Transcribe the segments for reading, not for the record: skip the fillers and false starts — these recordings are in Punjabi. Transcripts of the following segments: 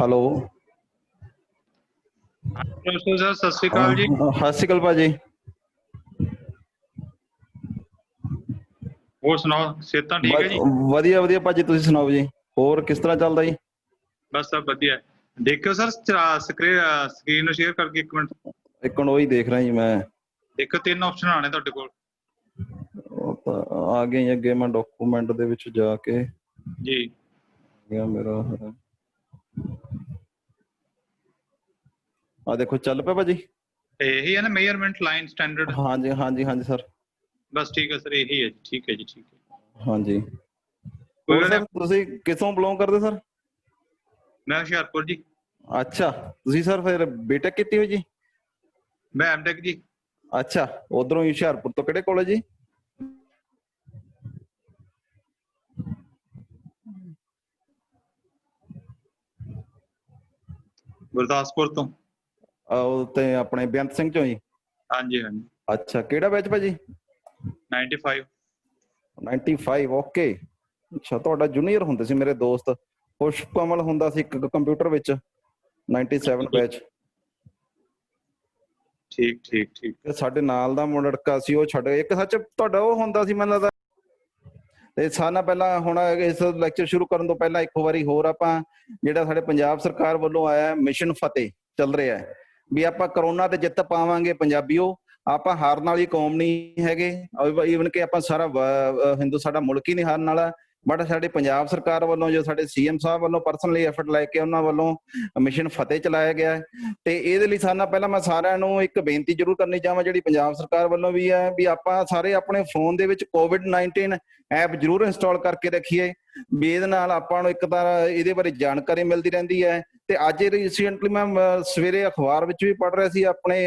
ਹੈਲੋ। ਨਮਸਤੇ ਸਰ, ਸਤਿ ਸ਼੍ਰੀ ਅਕਾਲ ਜੀ। ਸਤਿ ਸ਼੍ਰੀ ਅਕਾਲ ਭਾਜੀ। ਹੋਰ ਸੁਣਾਓ, ਸਿਹਤਾਂ ਠੀਕ ਹੈ ਜੀ? ਵਧੀਆ ਵਧੀਆ ਭਾਜੀ, ਤੁਸੀਂ ਸੁਣਾਓ ਜੀ, ਹੋਰ ਕਿਸ ਤਰ੍ਹਾਂ ਚੱਲਦਾ ਜੀ? ਬਸ ਸਭ ਵਧੀਆ। ਦੇਖਿਓ ਸਰ, ਸਕਰੀਨ ਨੂੰ ਸ਼ੇਅਰ ਕਰਕੇ ਇੱਕ ਮਿੰਟ। ਇੱਕ ਮਿੰਟ, ਉਹੀ ਦੇਖ ਰਿਹਾ ਜੀ ਮੈਂ। ਦੇਖੋ 3 ਆਪਸ਼ਨ ਆਣੇ ਤੁਹਾਡੇ ਕੋਲ। ਆ ਗਏ ਅੱਗੇ, ਮੈਂ ਡਾਕੂਮੈਂਟ ਦੇ ਵਿੱਚ ਜਾ ਕੇ ਜੀ ਮੇਰਾ ਆ ਦੇਖੋ ਚੱਲ ਪਿਆ ਭਾਜੀ। ਇਹੀ ਹੈ ਨਾ ਮੇਜਰਮੈਂਟ ਲਾਈਨ ਸਟੈਂਡਰਡ? ਹਾਂਜੀ ਹਾਂਜੀ ਹਾਂਜੀ ਸਰ। ਬਸ ਠੀਕ ਹੈ ਸਰ, ਇਹੀ ਹੈ ਜੀ। ਠੀਕ ਹੈ ਜੀ, ਠੀਕ ਹੈ। ਹਾਂਜੀ। ਕੋਈ ਹੋਰ ਗੱਲ ਸਰ, ਨਹੀਂ। ਤੁਸੀਂ ਕਿੱਥੋਂ ਬਿਲੋਂਗ ਕਰਦੇ ਸਰ? ਮੈਂ ਹੁਸ਼ਿਆਰਪੁਰ ਜੀ। ਅੱਛਾ, ਤੁਸੀਂ ਸਰ ਫਿਰ ਬੀਟੈਕ ਕੀਤੀ ਹੋਈ ਜੀ? ਮੈਂ ਐਮਟੈਕ ਜੀ। ਅੱਛਾ, ਉਧਰੋਂ ਹੁਸ਼ਿਆਰਪੁਰ ਤੋਂ ਕਿਹੜੇ ਕਾਲਜ ਜੀ? ਗੁਰਦਾਸਪੁਰ ਤੋਂ। ਤੇ ਆਪਣੇ ਬੇਅੰਤ ਸਿੰਘ ਚੋਂ ਜੀ? ਹਾਂਜੀ ਹਾਂਜੀ। ਅੱਛਾ, ਕਿਹੜਾ ਬੈਚ ਭਾਜੀ? 95। 95, ਓਕੇ। ਅੱਛਾ, ਤੁਹਾਡਾ ਜੂਨੀਅਰ ਹੁੰਦੇ ਸੀ ਮੇਰੇ ਦੋਸਤ, ਖੁਸ਼ ਕਮਲ ਹੁੰਦਾ ਸੀ ਇੱਕ ਕੰਪਿਊਟਰ ਵਿੱਚ, 97 ਬੈਚ। ਠੀਕ ਠੀਕ ਠੀਕ। ਸਾਡੇ ਨਾਲ ਦਾ ਲੜਕਾ ਸੀ, ਉਹ ਛੱਡ ਇੱਕ ਸੱਚ ਤੁਹਾਡਾ ਉਹ ਹੁੰਦਾ ਸੀ ਮੈਨੂੰ ਲੱਗਦਾ। ਤੇ ਸਾਰਿਆਂ ਨਾਲ ਪਹਿਲਾਂ, ਹੁਣ ਇਸ ਲੈਕਚਰ ਸ਼ੁਰੂ ਕਰਨ ਤੋਂ ਪਹਿਲਾਂ ਇੱਕ ਵਾਰੀ ਹੋਰ ਆਪਾਂ, ਜਿਹੜਾ ਸਾਡੇ ਪੰਜਾਬ ਸਰਕਾਰ ਵੱਲੋਂ ਆਇਆ ਮਿਸ਼ਨ ਫਤਿਹ ਚੱਲ ਰਿਹਾ ਹੈ, ਵੀ ਆਪਾਂ ਕਰੋਨਾ ਤੇ ਜਿੱਤ ਪਾਵਾਂਗੇ ਪੰਜਾਬੀਓ, ਆਪਾਂ ਹਾਰਨ ਵਾਲੀ ਕੌਮ ਨਹੀਂ ਹੈਗੇ। ਈਵਨ ਕਿ ਆਪਾਂ ਸਾਰਾ ਸਾਡਾ ਮੁਲਕ ਹੀ ਨਹੀਂ ਹਾਰਨ ਵਾਲਾ, ਬਟ ਸਾਡੇ ਪੰਜਾਬ ਸਰਕਾਰ ਵੱਲੋਂ, ਜੋ ਸਾਡੇ CM ਸਾਹਿਬ ਵੱਲੋਂ ਪਰਸਨਲੀ ਐਫਰਟ ਲੈ ਕੇ ਉਹਨਾਂ ਵੱਲੋਂ ਮਿਸ਼ਨ ਫਤਿਹ ਚਲਾਇਆ ਗਿਆ ਹੈ। ਤੇ ਇਹਦੇ ਲਈ ਸਾਰਿਆਂ ਨਾਲ ਪਹਿਲਾਂ ਮੈਂ ਸਾਰਿਆਂ ਨੂੰ ਇੱਕ ਬੇਨਤੀ ਜ਼ਰੂਰ ਕਰਨੀ ਚਾਹਾਂ, ਜਿਹੜੀ ਪੰਜਾਬ ਸਰਕਾਰ ਵੱਲੋਂ ਵੀ ਹੈ, ਵੀ ਆਪਾਂ ਸਾਰੇ ਆਪਣੇ ਫੋਨ ਦੇ ਵਿੱਚ COVID-19 ਐਪ ਜ਼ਰੂਰ ਇੰਸਟਾਲ ਕਰਕੇ ਰੱਖੀਏ, ਵੀ ਇਹਦੇ ਨਾਲ ਆਪਾਂ ਨੂੰ ਇੱਕ ਤਾਂ ਇਹਦੇ ਬਾਰੇ ਜਾਣਕਾਰੀ ਮਿਲਦੀ ਰਹਿੰਦੀ ਹੈ। ਤੇ ਅੱਜ ਰੀਸੈਂਟਲੀ ਮੈਂ ਸਵੇਰੇ ਅਖਬਾਰ ਵਿੱਚ ਵੀ ਪੜ੍ਹ ਰਿਹਾ ਸੀ, ਆਪਣੇ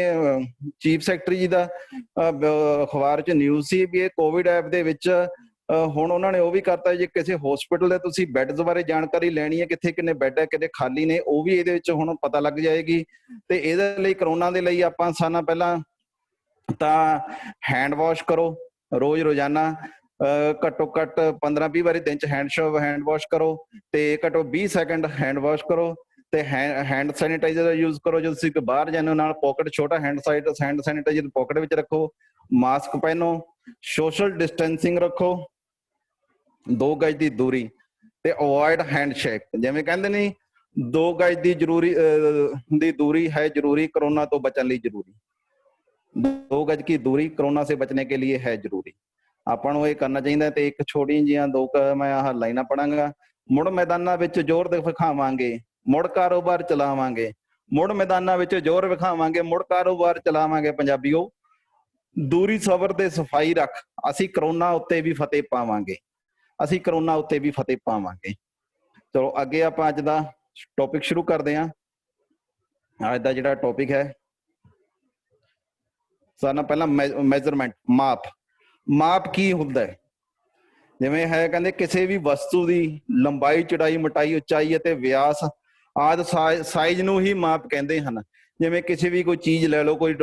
ਚੀਫ ਸੈਕਟਰੀ ਜੀ ਦਾ ਅਖਬਾਰ 'ਚ ਨਿਊਜ਼ ਸੀ, ਵੀ ਇਹ ਕੋਵਿਡ ਐਪ ਦੇ ਵਿੱਚ ਹੁਣ ਉਹਨਾਂ ਨੇ ਉਹ ਵੀ ਕਰਤਾ, ਜੇ ਕਿਸੇ ਹੋਸਪਿਟਲ ਦੇ ਤੁਸੀਂ ਬੈੱਡਸ ਬਾਰੇ ਜਾਣਕਾਰੀ ਲੈਣੀ ਹੈ, ਕਿੱਥੇ ਕਿੰਨੇ ਬੈੱਡ ਹੈ, ਕਿਤੇ ਖਾਲੀ ਨੇ, ਉਹ ਵੀ ਇਹਦੇ ਵਿੱਚ ਹੁਣ ਪਤਾ ਲੱਗ ਜਾਏਗੀ। ਤੇ ਇਹਦੇ ਲਈ, ਕਰੋਨਾ ਦੇ ਲਈ ਆਪਾਂ ਸਾਰਿਆਂ ਨਾਲੋਂ ਪਹਿਲਾਂ ਤਾਂ ਹੈਂਡ ਵਾਸ਼ ਕਰੋ ਰੋਜ਼ਾਨਾ, ਘੱਟੋ ਘੱਟ 15-20 ਵਾਰੀ ਦਿਨ 'ਚ ਹੈਂਡ ਵਾਸ਼ ਕਰੋ, ਤੇ ਘੱਟੋ 20 ਸੈਕਿੰਡ ਹੈਂਡ ਵਾਸ਼ ਕਰੋ, ਤੇ ਹੈਂਡ ਸੈਨੀਟਾਈਜ਼ਰ ਦਾ ਯੂਜ਼ ਕਰੋ। ਜਦੋਂ ਤੁਸੀਂ ਬਾਹਰ ਜਾਂਦੇ ਹੋ, ਨਾਲ ਪੋਕਟ ਛੋਟਾ ਹੈਂਡ ਸੈਨੀਟਾਈਜ਼ਰ ਪੋਕਟ ਵਿੱਚ ਰੱਖੋ, ਮਾਸਕ ਪਹਿਨੋ, ਸੋਸ਼ਲ ਡਿਸਟੈਂਸਿੰਗ ਰੱਖੋ, 2 ਗਜ ਦੀ ਦੂਰੀ, ਤੇ ਅਵੋਇਡ ਹੈਂਡਸ਼ੇਕ। ਜਿਵੇਂ ਕਹਿੰਦੇ ਨਹੀਂ, 2 ਗਜ ਦੀ ਦੂਰੀ ਹੈ ਜ਼ਰੂਰੀ, कोरोना तो बचने ਲਈ ਜ਼ਰੂਰੀ। 2 गज की दूरी कोरोना से बचने के लिए है ਜ਼ਰੂਰੀ। ਆਪਾਂ ਨੂੰ ਇਹ ਕਰਨਾ ਚਾਹੀਦਾ। ਤੇ ਇੱਕ ਛੋਟੀ ਜਿਹੀਆਂ 2 ਮੈਂ ਆਹ ਲਾਈਨਾਂ ਪੜਾਂਗਾ। ਮੁੜ ਮੈਦਾਨਾਂ ਵਿੱਚ ਜ਼ੋਰ ਦਿਖਾਵਾਂਗੇ, ਮੁੜ ਕਾਰੋਬਾਰ ਚਲਾਵਾਂਗੇ, ਮੁੜ ਮੈਦਾਨਾਂ ਵਿੱਚ ਜ਼ੋਰ ਵਿਖਾਵਾਂਗੇ, ਮੁੜ ਕਾਰੋਬਾਰ ਚਲਾਵਾਂਗੇ ਪੰਜਾਬੀਓ, ਦੂਰੀ ਸਬਰ ਤੇ ਸਫਾਈ ਰੱਖ, ਅਸੀਂ ਕਰੋਨਾ ਉੱਤੇ ਵੀ ਫਤਿਹ ਪਾਵਾਂਗੇ, ਅਸੀਂ ਕਰੋਨਾ ਉੱਤੇ ਵੀ ਫਤਿਹ ਪਾਵਾਂਗੇ। ਚਲੋ ਅੱਗੇ ਆਪਾਂ ਅੱਜ ਦਾ ਟੌਪਿਕ ਸ਼ੁਰੂ ਕਰਦੇ ਹਾਂ। ਅੱਜ ਦਾ ਜਿਹੜਾ ਟੌਪਿਕ ਹੈ, ਸਾਰਿਆਂ ਨਾਲੋਂ ਪਹਿਲਾਂ ਮੈਜ਼ਰਮੈਂਟ, ਮਾਪ ਕੀ ਹੁੰਦਾ ਹੈ? ਜਿਵੇਂ ਹੈ, ਕਹਿੰਦੇ ਕਿਸੇ ਵੀ ਵਸਤੂ ਦੀ ਲੰਬਾਈ, ਚੌੜਾਈ, ਮੋਟਾਈ, ਉਚਾਈ ਅਤੇ ਵਿਆਸ ਆਦਿ ਸਾਈਜ਼ ਨੂੰ ਹੀ ਮਾਪ ਕਹਿੰਦੇ ਹਨ। ਜਿਵੇਂ ਕਿਸੇ ਵੀ ਕੋਈ ਚੀਜ਼ ਲੈ ਲਓ, ਕੋਈ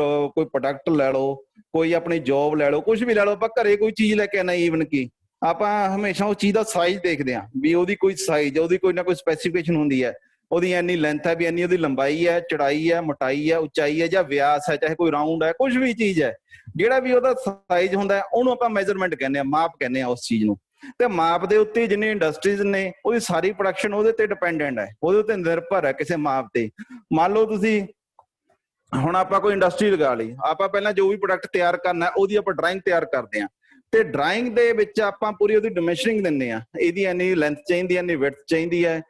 ਪ੍ਰੋਡਕਟ ਲੈ ਲਓ, ਕੋਈ ਆਪਣੀ ਜੋਬ ਲੈ ਲਓ, ਕੁਝ ਵੀ ਲੈ ਲਓ, ਆਪਾਂ ਘਰੇ ਕੋਈ ਚੀਜ਼ ਲੈ ਕੇ ਆਉਣਾ, ਈਵਨ ਕਿ ਆਪਾਂ ਹਮੇਸ਼ਾ ਉਸ ਚੀਜ਼ ਦਾ ਸਾਈਜ਼ ਦੇਖਦੇ ਹਾਂ, ਵੀ ਉਹਦੀ ਕੋਈ ਸਾਈਜ਼, ਉਹਦੀ ਕੋਈ ਨਾ ਕੋਈ ਸਪੈਸੀਫਿਕੇਸ਼ਨ ਹੁੰਦੀ ਹੈ, ਉਹਦੀ ਇੰਨੀ ਲੈਂਥ ਹੈ, ਵੀ ਇੰਨੀ ਉਹਦੀ ਲੰਬਾਈ ਹੈ, ਚੌੜਾਈ ਹੈ, ਮੋਟਾਈ ਹੈ, ਉਚਾਈ ਹੈ, ਜਾਂ ਵਿਆਸ ਹੈ, ਚਾਹੇ ਕੋਈ ਰਾਊਂਡ ਹੈ, ਕੁਝ ਵੀ ਚੀਜ਼ ਹੈ, ਜਿਹੜਾ ਵੀ ਉਹਦਾ ਸਾਈਜ਼ ਹੁੰਦਾ ਹੈ, ਉਹਨੂੰ ਆਪਾਂ ਮੈਜ਼ਰਮੈਂਟ ਕਹਿੰਦੇ ਹਾਂ, ਮਾਪ ਕਹਿੰਦੇ ਹਾਂ ਉਸ ਚੀਜ਼ ਨੂੰ। ਤੇ ਮਾਪ ਦੇ ਉੱਤੇ ਜਿੰਨੀ ਇੰਡਸਟਰੀਜ਼ ਨੇ, ਉਹਦੀ ਸਾਰੀ ਪ੍ਰੋਡਕਸ਼ਨ ਉਹਦੇ ਤੇ ਡਿਪੈਂਡੈਂਟ ਹੈ, ਉਹਦੇ ਉੱਤੇ ਨਿਰਭਰ ਹੈ, ਕਿਸੇ ਮਾਪ ਤੇ। ਮੰਨ ਲਓ ਤੁਸੀਂ ਹੁਣ ਆਪਾਂ ਕੋਈ ਇੰਡਸਟਰੀ ਲਗਾ ਲਈ, ਆਪਾਂ ਪਹਿਲਾਂ ਜੋ ਵੀ ਪ੍ਰੋਡਕਟ ਤਿਆਰ ਕਰਨਾ, ਉਹਦੀ ਆਪਾਂ ਡਰਾਇੰਗ ਤਿਆਰ ਕਰਦੇ ਹਾਂ, ਤੇ ਡਰਾਇੰਗ ਦੇ ਵਿੱਚ ਆਪਾਂ ਪੂਰੀ ਉਹਦੀ ਡਿਮੈਂਸ਼ਨਿੰਗ ਦਿੰਦੇ ਹਾਂ, ਇਹਦੀ ਇੰਨੀ ਲੈਂਥ ਚਾਹੀਦੀ ਹੈ, ਇੰਨੀ ਵਿਡਥ ਚਾਹੀਦੀ ਹੈ,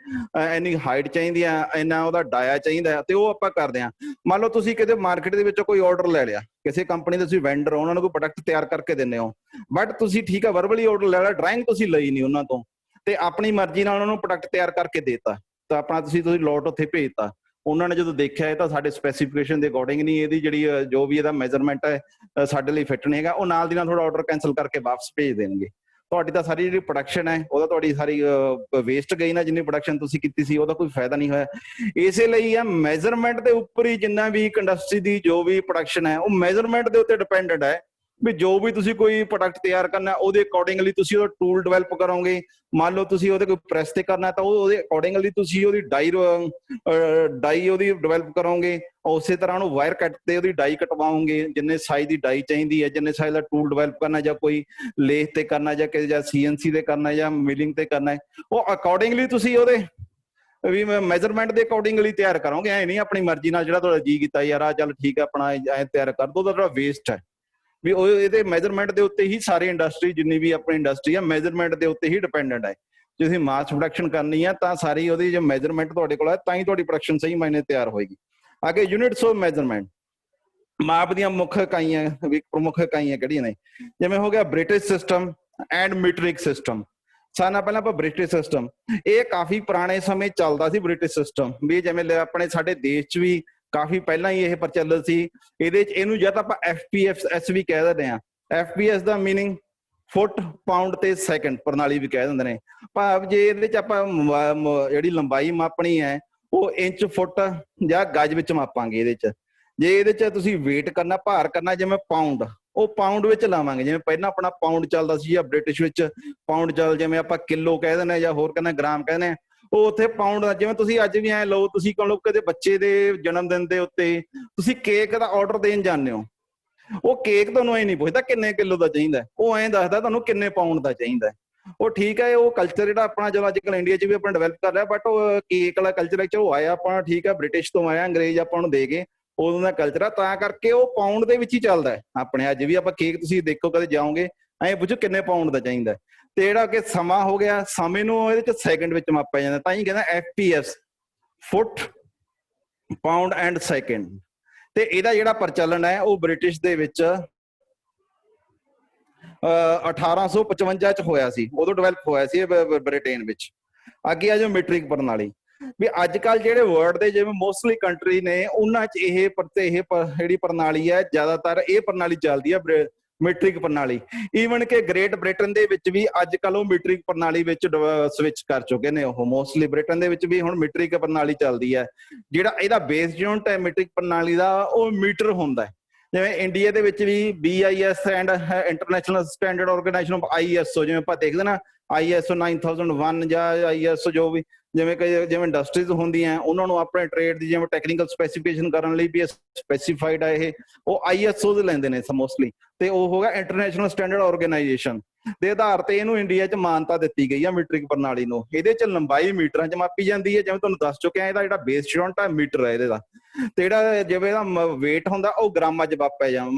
ਇੰਨੀ ਹਾਈਟ ਚਾਹੀਦੀ ਹੈ, ਇੰਨਾ ਉਹਦਾ ਡਾਇਆ ਚਾਹੀਦਾ, ਤੇ ਉਹ ਆਪਾਂ ਕਰਦੇ ਹਾਂ। ਮੰਨ ਲਓ ਤੁਸੀਂ ਕਿਤੇ ਮਾਰਕੀਟ ਦੇ ਵਿੱਚੋਂ ਕੋਈ ਆਰਡਰ ਲੈ ਲਿਆ, ਕਿਸੇ ਕੰਪਨੀ ਦੇ ਤੁਸੀਂ ਵੈਂਡਰ ਹੋ, ਉਹਨਾਂ ਨੂੰ ਕੋਈ ਪ੍ਰੋਡਕਟ ਤਿਆਰ ਕਰਕੇ ਦਿੰਦੇ ਹੋ, ਬਟ ਤੁਸੀਂ ਠੀਕ ਹੈ ਵਰਬਲੀ ਆਰਡਰ ਲੈ ਲਿਆ, ਡਰਾਇੰਗ ਤੁਸੀਂ ਲਈ ਨਹੀਂ ਉਹਨਾਂ ਤੋਂ, ਤੇ ਆਪਣੀ ਮਰਜ਼ੀ ਨਾਲ ਉਹਨਾਂ ਨੂੰ ਪ੍ਰੋਡਕਟ ਤਿਆਰ ਕਰਕੇ ਦੇਤਾ, ਤਾਂ ਆਪਣਾ ਤੁਸੀਂ ਲੋਟ ਉੱਥੇ ਭੇਜਤਾ। ਉਹਨਾਂ ਨੇ ਜਦੋਂ ਦੇਖਿਆ ਇਹ ਤਾਂ ਸਾਡੇ ਸਪੈਸੀਫਿਕੇਸ਼ਨ ਦੇ ਅਕੋਰਡਿੰਗ ਨਹੀਂ, ਇਹਦੀ ਜਿਹੜੀ ਜੋ ਵੀ ਇਹਦਾ ਮੈਜ਼ਰਮੈਂਟ ਹੈ ਸਾਡੇ ਲਈ ਫਿੱਟ ਨਹੀਂ ਹੈਗਾ, ਉਹ ਨਾਲ ਦੀ ਨਾਲ ਤੁਹਾਡਾ ਆਰਡਰ ਕੈਂਸਲ ਕਰਕੇ ਵਾਪਸ ਭੇਜ ਦੇਣਗੇ। ਤੁਹਾਡੀ ਤਾਂ ਸਾਰੀ ਜਿਹੜੀ ਪ੍ਰੋਡਕਸ਼ਨ ਹੈ, ਉਹਦਾ ਤੁਹਾਡੀ ਸਾਰੀ ਵੇਸਟ ਗਈ ਨਾ, ਜਿੰਨੀ ਪ੍ਰੋਡਕਸ਼ਨ ਤੁਸੀਂ ਕੀਤੀ ਸੀ, ਉਹਦਾ ਕੋਈ ਫਾਇਦਾ ਨਹੀਂ ਹੋਇਆ। ਇਸੇ ਲਈ ਆ ਮੈਜ਼ਰਮੈਂਟ ਦੇ ਉੱਪਰ ਹੀ ਜਿੰਨਾ ਵੀ ਇੱਕ ਇੰਡਸਟਰੀ ਦੀ ਜੋ ਵੀ ਪ੍ਰੋਡਕਸ਼ਨ ਹੈ, ਉਹ ਮੈਜ਼ਰਮੈਂਟ ਦੇ ਉੱਤੇ ਡਿਪੈਂਡੈਂਟ ਹੈ, ਵੀ ਜੋ ਵੀ ਤੁਸੀਂ ਕੋਈ ਪ੍ਰੋਡਕਟ ਤਿਆਰ ਕਰਨਾ ਉਹਦੇ ਅਕੋਰਡਿੰਗਲੀ ਤੁਸੀਂ ਉਹ ਟੂਲ ਡਿਵੈਲਪ ਕਰੋਗੇ। ਮੰਨ ਲਓ ਤੁਸੀਂ ਉਹਦੇ ਕੋਈ ਪ੍ਰੈਸ ਤੇ ਕਰਨਾ ਤਾਂ ਉਹਦੇ ਅਕੋਰਡਿੰਗਲੀ ਤੁਸੀਂ ਉਹਦੀ ਡਾਈ ਉਹਦੀ ਡਿਵੈਲਪ ਕਰੋਗੇ। ਉਸੇ ਤਰ੍ਹਾਂ ਉਹਨੂੰ ਵਾਇਰ ਕੱਟ ਤੇ ਉਹਦੀ ਡਾਈ ਕਟਵਾਓਗੇ, ਜਿੰਨੇ ਸਾਈਜ਼ ਦੀ ਡਾਈ ਚਾਹੀਦੀ ਹੈ, ਜਿੰਨੇ ਸਾਈਜ਼ ਦਾ ਟੂਲ ਡਿਵੈਲਪ ਕਰਨਾ, ਜਾਂ ਕੋਈ ਲੇਥ ਤੇ ਕਰਨਾ, ਜਾਂ CNC ਤੇ ਕਰਨਾ, ਜਾਂ ਮਿਲਿੰਗ ਤੇ ਕਰਨਾ, ਉਹ ਅਕੋਰਡਿੰਗਲੀ ਤੁਸੀਂ ਉਹਦੇ ਵੀ ਮੈਜ਼ਰਮੈਂਟ ਦੇ ਅਕੋਰਡਿੰਗਲੀ ਤਿਆਰ ਕਰੋਗੇ। ਐ ਨਹੀਂ ਆਪਣੀ ਮਰਜ਼ੀ ਨਾਲ ਜਿਹੜਾ ਤੁਹਾਡਾ ਜੀ ਕੀਤਾ ਯਾਰ ਆ ਚੱਲ ਠੀਕ ਹੈ ਆਪਣਾ ਐ ਤਿਆਰ ਕਰ ਦੋ, ਤਾਂ ਤੁਹਾਡਾ ਵੇਸਟ ਹੈ। ਵੀ ਉਹ ਇਹਦੇ ਮੈਜ਼ਰਮੈਂਟ ਦੇ ਉੱਤੇ ਹੀ ਸਾਰੀ ਇੰਡਸਟਰੀ, ਜਿੰਨੀ ਵੀ ਆਪਣੀ ਇੰਡਸਟਰੀ ਆ, ਮੈਜ਼ਰਮੈਂਟ ਦੇ ਉੱਤੇ ਹੀ ਡਿਪੈਂਡੈਂਟ ਹੈ। ਜੇ ਤੁਸੀਂ ਮਾਸ ਪ੍ਰੋਡਕਸ਼ਨ ਕਰਨੀ ਹੈ ਤਾਂ ਸਾਰੀ ਉਹਦੀ ਜੋ ਮੈਜ਼ਰਮੈਂਟ ਤੁਹਾਡੇ ਕੋਲ ਹੈ ਤਾਂ ਹੀ ਤੁਹਾਡੀ ਪ੍ਰੋਡਕਸ਼ਨ ਸਹੀ ਮਾਇਨੇ ਤਿਆਰ ਹੋਏਗੀ। ਅੱਗੇ ਯੂਨਿਟਸ ਆਫ ਮੈਜ਼ਰਮੈਂਟ, ਮਾਪ ਦੀਆਂ ਮੁੱਖ ਇਕਾਈਆਂ, ਵੀ ਪ੍ਰਮੁੱਖ ਇਕਾਈਆਂ ਕਿਹੜੀਆਂ ਨੇ? ਜਿਵੇਂ ਹੋ ਗਿਆ British system and metric system. ਸਾਰਿਆਂ ਨਾਲ ਪਹਿਲਾਂ ਆਪਾਂ ਬ੍ਰਿਟਿਸ਼ ਸਿਸਟਮ, ਇਹ ਕਾਫੀ ਪੁਰਾਣੇ ਸਮੇਂ ਚੱਲਦਾ ਸੀ ਬ੍ਰਿਟਿਸ਼ ਸਿਸਟਮ, ਵੀ ਜਿਵੇਂ ਆਪਣੇ ਸਾਡੇ ਦੇਸ਼ 'ਚ ਵੀ ਕਾਫੀ ਪਹਿਲਾਂ ਹੀ ਇਹ ਪ੍ਰਚਲਿਤ ਸੀ। ਇਹਦੇ 'ਚ ਇਹਨੂੰ ਜਾਂ ਤਾਂ ਆਪਾਂ FPS ਵੀ ਕਹਿ ਦਿੰਦੇ ਹਾਂ। FPS ਦਾ ਮੀਨਿੰਗ ਫੁੱਟ, ਪਾਉਂਡ ਤੇ ਸੈਕਿੰਡ ਪ੍ਰਣਾਲੀ ਵੀ ਕਹਿ ਦਿੰਦੇ ਨੇ। ਭਾਵ ਜੇ ਇਹਦੇ 'ਚ ਆਪਾਂ ਜਿਹੜੀ ਲੰਬਾਈ ਮਾਪਣੀ ਹੈ ਉਹ ਇੰਚ, ਫੁੱਟ ਜਾਂ ਗਜ ਵਿੱਚ ਮਾਪਾਂਗੇ। ਇਹਦੇ 'ਚ ਜੇ ਇਹਦੇ 'ਚ ਤੁਸੀਂ weight ਕਰਨਾ, ਭਾਰ ਕਰਨਾ, ਜਿਵੇਂ ਪਾਉਂਡ, ਉਹ ਪਾਉਂਡ ਵਿੱਚ ਲਾਵਾਂਗੇ। ਜਿਵੇਂ ਪਹਿਲਾਂ ਆਪਣਾ ਪਾਉਂਡ ਚੱਲਦਾ ਸੀ ਜਾਂ ਬ੍ਰਿਟਿਸ਼ ਵਿੱਚ ਪਾਉਂਡ ਚੱਲ, ਜਿਵੇਂ ਆਪਾਂ ਕਿਲੋ ਕਹਿ ਦਿੰਦੇ ਜਾਂ ਹੋਰ ਕਹਿੰਦੇ ਗ੍ਰਾਮ ਕਹਿੰਦੇ ਆ, ਉਹ ਉੱਥੇ ਪਾਉਂਡ ਦਾ। ਜਿਵੇਂ ਤੁਸੀਂ ਅੱਜ ਵੀ ਐ ਲਓ, ਤੁਸੀਂ ਕਹ ਲਓ ਕਦੇ ਬੱਚੇ ਦੇ ਜਨਮ ਦਿਨ ਦੇ ਉੱਤੇ ਤੁਸੀਂ ਕੇਕ ਦਾ ਆਰਡਰ ਦੇਣ ਜਾਂਦੇ ਹੋ, ਉਹ ਕੇਕ ਤੁਹਾਨੂੰ ਐ ਨਹੀਂ ਪੁੱਛਦਾ ਕਿੰਨੇ ਕਿਲੋ ਦਾ ਚਾਹੀਦਾ, ਉਹ ਐਂ ਦੱਸਦਾ ਤੁਹਾਨੂੰ ਕਿੰਨੇ ਪਾਉਂਡ ਦਾ ਚਾਹੀਦਾ। ਉਹ ਠੀਕ ਹੈ, ਉਹ ਕਲਚਰ ਜਿਹੜਾ ਆਪਣਾ ਚਲੋ ਅੱਜ ਕੱਲ੍ਹ ਇੰਡੀਆ 'ਚ ਵੀ ਆਪਣਾ ਡਿਵੈਲਪ ਕਰ ਰਿਹਾ, ਬਟ ਉਹ ਕੇਕ ਵਾਲਾ ਕਲਚਰ ਉਹ ਆਇਆ ਆਪਣਾ, ਠੀਕ ਹੈ, ਬ੍ਰਿਟਿਸ਼ ਤੋਂ ਆਇਆ, ਅੰਗਰੇਜ਼ ਆਪਾਂ ਨੂੰ ਦੇ ਗਏ, ਉਦੋਂ ਦਾ ਕਲਚਰ ਆ, ਤਾਂ ਕਰਕੇ ਉਹ ਪਾਉਂਡ ਦੇ ਵਿੱਚ ਹੀ ਚੱਲਦਾ ਆਪਣੇ। ਅੱਜ ਵੀ ਆਪਾਂ ਕੇਕ ਤੁਸੀਂ ਦੇਖੋ ਕਦੇ ਜਾਓਗੇ, ਐਂ ਪੁੱਛੋ ਕਿੰਨੇ ਪਾਉਂਡ ਦਾ ਚਾਹੀਦਾ। ਤੇ ਜਿਹੜਾ ਕਿ ਸਮਾਂ ਹੋ ਗਿਆ, ਸਮੇਂ ਨੂੰ ਇਹਦੇ 'ਚ ਸੈਕਿੰਡ ਵਿੱਚ ਮਾਪਿਆ ਜਾਂਦਾ, ਤਾਂ ਹੀ ਕਹਿੰਦਾ FPS, foot, pound and second. ਤੇ ਇਹਦਾ ਜਿਹੜਾ ਪ੍ਰਚਲਨ ਹੈ ਉਹ ਬ੍ਰਿਟਿਸ਼ ਦੇ ਵਿੱਚ 1855 ਚ ਹੋਇਆ ਸੀ, ਉਦੋਂ ਡਿਵੈਲਪ ਹੋਇਆ ਸੀ ਬ੍ਰਿਟੇਨ ਵਿੱਚ। ਅੱਗੇ ਆ ਜੋ ਮੀਟ੍ਰਿਕ ਪ੍ਰਣਾਲੀ, ਵੀ ਅੱਜ ਕੱਲ ਜਿਹੜੇ ਵਰਲਡ ਦੇ ਜਿਵੇਂ ਮੋਸਟਲੀ ਕੰਟਰੀ ਨੇ ਉਹਨਾਂ 'ਚ ਇਹ ਜਿਹੜੀ ਪ੍ਰਣਾਲੀ ਹੈ, ਜ਼ਿਆਦਾਤਰ ਇਹ ਪ੍ਰਣਾਲੀ ਚੱਲਦੀ ਹੈ, ਮੀਟ੍ਰਿਕ ਪ੍ਰਣਾਲੀ। ਈਵਨ ਕਿ ਗ੍ਰੇਟ ਬ੍ਰਿਟਨ ਦੇ ਵਿੱਚ ਵੀ ਅੱਜ ਕੱਲ ਉਹ ਮੀਟ੍ਰਿਕ ਪ੍ਰਣਾਲੀ ਵਿੱਚ ਸਵਿਚ ਕਰ ਚੁੱਕੇ ਨੇ। ਉਹ ਮੋਸਟਲੀ ਬ੍ਰਿਟਨ ਦੇ ਵਿੱਚ ਵੀ ਹੁਣ ਮੀਟ੍ਰਿਕ ਪ੍ਰਣਾਲੀ ਚੱਲਦੀ ਹੈ। ਜਿਹੜਾ ਇਹਦਾ ਬੇਸ ਯੂਨਿਟ ਹੈ ਮੀਟ੍ਰਿਕ ਪ੍ਰਣਾਲੀ ਦਾ, ਉਹ ਮੀਟਰ ਹੁੰਦਾ ਹੈ। ਜਿਵੇਂ ਇੰਡੀਆ ਦੇ ਵਿੱਚ ਵੀ BIS and international standard organisation of ISO, ਜਿਵੇਂ ਆਪਾਂ ਦੇਖਦੇ ਨਾ ISO 9001 ਜਾਂ ISO, ਜੋ ਵੀ ਜਿਵੇਂ ਜਿਵੇਂ ਇੰਡਸਟਰੀਜ਼ ਹੁੰਦੀਆਂ ਉਹਨਾਂ ਨੂੰ ਆਪਣੇ ਟ੍ਰੇਡ ਦੀ ਜਿਵੇਂ ਟੈਕਨੀਕਲ ਸਪੈਸੀਫਿਕੇਸ਼ਨ ਕਰਨ ਲਈ ਵੀ ਸਪੈਸੀਫਾਈਡ ਹੈ, ਇਹ ਉਹ ISO ਦੇ ਲੈਂਦੇ ਨੇ ਮੋਸਟਲੀ। ਤੇ ਉਹ ਹੋਗਾ ਇੰਟਰਨੈਸ਼ਨਲ ਸਟੈਂਡਰਡ ਆਰਗੇਨਾਈਜੇਸ਼ਨ ਦੇ ਆਧਾਰ ਤੇ ਇਹਨੂੰ ਇੰਡੀਆ 'ਚ ਮਾਨਤਾ ਦਿੱਤੀ ਗਈ ਆ ਮੀਟ੍ਰਿਕ ਪ੍ਰਣਾਲੀ ਨੂੰ। ਇਹਦੇ 'ਚ ਲੰਬਾਈ ਮੀਟਰਾਂ 'ਚ ਮਾਪੀ ਜਾਂਦੀ ਹੈ, ਜਿਵੇਂ ਤੁਹਾਨੂੰ ਦੱਸ ਚੁੱਕਿਆ। ਇਹਦਾ ਜਿਹੜਾ ਬੇਸ ਯੂਨਿਟ ਹੈ ਮੀਟਰ ਹੈ ਇਹਦੇ ਦਾ, ਤੇ ਜਿਹੜਾ ਜਿਵੇਂ ਇਹਦਾ weight ਹੁੰਦਾ ਉਹ ਗ੍ਰਾਮਾਂ 'ਚ ਮਾਪਿਆ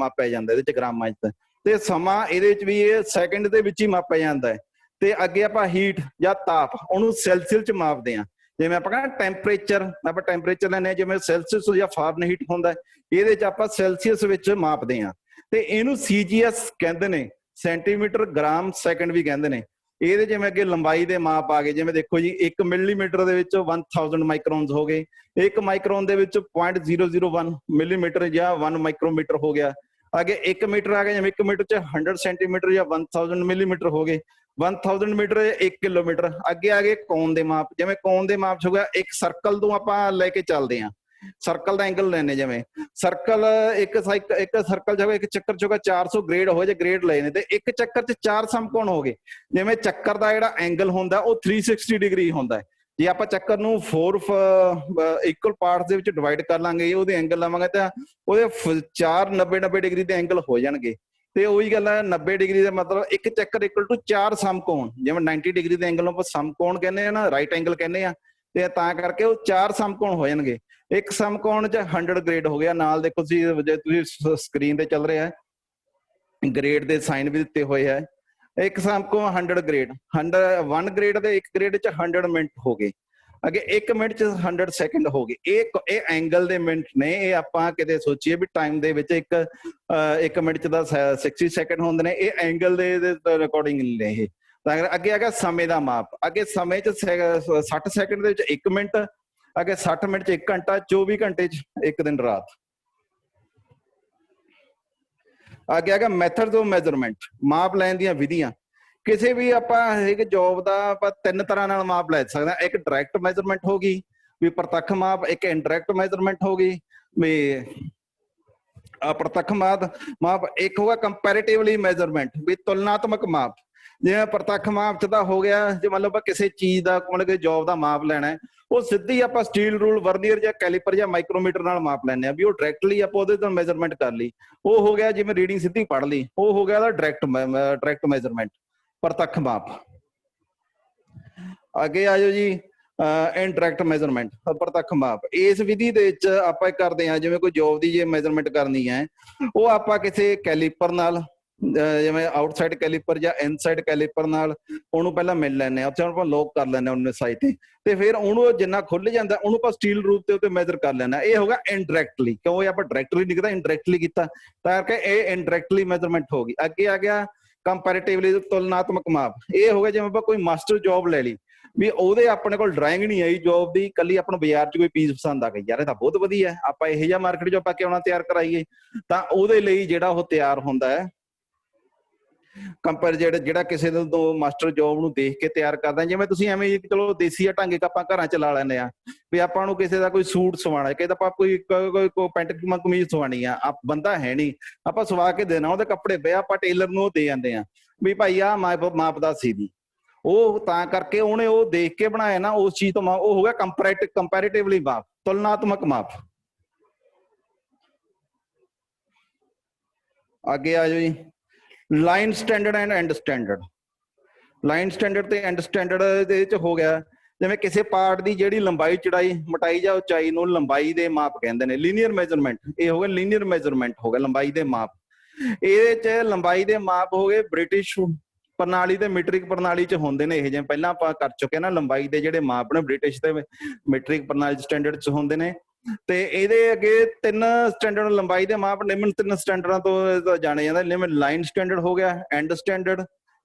ਜਾਂਦਾ, ਇਹਦੇ 'ਚ ਗ੍ਰਾਮਾਂ 'ਚ। ਤੇ ਸਮਾਂ ਇਹਦੇ 'ਚ ਵੀ ਇਹ ਸੈਕਿੰਡ ਦੇ ਵਿੱਚ ਹੀ ਮਾਪਿਆ ਜਾਂਦਾ ਹੈ। ਤੇ ਅੱਗੇ ਆਪਾਂ ਹੀਟ ਜਾਂ ਤਾਪ, ਉਹਨੂੰ ਸੈਲਸੀਅਸ ਚ ਮਾਪਦੇ ਹਾਂ। ਜਿਵੇਂ ਆਪਾਂ ਕਹਿੰਦੇ ਟੈਂਪਰੇਚਰ, ਆਪਾਂ ਟੈਂਪਰੇਚਰ ਲੈਂਦੇ ਹਾਂ, ਜਿਵੇਂ ਸੈਲਸੀਅਸ ਜਾਂ ਫਾਰਨਹੀਟ ਹੁੰਦਾ, ਇਹਦੇ 'ਚ ਆਪਾਂ ਸੈਲਸੀਅਸ ਵਿੱਚ ਮਾਪਦੇ ਹਾਂ। ਤੇ ਇਹਨੂੰ CGS ਕਹਿੰਦੇ ਨੇ, ਸੈਂਟੀਮੀਟਰ ਗ੍ਰਾਮ ਸੈਕਿੰਡ ਵੀ ਕਹਿੰਦੇ ਨੇ। ਇਹਦੇ ਜਿਵੇਂ ਅੱਗੇ ਲੰਬਾਈ ਦੇ ਮਾਪ ਆ ਗਏ, ਜਿਵੇਂ ਦੇਖੋ ਜੀ 1 ਮਿਲੀਮੀਟਰ ਦੇ ਵਿੱਚ 1000 ਮਾਈਕਰੋਨਸ ਹੋ ਗਏ, 1 ਮਾਈਕਰੋਨ ਦੇ ਵਿੱਚ 0.001 ਮਿਲੀਮੀਟਰ ਜਾਂ 1 ਮਾਈਕਰੋਮੀਟਰ ਹੋ ਗਿਆ। ਅੱਗੇ 1 ਮੀਟਰ ਆ ਗਿਆ, ਜਿਵੇਂ 1 ਮੀਟਰ 'ਚ 100 ਸੈਂਟੀਮੀਟਰ ਜਾਂ 1000 ਮਿਲੀਮੀਟਰ ਹੋ ਗਏ। 1000 ਮੀਟਰ 1 ਕਿਲੋਮੀਟਰ। ਅੱਗੇ ਆ ਗਏ ਕੋਨ ਦੇ ਮਾਪ, ਜਿਵੇਂ ਕੋਨ ਦੇ ਮਾਪ 'ਚ ਹੋ ਗਿਆ ਇੱਕ ਸਰਕਲ ਤੋਂ ਆਪਾਂ ਲੈ ਕੇ ਚੱਲਦੇ ਹਾਂ, ਸਰਕਲ ਦਾ ਐਂਗਲ ਲੈਣੇ। ਜਿਵੇਂ ਸਰਕਲ ਇੱਕ ਸਰਕਲ ਜਗ੍ਹਾ ਇੱਕ ਚੱਕਰ 'ਚ 400 ਗ੍ਰੇਡ ਹੋ ਜੇ, ਗ੍ਰੇਡ ਲਏ ਨੇ, ਤੇ ਇੱਕ ਚੱਕਰ 'ਚ 4 ਸਮਕੋਣ ਹੋ ਗਏ। ਜਿਵੇਂ ਚੱਕਰ ਦਾ ਜਿਹੜਾ ਐਂਗਲ ਹੁੰਦਾ ਉਹ 360 ਡਿਗਰੀ ਹੁੰਦਾ ਹੈ। ਜੇ ਆਪਾਂ ਚੱਕਰ ਨੂੰ 4 ਇਕੁਅਲ ਪਾਰਟਸ ਦੇ ਵਿੱਚ ਡਿਵਾਈਡ ਕਰ ਲਾਂਗੇ, ਉਹਦੇ ਐਂਗਲ ਲਵਾਂਗੇ ਤਾਂ ਉਹਦੇ 4 90 ਡਿਗਰੀ ਦੇ ਐਂਗਲ ਹੋ ਜਾਣਗੇ। ਤੇ ਉਹੀ ਗੱਲ ਹੈ, 90 ਡਿਗਰੀ ਦਾ ਮਤਲਬ ਇੱਕ ਚੱਕਰ ਇਕੁਅਲ ਟੂ 4 ਸਮਕੋਣ। ਜਿਵੇਂ 90 ਡਿਗਰੀ ਦੇ ਐਂਗਲ ਨੂੰ ਆਪਾਂ ਸਮਕੋਣ ਕਹਿੰਦੇ ਆ ਨਾ, ਰਾਈਟ ਐਂਗਲ ਕਹਿੰਦੇ ਆ, ਤੇ ਤਾਂ ਕਰਕੇ ਉਹ 4 ਸਮਕੋਣ ਹੋ ਜਾਣਗੇ। ਇੱਕ ਸਮਕੋਣ 'ਚ 100 ਗ੍ਰੇਡ ਹੋ ਗਿਆ। ਨਾਲ ਦੇਖੋ ਜੇ ਤੁਸੀਂ ਸਕਰੀਨ ਤੇ ਚੱਲ ਰਿਹਾ ਗ੍ਰੇਡ ਦੇ ਸਾਈਨ ਵੀ ਦਿੱਤੇ ਹੋਏ ਹੈ। ਇੱਕ ਸਮਕੋਣ 100 ਗ੍ਰੇਡ, 1 ਗ੍ਰੇਡ ਦੇ ਇੱਕ ਗ੍ਰੇਡ 'ਚ 100 ਮਿੰਟ ਹੋ ਗਏ। ਅੱਗੇ 1 ਮਿੰਟ 'ਚ 100 ਸੈਕਿੰਡ ਹੋ ਗਏ। ਇਹ ਐਂਗਲ ਦੇ ਮਿੰਟ ਨੇ। ਇਹ ਆਪਾਂ ਕਿਤੇ ਸੋਚੀਏ ਵੀ ਟਾਈਮ ਦੇ ਵਿੱਚ 1 ਮਿੰਟ 'ਚ ਦਾ 60 ਸੈਕਿੰਡ ਹੁੰਦੇ ਨੇ, ਇਹ ਐਂਗਲ ਦੇ ਅਕੋਰਡਿੰਗ ਨੇ ਇਹ। ਤਾਂ ਅੱਗੇ ਆ ਗਿਆ ਸਮੇਂ ਦਾ ਮਾਪ। ਅੱਗੇ ਸਮੇਂ 'ਚ 60 ਸੈਕਿੰਡ ਦੇ ਵਿੱਚ 1 ਮਿੰਟ, ਅੱਗੇ 60 ਮਿੰਟ 'ਚ 1 ਘੰਟਾ, 24 ਘੰਟੇ 'ਚ 1 ਦਿਨ ਰਾਤ। ਅੱਗੇ ਆ ਗਿਆ ਮੈਥਡਸ ਆਫ ਮੈਜ਼ਰਮੈਂਟ, ਮਾਪ ਲੈਣ ਦੀਆਂ ਵਿਧੀਆਂ। ਕਿਸੇ ਵੀ ਆਪਾਂ ਇੱਕ ਜੋਬ ਦਾ ਆਪਾਂ 3 ਤਰ੍ਹਾਂ ਨਾਲ ਮਾਪ ਲੈ ਸਕਦੇ ਹਾਂ। ਇੱਕ ਡਾਇਰੈਕਟ ਮੈਜ਼ਰਮੈਂਟ ਹੋ ਗਈ ਵੀ ਪ੍ਰਤੱਖ ਮਾਪ, ਇੱਕ ਇਨਡਾਇਰੈਕਟ ਮੈਜ਼ਰਮੈਂਟ ਹੋ ਗਈ ਵੀ ਪ੍ਰਤੱਖ ਮਾਪ ਇੱਕ ਹੋਗਾ ਕੰਪੈਰੀਟਿਵਲੀ ਮੈਜ਼ਰਮੈਂਟ, ਵੀ ਤੁਲਨਾਤਮਕ ਮਾਪ। ਜਿਵੇਂ ਪ੍ਰਤੱਖ ਮਾਪ ਚ ਤਾਂ ਹੋ ਗਿਆ, ਜੇ ਮੰਨ ਲਓ ਆਪਾਂ ਕਿਸੇ ਚੀਜ਼ ਦਾ ਮਤਲਬ ਕਿ ਜੋਬ ਦਾ ਮਾਪ ਲੈਣਾ ਹੈ, ਉਹ ਸਿੱਧੀ ਆਪਾਂ ਸਟੀਲ ਰੂਲ, ਵਰਨੀਅਰ ਜਾਂ ਕੈਲੀਪਰ ਜਾਂ ਮਾਈਕਰੋਮੀਟਰ ਨਾਲ ਮਾਪ ਲੈਂਦੇ ਆ, ਵੀ ਉਹ ਡਾਇਰੈਕਟਲੀ ਆਪਾਂ ਉਹਦੇ ਤੋਂ ਮੈਜ਼ਰਮੈਂਟ ਕਰ ਲਈ। ਉਹ ਹੋ ਗਿਆ ਜਿਵੇਂ ਰੀਡਿੰਗ ਸਿੱਧੀ ਪੜ੍ਹ ਲਈ, ਉਹ ਹੋ ਗਿਆ ਉਹਦਾ ਡਾਇਰੈਕਟ ਮੈਜ਼ਰਮੈਂਟ, ਪ੍ਰਤੱਖ ਮਾਪ। ਅੱਗੇ ਆ ਜਾਓ ਜੀ, ਇਨਡਾਇਰੈਕਟ ਮੈਜ਼ਰਮੈਂਟ, ਪ੍ਰਤੱਖ ਮਾਪ। ਇਸ ਵਿਧੀ ਦੇ ਵਿੱਚ ਆਪਾਂ ਕਰਦੇ ਹਾਂ, ਜਿਵੇਂ ਕੋਈ ਜੋਬ ਦੀ ਜੇ ਮੈਜ਼ਰਮੈਂਟ ਕਰਨੀ ਹੈ, ਉਹ ਆਪਾਂ ਕਿਸੇ ਕੈਲੀਪਰ ਨਾਲ, ਜਿਵੇਂ ਆਊਟਸਾਈਡ ਕੈਲੀਪਰ ਜਾਂ ਇਨਸਾਈਡ ਕੈਲੀਪਰ ਨਾਲ ਉਹਨੂੰ ਪਹਿਲਾਂ ਮਿਲ ਲੈਂਦੇ ਆ, ਉੱਥੇ ਆਪਾਂ ਲੋਕ ਕਰ ਲੈਂਦੇ ਹਾਂ ਉਹਨੇ ਸਾਈਜ਼ ਤੇ ਫਿਰ ਉਹਨੂੰ ਜਿੰਨਾ ਖੁੱਲ ਜਾਂਦਾ ਉਹਨੂੰ ਆਪਾਂ ਸਟੀਲ ਰੂਪ ਦੇ ਉੱਤੇ ਮੈਜ਼ਰ ਕਰ ਲੈਣਾ। ਇਹ ਹੋਗਾ ਇਨਡਾਇਰੈਕਟਲੀ, ਕਿਉਂ ਇਹ ਆਪਾਂ ਡਾਇਰੈਕਟਲੀ ਨਹੀਂ ਕੀਤਾ, ਇਨਡਾਇਰੈਕਟਲੀ ਕੀਤਾ, ਤਾਂ ਕਰਕੇ ਇਹ ਇਨਡਾਇਰੈਕਟਲੀ ਮੈਜ਼ਰਮੈਂਟ ਹੋ ਗਈ। ਅੱਗੇ ਆ ਗਿਆ ਕੰਪੈਰੀਟਿਵਲੀ, ਤੁਲਨਾਤਮਕ ਮਾਪ। ਇਹ ਹੋ ਗਿਆ ਜਿਵੇਂ ਆਪਾਂ ਕੋਈ ਮਾਸਟਰ ਜੋਬ ਲੈ ਲਈ, ਵੀ ਉਹਦੇ ਆਪਣੇ ਕੋਲ ਡਰਾਇੰਗ ਨਹੀਂ ਆਈ ਜੋਬ ਦੀ, ਕੱਲੀ ਆਪਾਂ ਨੂੰ ਬਾਜ਼ਾਰ 'ਚ ਕੋਈ ਪੀਸ ਪਸੰਦ ਆ ਗਈ, ਯਾਰ ਇਹ ਤਾਂ ਬਹੁਤ ਵਧੀਆ, ਆਪਾਂ ਇਹੋ ਜਿਹਾ ਮਾਰਕੀਟ 'ਚ ਆਪਾਂ ਕਿਉਂ ਨਾ ਤਿਆਰ ਕਰਾਈਏ, ਤਾਂ ਉਹਦੇ ਲਈ ਜਿਹੜਾ ਉਹ ਤਿਆਰ ਹੁੰਦਾ ਹੈ ਜਿਹੜਾ ਕਿਸੇ ਤੋਂ ਮਾਸਟਰ ਜੋਬ ਨੂੰ ਦੇਖ ਕੇ ਤਿਆਰ ਕਰਦਾ। ਜਿਵੇਂ ਤੁਸੀਂ ਐਵੇਂ ਚਲੋ ਦੇਸੀ ਢੰਗ ਆਪਾਂ ਘਰਾਂ ਚ ਲਾ ਲੈਂਦੇ ਆ, ਵੀ ਆਪਾਂ ਨੂੰ ਕਿਸੇ ਦਾ ਕੋਈ ਸੂਟ ਸਵਾਣਾ, ਕਿਸੇ ਦਾ ਆਪਾਂ ਕੋਈ ਪੈਂਟ ਕਮੀਜ਼ ਸਵਾਣੀ ਆ, ਬੰਦਾ ਹੈ ਨਹੀਂ, ਆਪਾਂ ਸਵਾ ਕੇ ਦੇਣਾ, ਉਹਦੇ ਕੱਪੜੇ ਪਏ, ਆਪਾਂ ਟੇਲਰ ਨੂੰ ਉਹ ਦੇ ਜਾਂਦੇ ਆ ਵੀ ਭਾਈ ਆਹ ਮਾਪ ਦਾ ਸੀ ਦੀ, ਉਹ ਤਾਂ ਕਰਕੇ ਉਹਨੇ ਉਹ ਦੇਖ ਕੇ ਬਣਾਇਆ ਨਾ, ਉਸ ਚੀਜ਼ ਤੋਂ ਉਹ ਹੋ ਗਿਆ ਕੰਪੈਰੀਟਿਵਲੀ ਮਾਪ, ਤੁਲਨਾਤਮਕ ਮਾਪ। ਅੱਗੇ ਆ ਜਾਓ ਜੀ, line standard and and standard. Line standard ਤੇ ਐਂਡ ਸਟੈਂਡਰਡ ਦੇ ਵਿੱਚ ਹੋ ਗਿਆ, ਜਿਵੇਂ ਕਿਸੇ ਪਾਰਟ ਦੀ ਜਿਹੜੀ ਲੰਬਾਈ ਚੌੜਾਈ ਮੋਟਾਈ ਜਾਂ ਉਚਾਈ ਨੂੰ ਲੰਬਾਈ ਦੇ ਮਾਪ ਕਹਿੰਦੇ ਨੇ, ਲੀਨੀਅਰ ਮੈਜ਼ਰਮੈਂਟ। ਇਹ ਹੋ ਗਿਆ ਲੀਨੀਅਰ ਮੈਜ਼ਰਮੈਂਟ, ਹੋ ਗਿਆ ਲੰਬਾਈ ਦੇ ਮਾਪ। ਇਹਦੇ ਚ ਲੰਬਾਈ ਦੇ ਮਾਪ ਹੋ ਗਏ ਬ੍ਰਿਟਿਸ਼ ਪ੍ਰਣਾਲੀ ਤੇ ਮੀਟ੍ਰਿਕ ਪ੍ਰਣਾਲੀ ਚ ਹੁੰਦੇ ਨੇ। ਇਹ ਜਿਵੇਂ ਪਹਿਲਾਂ ਆਪਾਂ ਕਰ ਚੁੱਕੇ ਨਾ, ਲੰਬਾਈ ਦੇ ਜਿਹੜੇ ਮਾਪ ਨੇ ਬ੍ਰਿਟਿਸ਼ ਤੇ ਮੀਟ੍ਰਿਕ ਪ੍ਰਣਾਲੀ ਸਟੈਂਡਰਡ ਚ ਹੁੰਦੇ ਨੇ। ਤੇ ਇਹਦੇ ਅੱਗੇ 3 ਸਟੈਂਡਰਡ ਲੰਬਾਈ ਦੇ ਮਾਪ ਨਿਮਨ 3 ਸਟੈਂਡਰਡਾਂ ਤੋਂ ਜਾਣੇ ਜਾਂਦੇ। ਨਿਮਨ ਲਾਈਨ ਸਟੈਂਡਰਡ ਹੋ ਗਿਆ, ਐਂਡ ਸਟੈਂਡਰਡ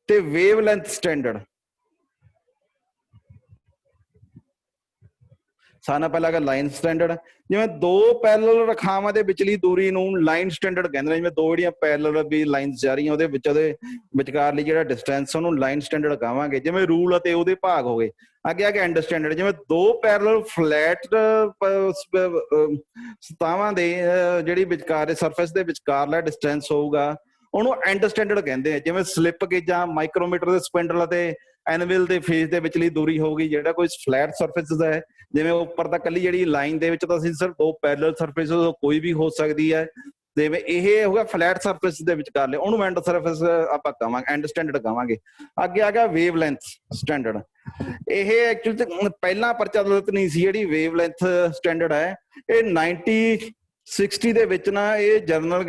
ਤੇ ਵੇਵ ਲੈਂਥ ਸਟੈਂਡਰਡ। ਸਾਨਾ ਪਹਿਲਾਂ ਹੈਗਾ ਲਾਈਨ ਸਟੈਂਡਰਡ, ਜਿਵੇਂ ਦੋ ਪੈਰਲਲ ਰੇਖਾਵਾਂ ਦੇ ਵਿਚਲੀ ਦੂਰੀ ਨੂੰ ਲਾਈਨ ਸਟੈਂਡਰਡ ਕਹਿੰਦੇ ਨੇ। ਜਿਵੇਂ ਦੋ ਜਿਹੜੀਆਂ ਪੈਰਲਲ ਵੀ ਲਾਈਨਸ ਜਾ ਰਹੀਆਂ, ਉਹਦੇ ਵਿਚਕਾਰਲੀ ਜਿਹੜਾ ਡਿਸਟੈਂਸ ਉਹਨੂੰ ਲਾਈਨ ਸਟੈਂਡਰਡ ਕਹਾਂਗੇ। ਜਿਵੇਂ ਰੂਲ ਅਤੇ ਉਹਦੇ ਭਾਗ ਹੋ ਗਏ। ਅੱਗੇ ਆ ਗਿਆ ਐਂਡ ਸਟੈਂਡਰਡ, ਜਿਵੇਂ ਦੋ ਪੈਰਲਲ ਫਲੈਟ ਸਤਹਾਂ ਦੇ ਜਿਹੜੀ ਵਿਚਕਾਰ ਸਰਫੇਸ ਦੇ ਵਿਚਕਾਰਲਾ ਡਿਸਟੈਂਸ ਹੋਊਗਾ, ਉਹਨੂੰ ਐਂਡ ਸਟੈਂਡਰਡ ਕਹਿੰਦੇ ਆ। ਜਿਵੇਂ ਸਲਿੱਪ ਗੇਜਾਂ, ਮਾਈਕਰੋਮੀਟਰ ਦੇ ਸਪਿੰਡਲ ਅਤੇ ਐਨਵਿਲ ਦੇ ਫੇਸ ਦੇ ਵਿਚਲੀ ਦੂਰੀ ਹੋਊਗੀ। ਜਿਹੜਾ ਕੋਈ ਫਲੈਟ ਸਰਫੇਸ ਹੈ, ਜਿਵੇਂ ਉੱਪਰ ਤਾਂ ਕੱਲੀ ਜਿਹੜੀ ਲਾਈਨ ਦੇ ਵਿੱਚ ਤਾਂ ਅਸੀਂ ਸਿਰਫ ਦੋ ਪੈਰਲਲ ਸਰਫੇਸ ਕੋਈ ਵੀ ਹੋ ਸਕਦੀ ਹੈ, ਜਿਵੇਂ ਇਹ ਹੋਗਾ ਫਲੈਟ ਸਰਫੇਸ ਦੇ ਵਿਚਕਾਰਲੇ, ਉਹਨੂੰ ਐਂਡ ਸਰਫੇਸ ਆਪਾਂ ਕਹਾਂਗੇ, ਐਂਡ ਸਟੈਂਡਰਡ ਕਹਾਂਗੇ। ਅੱਗੇ ਆ ਗਿਆ ਵੇਵ ਲੈਂਥ ਸਟੈਂਡਰਡ। ਇਹ ਐਕਚੁਅਲੀ ਪਹਿਲਾਂ ਪ੍ਰਚਲਿਤ ਨਹੀਂ ਸੀ। ਜਿਹੜੀ ਵੇਵ ਲੈਂਥ ਸਟੈਂਡਰਡ ਹੈ, ਇਹ 1960 ਦੇ ਵਿੱਚ ਨਾ ਇਹ ਜਨਰਲ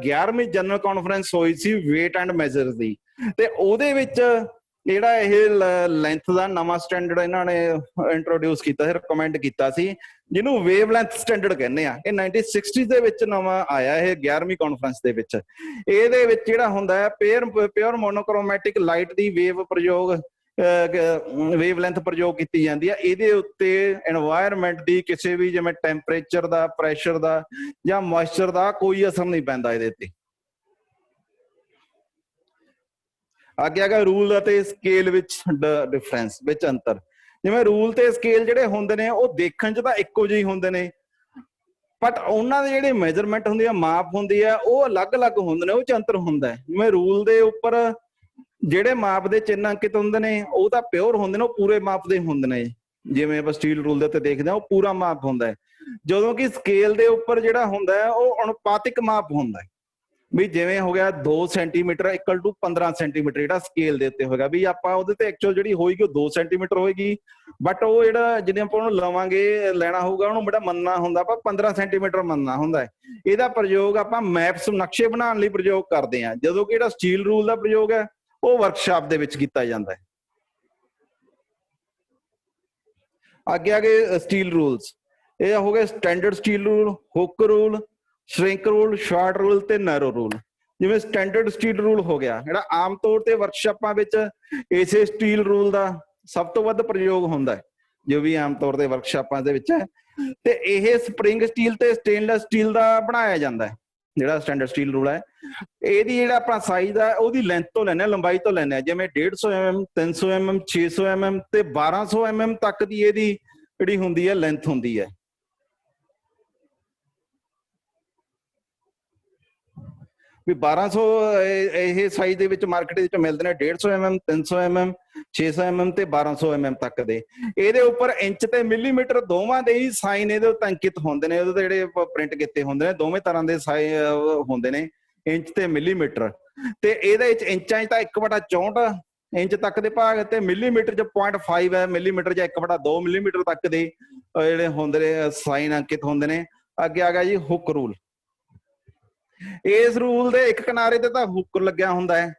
11ਵੀਂ ਜਨਰਲ ਕਾਨਫਰੰਸ ਹੋਈ ਸੀ ਵੇਟ ਐਂਡ ਮੈਜ਼ਰ ਦੀ, ਤੇ ਉਹਦੇ ਵਿੱਚ ਜਿਹੜਾ ਇਹ ਲੈਂਥ ਦਾ ਨਵਾਂ ਸਟੈਂਡਰਡ ਇਹਨਾਂ ਨੇ ਇੰਟਰੋਡਿਊਸ ਕੀਤਾ ਸੀ, ਰਿਕਮੈਂਡ ਕੀਤਾ ਸੀ, ਜਿਹਨੂੰ ਵੇਵ ਲੈਂਥ ਸਟੈਂਡਰਡ ਕਹਿੰਦੇ ਆ। ਇਹ 1960 ਦੇ ਵਿੱਚ ਨਵਾਂ ਆਇਆ, ਇਹ 11ਵੀਂ ਕਾਨਫਰੰਸ ਦੇ ਵਿੱਚ। ਇਹਦੇ ਵਿੱਚ ਜਿਹੜਾ ਹੁੰਦਾ ਹੈ ਪਿਓਰ ਮੋਨੋਕ੍ਰੋਮੈਟਿਕ ਲਾਈਟ ਦੀ ਵੇਵ ਲੈਂਥ ਪ੍ਰਯੋਗ ਕੀਤੀ ਜਾਂਦੀ ਹੈ। ਇਹਦੇ ਉੱਤੇ এনवायरमेंट ਦੀ ਕਿਸੇ ਵੀ ਜਿਵੇਂ ਟੈਂਪਰੇਚਰ ਦਾ, ਪ੍ਰੈਸ਼ਰ ਦਾ ਜਾਂ ਮੋਇਸਚਰ ਦਾ ਕੋਈ ਅਸਰ ਨਹੀਂ ਪੈਂਦਾ ਇਹਦੇ ਤੇ। ਅੱਗੇ ਆ ਗਿਆ ਰੂਲ ਅਤੇ ਸਕੇਲ ਵਿੱਚ ਡਿਫਰੈਂਸ, ਵਿੱਚ ਅੰਤਰ। ਜਿਵੇਂ ਰੂਲ ਤੇ ਸਕੇਲ ਜਿਹੜੇ ਹੁੰਦੇ ਨੇ ਉਹ ਦੇਖਣ 'ਚ ਤਾਂ ਇੱਕੋ ਜਿਹੇ ਹੁੰਦੇ ਨੇ, ਬਟ ਉਹਨਾਂ ਦੇ ਜਿਹੜੇ ਮੈਜ਼ਰਮੈਂਟ ਹੁੰਦੀ ਆ, ਮਾਪ ਹੁੰਦੀ ਆ, ਉਹ ਅਲੱਗ-ਅਲੱਗ ਹੁੰਦੇ ਨੇ, ਉਹ 'ਚ ਅੰਤਰ ਹੁੰਦਾ ਹੈ। ਜਿਵੇਂ ਰੂਲ ਦੇ ਉੱਪਰ ਜਿਹੜੇ ਮਾਪ ਦੇ ਚਿੰਨ੍ਹ ਅੰਕਿਤ ਹੁੰਦੇ ਨੇ ਉਹ ਤਾਂ ਪਿਓਰ ਹੁੰਦੇ ਨੇ, ਉਹ ਪੂਰੇ ਮਾਪ ਦੇ ਹੁੰਦੇ ਨੇ। ਜਿਵੇਂ ਆਪਾਂ ਸਟੀਲ ਰੂਲ ਦੇ ਉੱਤੇ ਦੇਖਦੇ ਹਾਂ, ਉਹ ਪੂਰਾ ਮਾਪ ਹੁੰਦਾ ਹੈ। ਜਦੋਂ ਕਿ ਸਕੇਲ ਦੇ ਉੱਪਰ ਜਿਹੜਾ ਹੁੰਦਾ ਹੈ ਉਹ ਅਨੁਪਾਤਿਕ ਮਾਪ ਹੁੰਦਾ ਹੈ। ਵੀ ਜਿਵੇਂ ਹੋ ਗਿਆ 2 ਸੈਂਟੀਮੀਟਰ ਇਕੁਅਲ ਟੂ 15 ਸੈਂਟੀਮੀਟਰ, ਜਿਹੜਾ ਸਕੇਲ ਦੇ ਉੱਤੇ ਹੋਏਗਾ। ਵੀ ਆਪਾਂ ਉਹਦੇ ਤੇ ਐਕਚੁਅਲ ਜਿਹੜੀ ਹੋਏਗੀ ਉਹ 2 ਸੈਂਟੀਮੀਟਰ ਹੋਏਗੀ, ਬਟ ਉਹ ਜਿਹੜਾ ਜਿਹਨੇ ਆਪਾਂ ਉਹਨੂੰ ਲਵਾਂਗੇ, ਲੈਣਾ ਹੋਊਗਾ, ਉਹਨੂੰ ਬੜਾ ਮੰਨਣਾ ਹੁੰਦਾ, ਆਪਾਂ 15 ਸੈਂਟੀਮੀਟਰ ਮੰਨਣਾ ਹੁੰਦਾ ਹੈ। ਇਹਦਾ ਪ੍ਰਯੋਗ ਆਪਾਂ ਮੈਪਸ, ਨਕਸ਼ੇ ਬਣਾਉਣ ਲਈ ਪ੍ਰਯੋਗ ਕਰਦੇ ਹਾਂ, ਜਦੋਂ ਕਿ ਜਿਹੜਾ ਸਟੀਲ ਰੂਲ ਦਾ ਪ੍ਰਯੋਗ ਹੈ ਉਹ ਵਰਕਸ਼ਾਪ ਦੇ ਵਿੱਚ ਕੀਤਾ ਜਾਂਦਾ ਹੈ। ਅੱਗੇ ਸਟੀਲ ਰੂਲਸ, ਇਹ ਹੋ ਗਏ standard steel rule, hook rule, shrink rule, short rule ਤੇ ਨੈਰੋ ਰੂਲ। ਜਿਵੇਂ ਸਟੈਂਡਰਡ ਸਟੀਲ ਰੂਲ ਹੋ ਗਿਆ, ਜਿਹੜਾ ਆਮ ਤੌਰ ਤੇ ਵਰਕਸ਼ਾਪਾਂ ਵਿੱਚ ਇਸੇ ਸਟੀਲ ਰੂਲ ਦਾ ਸਭ ਤੋਂ ਵੱਧ ਪ੍ਰਯੋਗ ਹੁੰਦਾ ਹੈ, ਜੋ ਵੀ ਆਮ ਤੌਰ ਤੇ ਵਰਕਸ਼ਾਪਾਂ ਦੇ ਵਿੱਚ ਹੈ। ਤੇ ਇਹ ਸਪਰਿੰਗ ਸਟੀਲ ਤੇ ਸਟੇਨਲੈਸ ਸਟੀਲ ਦਾ ਬਣਾਇਆ ਜਾਂਦਾ ਹੈ। ਜਿਹੜਾ ਸਟੈਂਡਰਡ ਸਟੀਲ ਰੂਲ ਹੈ, ਇਹਦੀ ਜਿਹੜਾ ਆਪਣਾ ਸਾਈਜ਼ ਹੈ ਉਹਦੀ ਲੈਂਥ ਤੋਂ ਲੈਂਦੇ, ਲੰਬਾਈ ਤੋਂ ਲੈਂਦੇ ਆ। ਜਿਵੇਂ 150 mm, 300 mm, 600 mm ਤੇ 1200 mm ਤੱਕ ਦੀ ਇਹਦੀ ਜਿਹੜੀ ਹੁੰਦੀ ਹੈ ਲੈਂਥ ਹੁੰਦੀ ਹੈ। ਵੀ 1200 ਇਹ ਸਾਈਜ਼ ਦੇ ਵਿੱਚ ਮਾਰਕੀਟ ਵਿੱਚ ਮਿਲਦੇ ਨੇ 150 mm 300 mm 600 mm ਤੇ 1200 mm ਤੱਕ ਦੇ। ਇਹਦੇ ਉੱਪਰ ਇੰਚ ਤੇ ਮਿਲੀਮੀਟਰ ਦੋਵਾਂ ਦੇ ਹੀ ਸਾਈਨ ਇਹਦੇ ਉੱਤੇ ਅੰਕਿਤ ਹੁੰਦੇ ਨੇ, ਉਹਦੇ ਜਿਹੜੇ ਪ੍ਰਿੰਟ ਕੀਤੇ ਹੁੰਦੇ ਨੇ ਦੋਵੇਂ ਤਰ੍ਹਾਂ ਦੇ ਹੁੰਦੇ ਨੇ, ਇੰਚ ਤੇ ਮਿਲੀਮੀਟਰ। ਤੇ ਇਹਦੇ ਵਿੱਚ ਇੰਚਾਂ 'ਚ ਤਾਂ 1/64 ਇੰਚ ਤੱਕ ਦੇ ਭਾਗ ਤੇ ਮਿਲੀਮੀਟਰ 'ਚ 0.5 ਹੈ, ਮਿਲੀਮੀਟਰ 'ਚ 1/2 ਮਿਲੀਮੀਟਰ ਤੱਕ ਦੇ ਜਿਹੜੇ ਹੁੰਦੇ ਨੇ ਸਾਈਨ ਅੰਕਿਤ ਹੁੰਦੇ ਨੇ। ਅੱਗੇ ਆ ਗਿਆ ਜੀ ਹੁੱਕ ਰੂਲ। ਇਸ ਰੂਲ ਦੇ ਇੱਕ ਕਿਨਾਰੇ ਤੇ ਤਾਂ ਹੁੱਕ ਲੱਗਿਆ ਹੁੰਦਾ ਹੈ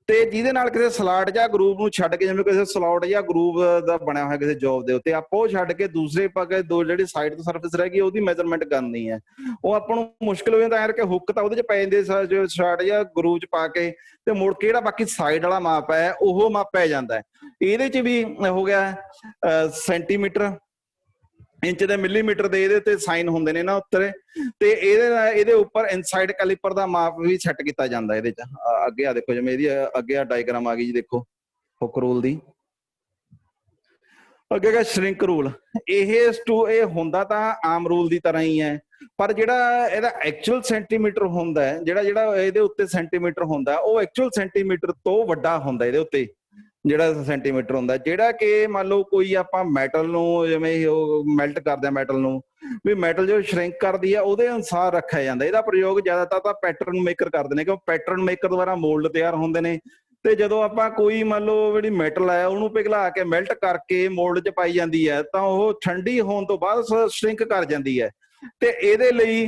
ਤੇ ਜਿਹਦੇ ਨਾਲ ਕਿਸੇ ਸਲਾਟ ਜਾਂ ਗਰੂਪ ਨੂੰ ਛੱਡ ਕੇ, ਜਿਵੇਂ ਕਿਸੇ ਸਲਾਟ ਜਾਂ ਗਰੂਪ ਦਾ ਬਣਿਆ ਹੋਇਆ ਕਿਸੇ ਜੋਬ ਦੇ ਉੱਤੇ, ਆਪਾਂ ਉਹ ਛੱਡ ਕੇ ਦੂਸਰੇ ਪਾਸੇ ਜਿਹੜੀ ਸਾਈਡ ਤੋਂ ਸਰਫੇਸ ਰਹਿ ਗਈ ਉਹਦੀ ਮੈਜ਼ਰਮੈਂਟ ਕਰਨੀ ਹੈ। ਉਹ ਆਪਾਂ ਨੂੰ ਮੁਸ਼ਕਿਲ ਹੋ ਜਾਂਦਾ ਯਾਰ ਕਿ ਹੁੱਕ ਤਾਂ ਉਹਦੇ ਚ ਪੈ ਜਾਂਦੇ ਸਲਾਟ ਜਾਂ ਗਰੂਪ ਚ ਪਾ ਕੇ, ਤੇ ਮੁੜ ਕੇ ਜਿਹੜਾ ਬਾਕੀ ਸਾਈਡ ਵਾਲਾ ਮਾਪ ਹੈ ਉਹ ਮਾਪਿਆ ਜਾਂਦਾ ਹੈ। ਇਹਦੇ ਚ ਵੀ ਹੋ ਗਿਆ ਸੈਂਟੀਮੀਟਰ, ਇੰਚ ਦੇ ਮਿਲੀਮੀਟਰ ਦੇ ਇਹਦੇ ਤੇ ਸਾਈਨ ਹੁੰਦੇ ਨੇ ਨਾ ਉੱਤੇ, ਤੇ ਇਹਦੇ ਉੱਪਰ ਇਨਸਾਈਡ ਕੈਲੀਪਰ ਦਾ ਮਾਪ ਵੀ ਸੈੱਟ ਕੀਤਾ ਜਾਂਦਾ ਇਹਦੇ ਚ। ਅੱਗੇ ਆ ਦੇਖੋ, ਜਿਵੇਂ ਇਹਦੀ ਅੱਗੇ ਆ ਡਾਇਗਰਾਮ ਆ ਗਈ ਜੀ, ਦੇਖੋ ਹੁੱਕ ਰੂਲ ਦੀ। ਅੱਗੇ ਹੈਗਾ ਸ਼ਰਿੰਕ ਰੂਲ। ਇਹ ਹੁੰਦਾ ਤਾਂ ਆਮ ਰੂਲ ਦੀ ਤਰ੍ਹਾਂ ਹੀ ਹੈ, ਪਰ ਜਿਹੜਾ ਇਹਦਾ ਐਕਚੁਅਲ ਸੈਂਟੀਮੀਟਰ ਹੁੰਦਾ ਹੈ, ਜਿਹੜਾ ਇਹਦੇ ਉੱਤੇ ਸੈਂਟੀਮੀਟਰ ਹੁੰਦਾ ਉਹ ਐਕਚੁਅਲ ਸੈਂਟੀਮੀਟਰ ਤੋਂ ਵੱਡਾ ਹੁੰਦਾ ਇਹਦੇ ਉੱਤੇ ਜਿਹੜਾ ਸੈਂਟੀਮੀਟਰ ਹੁੰਦਾ। ਜਿਹੜਾ ਕਿ ਮੰਨ ਲਓ ਕੋਈ ਆਪਾਂ ਮੈਟਲ ਨੂੰ ਜਿਵੇਂ ਉਹ ਮੈਲਟ ਕਰਦੇ ਆ, ਮੈਟਲ ਨੂੰ ਵੀ ਮੈਟਲ ਜੋ ਸ਼ਰਿੰਕ ਕਰਦੀ ਆ ਉਹਦੇ ਅਨੁਸਾਰ ਰੱਖਿਆ ਜਾਂਦਾ। ਇਹਦਾ ਪ੍ਰਯੋਗ ਜ਼ਿਆਦਾਤਰ ਤਾਂ ਪੈਟਰਨ ਮੇਕਰ ਕਰਦੇ ਨੇ, ਕਿਉਂਕਿ ਪੈਟਰਨ ਮੇਕਰ ਦੁਆਰਾ ਮੋਲਡ ਤਿਆਰ ਹੁੰਦੇ ਨੇ। ਤੇ ਜਦੋਂ ਆਪਾਂ ਕੋਈ ਮੰਨ ਲਓ ਜਿਹੜੀ ਮੈਟਲ ਹੈ ਉਹਨੂੰ ਪਿਘਲਾ ਕੇ ਮੈਲਟ ਕਰਕੇ ਮੋਲਡ 'ਚ ਪਾਈ ਜਾਂਦੀ ਹੈ ਤਾਂ ਉਹ ਠੰਡੀ ਹੋਣ ਤੋਂ ਬਾਅਦ ਸ਼ਰਿੰਕ ਕਰ ਜਾਂਦੀ ਹੈ। ਤੇ ਇਹਦੇ ਲਈ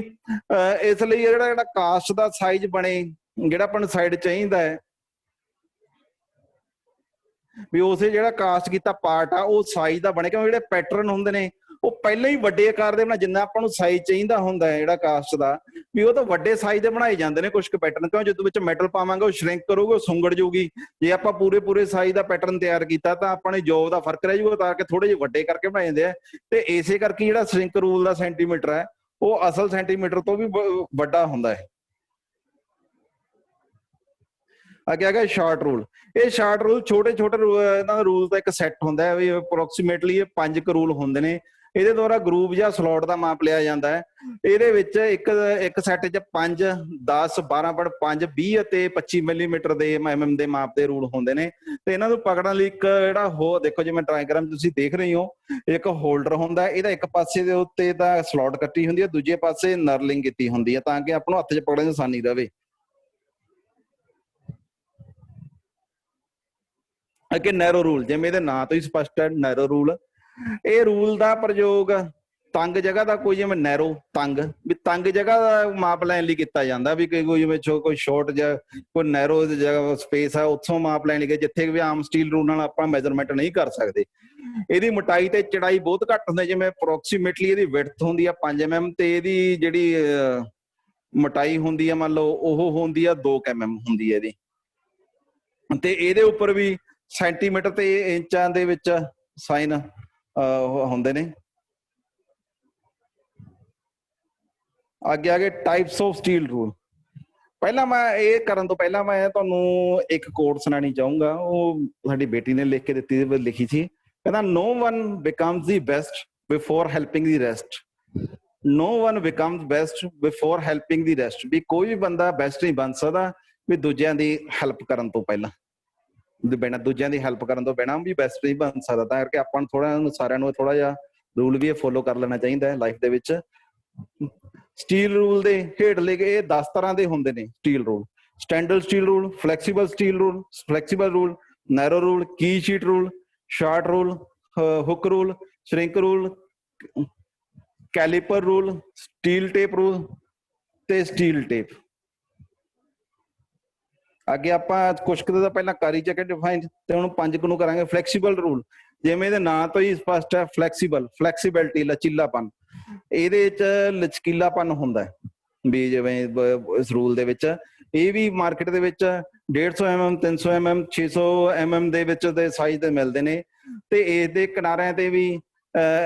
ਇਸ ਲਈ ਜਿਹੜਾ ਕਾਸਟ ਦਾ ਸਾਈਜ਼ ਬਣੇ, ਜਿਹੜਾ ਆਪਾਂ ਨੂੰ ਸਾਈਡ ਚਾਹੀਦਾ ਹੈ ਵੀ ਉਸੇ ਜਿਹੜਾ ਕਾਸਟ ਕੀਤਾ ਪਾਰਟ ਆ ਉਹ ਸਾਈਜ਼ ਦਾ ਬਣੇ, ਕਿਉਂਕਿ ਜਿਹੜੇ ਪੈਟਰਨ ਹੁੰਦੇ ਨੇ ਉਹ ਪਹਿਲਾਂ ਹੀ ਵੱਡੇ ਆਕਾਰ ਦੇ ਬਣਾ, ਜਿੰਨਾ ਆਪਾਂ ਨੂੰ ਸਾਈਜ਼ ਚਾਹੀਦਾ ਹੁੰਦਾ ਹੈ ਜਿਹੜਾ ਕਾਸਟ ਦਾ, ਵੀ ਉਹ ਤਾਂ ਵੱਡੇ ਸਾਈਜ਼ ਦੇ ਬਣਾਏ ਜਾਂਦੇ ਨੇ ਕੁਝ ਕੁ ਪੈਟਰਨ। ਕਿਉਂ ਜਦੋਂ ਵਿੱਚ ਮੈਟਲ ਪਾਵਾਂਗੇ ਉਹ ਸ਼ਰਿੰਕ ਕਰੂਗਾ, ਉਹ ਸੁੰਗੜ ਜਾਊਗੀ। ਜੇ ਆਪਾਂ ਪੂਰੇ ਸਾਈਜ਼ ਦਾ ਪੈਟਰਨ ਤਿਆਰ ਕੀਤਾ ਤਾਂ ਆਪਾਂ ਨੇ ਜੋਬ ਦਾ ਫਰਕ ਰਹਿ ਜਾਊਗਾ, ਤਾਂ ਕਿ ਥੋੜੇ ਜਿਹੇ ਵੱਡੇ ਕਰਕੇ ਬਣਾਏ ਜਾਂਦੇ ਆ। ਤੇ ਇਸੇ ਕਰਕੇ ਜਿਹੜਾ ਸ਼ਰਿੰਕ ਰੂਲ ਦਾ ਸੈਂਟੀਮੀਟਰ ਹੈ ਉਹ ਅਸਲ ਸੈਂਟੀਮੀਟਰ ਤੋਂ ਵੀ ਵੱਡਾ ਹੁੰਦਾ ਹੈ। ਅੱਗੇ ਹੈਗਾ ਸ਼ਾਰਟ ਰੂਲ। ਇਹ ਸ਼ਾਰਟ ਰੂਲ ਛੋਟੇ ਇਹਨਾਂ ਦਾ ਰੂਲ ਦਾ ਇੱਕ ਸੈੱਟ ਹੁੰਦਾ ਹੈ, ਵੀ ਅਪਰੋਕਸੀਮੇਟਲੀ ਇਹ 5 ਰੂਲ ਹੁੰਦੇ ਨੇ। ਇਹਦੇ ਦੁਆਰਾ ਗਰੂਪ ਜਾਂ ਸਲੋਟ ਦਾ ਮਾਪ ਲਿਆ ਜਾਂਦਾ ਹੈ। ਇਹਦੇ ਵਿੱਚ ਇੱਕ ਸੈੱਟ 'ਚ 5, 10, 12.5, 20 ਅਤੇ 25 ਮਿਲੀਮੀਟਰ ਦੇ mm ਦੇ ਮਾਪ ਦੇ ਰੂਲ ਹੁੰਦੇ ਨੇ। ਤੇ ਇਹਨਾਂ ਨੂੰ ਪਕੜਨ ਲਈ ਇੱਕ ਜਿਹੜਾ ਦੇਖੋ ਜਿਵੇਂ ਡਾਇਗਰਾਮ ਤੁਸੀਂ ਦੇਖ ਰਹੇ ਹੋ, ਇੱਕ ਹੋਲਡਰ ਹੁੰਦਾ। ਇਹਦਾ ਇੱਕ ਪਾਸੇ ਦੇ ਉੱਤੇ ਤਾਂ ਸਲੋਟ ਕੱਟੀ ਹੁੰਦੀ ਹੈ, ਦੂਜੇ ਪਾਸੇ ਨਰਲਿੰਗ ਕੀਤੀ ਹੁੰਦੀ ਹੈ ਤਾਂ ਕਿ ਆਪਾਂ ਨੂੰ ਹੱਥ 'ਚ ਪਕੜਨ 'ਚ ਆਸਾਨੀ ਰਵੇ। ਅੱਗੇ ਨੈਰੋ ਰੂਲ, ਜਿਵੇਂ ਇਹਦੇ ਨਾਂ ਤੋਂ ਹੀ ਸਪਸ਼ਟ ਹੈ ਨੈਰੋ ਰੂਲ। ਇਹ ਰੂਲ ਦਾ ਪ੍ਰਯੋਗ ਤੰਗ ਜਗ੍ਹਾ ਦਾ, ਕੋਈ ਜਿਵੇਂ ਨੈਰੋ ਤੰਗ ਜਗ੍ਹਾ ਦਾ ਮਾਪ ਲੈਣ ਲਈ ਕੀਤਾ ਜਾਂਦਾ। ਵੀ ਕੋਈ ਜਿਵੇਂ ਕੋਈ ਸ਼ਾਰਟ ਜਾਂ ਕੋਈ ਨੈਰੋ ਜਗ੍ਹਾ ਸਪੇਸ ਆ ਉੱਥੋਂ ਮਾਪ ਲੈਣ ਲਈ, ਜਿੱਥੇ ਵੀ ਆਮ ਸਟੀਲ ਰੂਲ ਨਾਲ ਆਪਾਂ ਮੈਜ਼ਰਮੈਂਟ ਨਹੀਂ ਕਰ ਸਕਦੇ। ਇਹਦੀ ਮੋਟਾਈ ਤੇ ਚੜਾਈ ਬਹੁਤ ਘੱਟ ਹੁੰਦੀ, ਜਿਵੇਂ ਅਪਰੋਕਸੀਮੇਟਲੀ ਇਹਦੀ ਵਿਡਥ ਹੁੰਦੀ ਆ 5 mm ਤੇ ਇਹਦੀ ਜਿਹੜੀ ਮੋਟਾਈ ਹੁੰਦੀ ਆ ਮੰਨ ਲਓ ਉਹ ਹੁੰਦੀ ਆ 2 mm ਹੁੰਦੀ ਹੈ ਇਹਦੀ। ਤੇ ਇਹਦੇ ਉੱਪਰ ਵੀ ਸੈਂਟੀਮੀਟਰ ਤੇ ਇੰਚਾਂ ਦੇ ਵਿੱਚ ਸਾਈਨ ਹੁੰਦੇ ਨੇ। ਅੱਗੇ ਆ ਗਏ ਟਾਈਪਸ ਆਫ ਸਟੀਲ ਰੂਲ। ਪਹਿਲਾਂ ਮੈਂ ਇਹ ਕਰਨ ਤੋਂ ਪਹਿਲਾਂ ਮੈਂ ਤੁਹਾਨੂੰ ਇੱਕ ਕੋਟ ਸੁਣਾਉਣੀ ਚਾਹੂੰਗਾ। ਉਹ ਸਾਡੀ ਬੇਟੀ ਨੇ ਲਿਖ ਕੇ ਲਿਖੀ ਸੀ। ਕਹਿੰਦਾ, no one becomes the best before helping the rest. No one becomes best before helping the rest. ਵੀ ਕੋਈ ਵੀ ਬੰਦਾ ਬੈਸਟ ਨਹੀਂ ਬਣ ਸਕਦਾ ਵੀ ਦੂਜਿਆਂ ਦੀ ਹੈਲਪ ਕਰਨ ਤੋਂ ਪਹਿਲਾਂ, ਦੂਜਿਆਂ ਦੀ ਹੈਲਪ ਕਰਨ ਤੋਂ ਬਿਨਾਂ ਵੀ ਬੈਸਟ ਨਹੀਂ ਬਣ ਸਕਦਾ। ਤਾਂ ਕਰਕੇ ਆਪਾਂ ਨੂੰ ਸਾਰਿਆਂ ਨੂੰ ਥੋੜਾ ਜਿਹਾ ਰੂਲ ਵੀ ਇਹ ਫੋਲੋ ਕਰ ਲੈਣਾ ਚਾਹੀਦਾ ਹੈ ਲਾਈਫ ਦੇ ਵਿੱਚ। ਸਟੀਲ ਰੂਲ ਦੇ ਹੇਠ ਲਿਖੇ ਇਹ 10 ਤਰ੍ਹਾਂ ਦੇ ਹੁੰਦੇ ਨੇ steel rule. Standard steel rule, flexible steel rule, flexible rule, narrow rule, key seat rule, short rule, hook rule, shrink rule, caliper rule, steel tape rule ਤੇ ਸਟੀਲ ਟੇਪ। ਅੱਗੇ ਆਪਾਂ ਕੁਛ ਕੁ ਦਾ ਪਹਿਲਾਂ ਕਰੀ ਚੱਕੇ ਡਿਫਾਈਨ ਤੇ ਹੁਣ 5 ਨੂੰ ਕਰਾਂਗੇ। ਫਲੈਕਸੀਬਲ ਰੂਲ, ਜਿਵੇਂ ਇਹਦੇ ਨਾਂ ਤੋਂ ਹੀ ਸਪਸ਼ਟ ਹੈ, ਫਲੈਕਸੀਬਿਲਿਟੀ, ਲਚੀਲਾਪਨ। ਇਹਦੇ ਚ ਲਚਕੀਲਾਪਨ ਹੁੰਦਾ ਹੈ ਵੀ ਜਿਵੇਂ ਇਸ ਰੂਲ ਦੇ ਵਿੱਚ ਇਹ ਵੀ ਮਾਰਕੀਟ ਦੇ ਵਿੱਚ 150 mm 300 mm 600 mm ਦੇ ਵਿੱਚ ਦੇ ਸਾਈਜ਼ ਦੇ ਮਿਲਦੇ ਨੇ। ਤੇ ਇਹਦੇ ਕਿਨਾਰਿਆਂ ਤੇ ਵੀ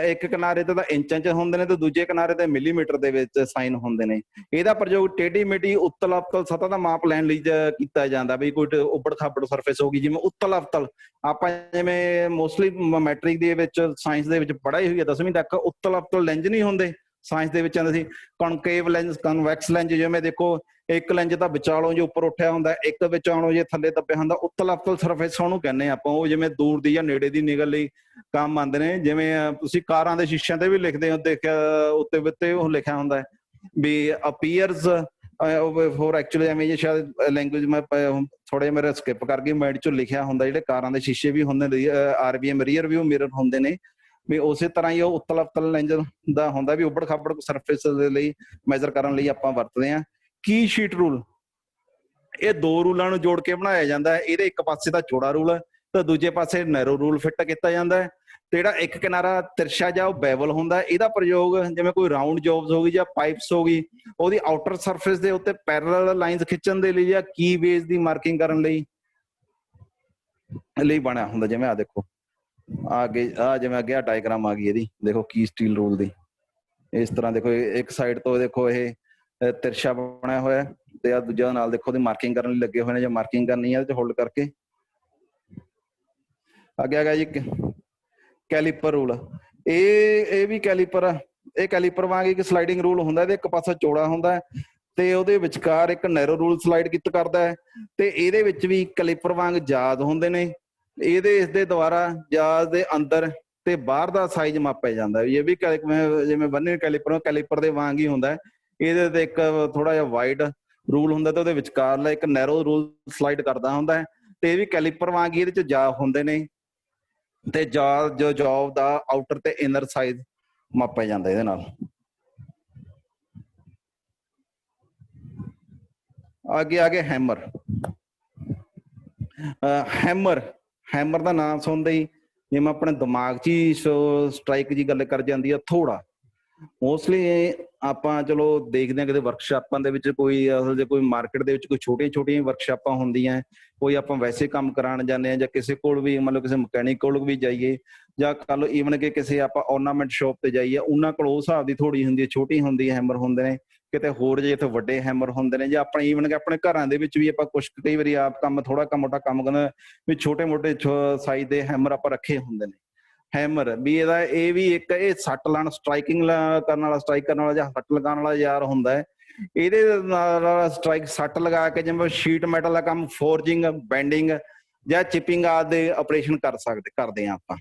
ਇੱਕ ਕਿਨਾਰੇ ਤੇ ਤਾਂ ਇੰਚਾਂ ਚ ਹੁੰਦੇ ਨੇ ਤੇ ਦੂਜੇ ਕਿਨਾਰੇ ਤੇ ਮਿਲੀਮੀਟਰ ਦੇ ਵਿੱਚ ਸਾਈਨ ਹੁੰਦੇ ਨੇ। ਇਹਦਾ ਪ੍ਰਯੋਗ ਟੇਢੀ ਮੇਢੀ ਉੱਤਲ ਅਵਤਲ ਸਤਹ ਦਾ ਮਾਪ ਲੈਣ ਲਈ ਕੀਤਾ ਜਾਂਦਾ। ਵੀ ਕੋਈ ਉਬੜ ਖਾਬੜ ਸਰਫੇਸ ਹੋ ਗਈ, ਜਿਵੇਂ ਉੱਤਲ ਅਵਤਲ ਆਪਾਂ ਜਿਵੇਂ ਮੋਸਟਲੀ ਮੈਟ੍ਰਿਕ ਦੇ ਵਿੱਚ ਸਾਇੰਸ ਦੇ ਵਿੱਚ ਪੜ੍ਹਾਈ ਹੋਈ ਹੈ 10ਵੀਂ ਤੱਕ, ਉੱਤਲ ਅਵਤਲ ਲੈਂਜ ਨਹੀਂ ਹੁੰਦੇ ਸਾਇੰਸ ਦੇ ਵਿੱਚ ਆਉਂਦਾ ਸੀ। ਕਨਕੇਵ ਲੈਂਸ, ਕਨਵੈਕਸ ਲੈਂਸ, ਜਿਵੇਂ ਦੇਖੋ ਇੱਕ ਲੈਂਜ ਤਾਂ ਵਿਚਾਲੋਂ ਜੇ ਉੱਪਰ ਉੱਠਿਆ ਹੁੰਦਾ, ਇੱਕ ਵਿਚਾਲੋਂ ਜੇ ਥੱਲੇ ਦੱਬਿਆ ਹੁੰਦਾ, ਉੱਤਲ ਅਵਤਲ ਸਰਫੇਸ ਉਹਨੂੰ ਕਹਿੰਦੇ ਆਪਾਂ। ਉਹ ਜਿਵੇਂ ਦੂਰ ਦੀ ਜਾਂ ਨੇੜੇ ਦੀ ਨਿਗਲ ਲਈ ਕੰਮ ਆਉਂਦੇ ਨੇ। ਜਿਵੇਂ ਤੁਸੀਂ ਕਾਰਾਂ ਦੇ ਸ਼ੀਸ਼ਿਆਂ ਤੇ ਵੀ ਲਿਖਦੇ ਹੋ, ਦੇਖਿਆ ਉੱਤੇ ਉਹ ਲਿਖਿਆ ਹੁੰਦਾ ਵੀ ਅਪੀਅਰਸ ਫੋਰ ਐਕਚੁਅਲੀ, ਐਵੇਂ ਜੇ ਸ਼ਾਇਦ ਲੈਂਗੁਏਜ ਮੈਂ ਥੋੜੇ ਮੇਰੇ ਸਕਿਪ ਕਰ ਗਈ, ਮਾਈਂਡ ਚੋਂ ਲਿਖਿਆ ਹੁੰਦਾ ਜਿਹੜੇ ਕਾਰਾਂ ਦੇ ਸ਼ੀਸ਼ੇ ਵੀ ਹੁੰਦੇ ਨੇ, RVM ਰੀਅਰ ਵਿਊ ਮਿਰਰ ਹੁੰਦੇ ਨੇ, ਵੀ ਉਸੇ ਤਰ੍ਹਾਂ ਹੀ ਉਹ ਉੱਤਲ ਅਵਤਲ ਲੈਂਜ ਦਾ ਹੁੰਦਾ ਵੀ ਉਬੜ ਖਾਬੜ ਸਰਫੇਸ ਦੇ ਲਈ ਮੈਜ਼ਰ ਕਰਨ ਲਈ ਆਪਾਂ ਵਰਤਦੇ ਹਾਂ। ਕੀ ਸ਼ੀਟ ਰੂਲ, ਇਹ ਦੋ ਰੂਲਾਂ ਨੂੰ ਜੋੜ ਕੇ ਬਣਾਇਆ ਜਾਂਦਾ ਹੈ। ਇਹਦੇ ਇੱਕ ਪਾਸੇ ਦਾ ਚੌੜਾ ਰੂਲ ਹੈ ਤੇ ਦੂਜੇ ਪਾਸੇ ਨੈਰੋ ਰੂਲ ਫਿੱਟ ਕੀਤਾ ਜਾਂਦਾ ਹੈ। ਤੇ ਜਿਹੜਾ ਇੱਕ ਕਿਨਾਰਾ ਤਿਰਛਾ ਜਾਂ ਉਹ ਬੈਵਲ ਹੁੰਦਾ, ਇਹਦਾ ਪ੍ਰਯੋਗ ਜਿਵੇਂ ਕੋਈ ਰਾਉਂਡ ਜੋਬਸ ਹੋ ਗਈ ਜਾਂ ਪਾਈਪਸ ਹੋ ਗਈ, ਉਹਦੀ ਆਊਟਰ ਸਰਫੇਸ ਦੇ ਉੱਤੇ ਪੈਰਲਲ ਲਾਈਨਸ ਖਿੱਚਣ ਦੇ ਲਈ ਜਾਂ ਕੀ ਵੇਜ਼ ਦੀ ਮਾਰਕਿੰਗ ਕਰਨ ਲਈ ਬਣਿਆ ਹੁੰਦਾ। ਜਿਵੇਂ ਆ ਦੇਖੋ ਅੱਗੇ ਜਿਵੇਂ ਅੱਗੇ ਡਾਇਗਰਾਮ ਆ ਗਈ ਇਹਦੀ, ਦੇਖੋ ਕੀ ਸਟੀਲ ਰੂਲ ਦੀ। ਇਸ ਤਰ੍ਹਾਂ ਦੇਖੋ ਇੱਕ ਸਾਈਡ ਤੋਂ ਦੇਖੋ ਇਹ ਤਿਰਛਾ ਬਣਿਆ ਹੋਇਆ ਤੇ ਆ ਦੂਜਾ ਨਾਲ ਦੇਖੋ ਉਹਦੀ ਮਾਰਕਿੰਗ ਕਰਨ ਲਈ ਲੱਗੇ ਹੋਏ ਨੇ। ਜੇ ਮਾਰਕਿੰਗ ਕਰਨੀ ਹੈ ਤੇ ਹੋਲਡ ਕਰਕੇ ਅੱਗੇ ਆ ਗਿਆ ਜੀ ਕੈਲੀਪਰ ਰੂਲ। ਇਹ ਵੀ ਕੈਲੀਪਰ ਆ। ਇਹ ਕੈਲੀਪਰ ਵਾਂਗ ਇੱਕ ਸਲਾਈਡਿੰਗ ਰੂਲ ਹੁੰਦਾ, ਇਹਦੇ ਇੱਕ ਪਾਸਾ ਚੌੜਾ ਹੁੰਦਾ ਤੇ ਉਹਦੇ ਵਿਚਕਾਰ ਇੱਕ ਨੈਰੋ ਰੂਲ ਸਲਾਈਡ ਕੀਤਾ ਕਰਦਾ ਹੈ। ਤੇ ਇਹਦੇ ਵਿੱਚ ਵੀ ਕੈਲੀਪਰ ਵਾਂਗ ਜਾਦ ਹੁੰਦੇ ਨੇ। ਇਸ ਦੇ ਦੁਆਰਾ ਜਾਦ ਦੇ ਅੰਦਰ ਤੇ ਬਾਹਰ ਦਾ ਸਾਈਜ਼ ਮਾਪਿਆ ਜਾਂਦਾ। ਇਹ ਵੀ ਜਿਵੇਂ ਬੰਨੇ ਕੈਲੀਪਰ ਦੇ ਵਾਂਗ ਹੀ ਹੁੰਦਾ। ਇਹਦੇ ਤੇ ਇੱਕ ਥੋੜਾ ਜਿਹਾ ਵਾਈਡ ਰੂਲ ਹੁੰਦਾ ਤੇ ਉਹਦੇ ਵਿਚਕਾਰਲਾ ਇੱਕ ਨੈਰੋ ਰੂਲ ਸਲਾਈਡ ਕਰਦਾ ਹੁੰਦਾ। ਤੇ ਇਹ ਵੀ ਕੈਲੀਪਰ ਵਾਂਗ ਹੀ ਇਹਦੇ ਚ ਜਾ ਹੁੰਦੇ ਨੇ ਤੇ ਜੌਬ ਦਾ ਆਊਟਰ ਤੇ ਇਨਰ ਸਾਈਜ਼ ਮਾਪਿਆ ਜਾਂਦਾ ਇਹਦੇ ਨਾਲ। ਅੱਗੇ ਹੈਮਰ। ਹੈਮਰ ਦਾ ਨਾਮ ਸੁਣਦੇ ਹੀ ਜਿਵੇਂ ਆਪਣੇ ਦਿਮਾਗ 'ਚ ਹੀ ਸਟ੍ਰਾਈਕ ਜੀ ਗੱਲ ਕਰ ਜਾਂਦੀ ਆ ਥੋੜਾ। ਮੋਸਟਲੀ ਆਪਾਂ ਚਲੋ ਦੇਖਦੇ ਹਾਂ ਕਿਤੇ ਵਰਕਸ਼ਾਪਾਂ ਦੇ ਵਿੱਚ ਕੋਈ ਮਾਰਕੀਟ ਦੇ ਵਿੱਚ ਕੋਈ ਛੋਟੀਆਂ ਵਰਕਸ਼ਾਪਾਂ ਹੁੰਦੀਆਂ, ਕੋਈ ਆਪਾਂ ਵੈਸੇ ਕੰਮ ਕਰਾਉਣ ਜਾਂਦੇ ਹਾਂ ਜਾਂ ਕਿਸੇ ਕੋਲ ਵੀ ਮਤਲਬ ਕਿਸੇ ਮਕੈਨਿਕ ਕੋਲ ਵੀ ਜਾਈਏ ਜਾਂ ਕੱਲ ਈਵਨ ਕਿ ਕਿਸੇ ਆਪਾਂ ਔਰਨਾਮੈਂਟ ਸ਼ੋਪ ਤੇ ਜਾਈਏ, ਉਹਨਾਂ ਕੋਲ ਉਸ ਹਿਸਾਬ ਦੀ ਥੋੜੀ ਹੁੰਦੀ ਹੈ, ਛੋਟੀ ਹੁੰਦੀ ਹੈ ਹੈਮਰ ਹੁੰਦੇ ਨੇ। ਕਿਤੇ ਹੋਰ ਜੇ ਇੱਥੇ ਵੱਡੇ ਹੈਮਰ ਹੁੰਦੇ ਨੇ ਜਾਂ ਆਪਣੇ ਈਵਨ ਕਿ ਆਪਣੇ ਘਰਾਂ ਦੇ ਵਿੱਚ ਵੀ ਆਪਾਂ ਕੁਛ ਕਈ ਵਾਰੀ ਆਪ ਕੰਮ ਥੋੜਾ ਮੋਟਾ ਕੰਮ ਕਰਨਾ ਵੀ ਛੋਟੇ ਮੋਟੇ ਸਾਈਜ਼ ਦੇ ਹੈਮਰ ਆਪਾਂ ਰੱਖੇ ਹੁੰਦੇ ਨੇ। ਹੈਮਰ ਵੀ ਇਹ ਵੀ ਇੱਕ ਸੱਟ ਲਾਉਣ ਸਟ੍ਰਾਈਕ ਕਰਨ ਵਾਲਾ ਜਾਂ ਸੱਟ ਲਗਾਉਣ ਵਾਲਾ ਯਾਰ ਹੁੰਦਾ ਹੈ। ਇਹਦੇ ਨਾਲ ਸੱਟ ਲਗਾ ਕੇ ਜਿਵੇਂ ਸ਼ੀਟ ਮੈਟਲ ਦਾ ਕੰਮ, ਫੋਰਜਿੰਗ, ਬੈਂਡਿੰਗ ਜਾਂ ਚਿਪਿੰਗ ਆਦਿ ਦੇ ਆਪਰੇਸ਼ਨ ਕਰਦੇ ਹਾਂ ਆਪਾਂ।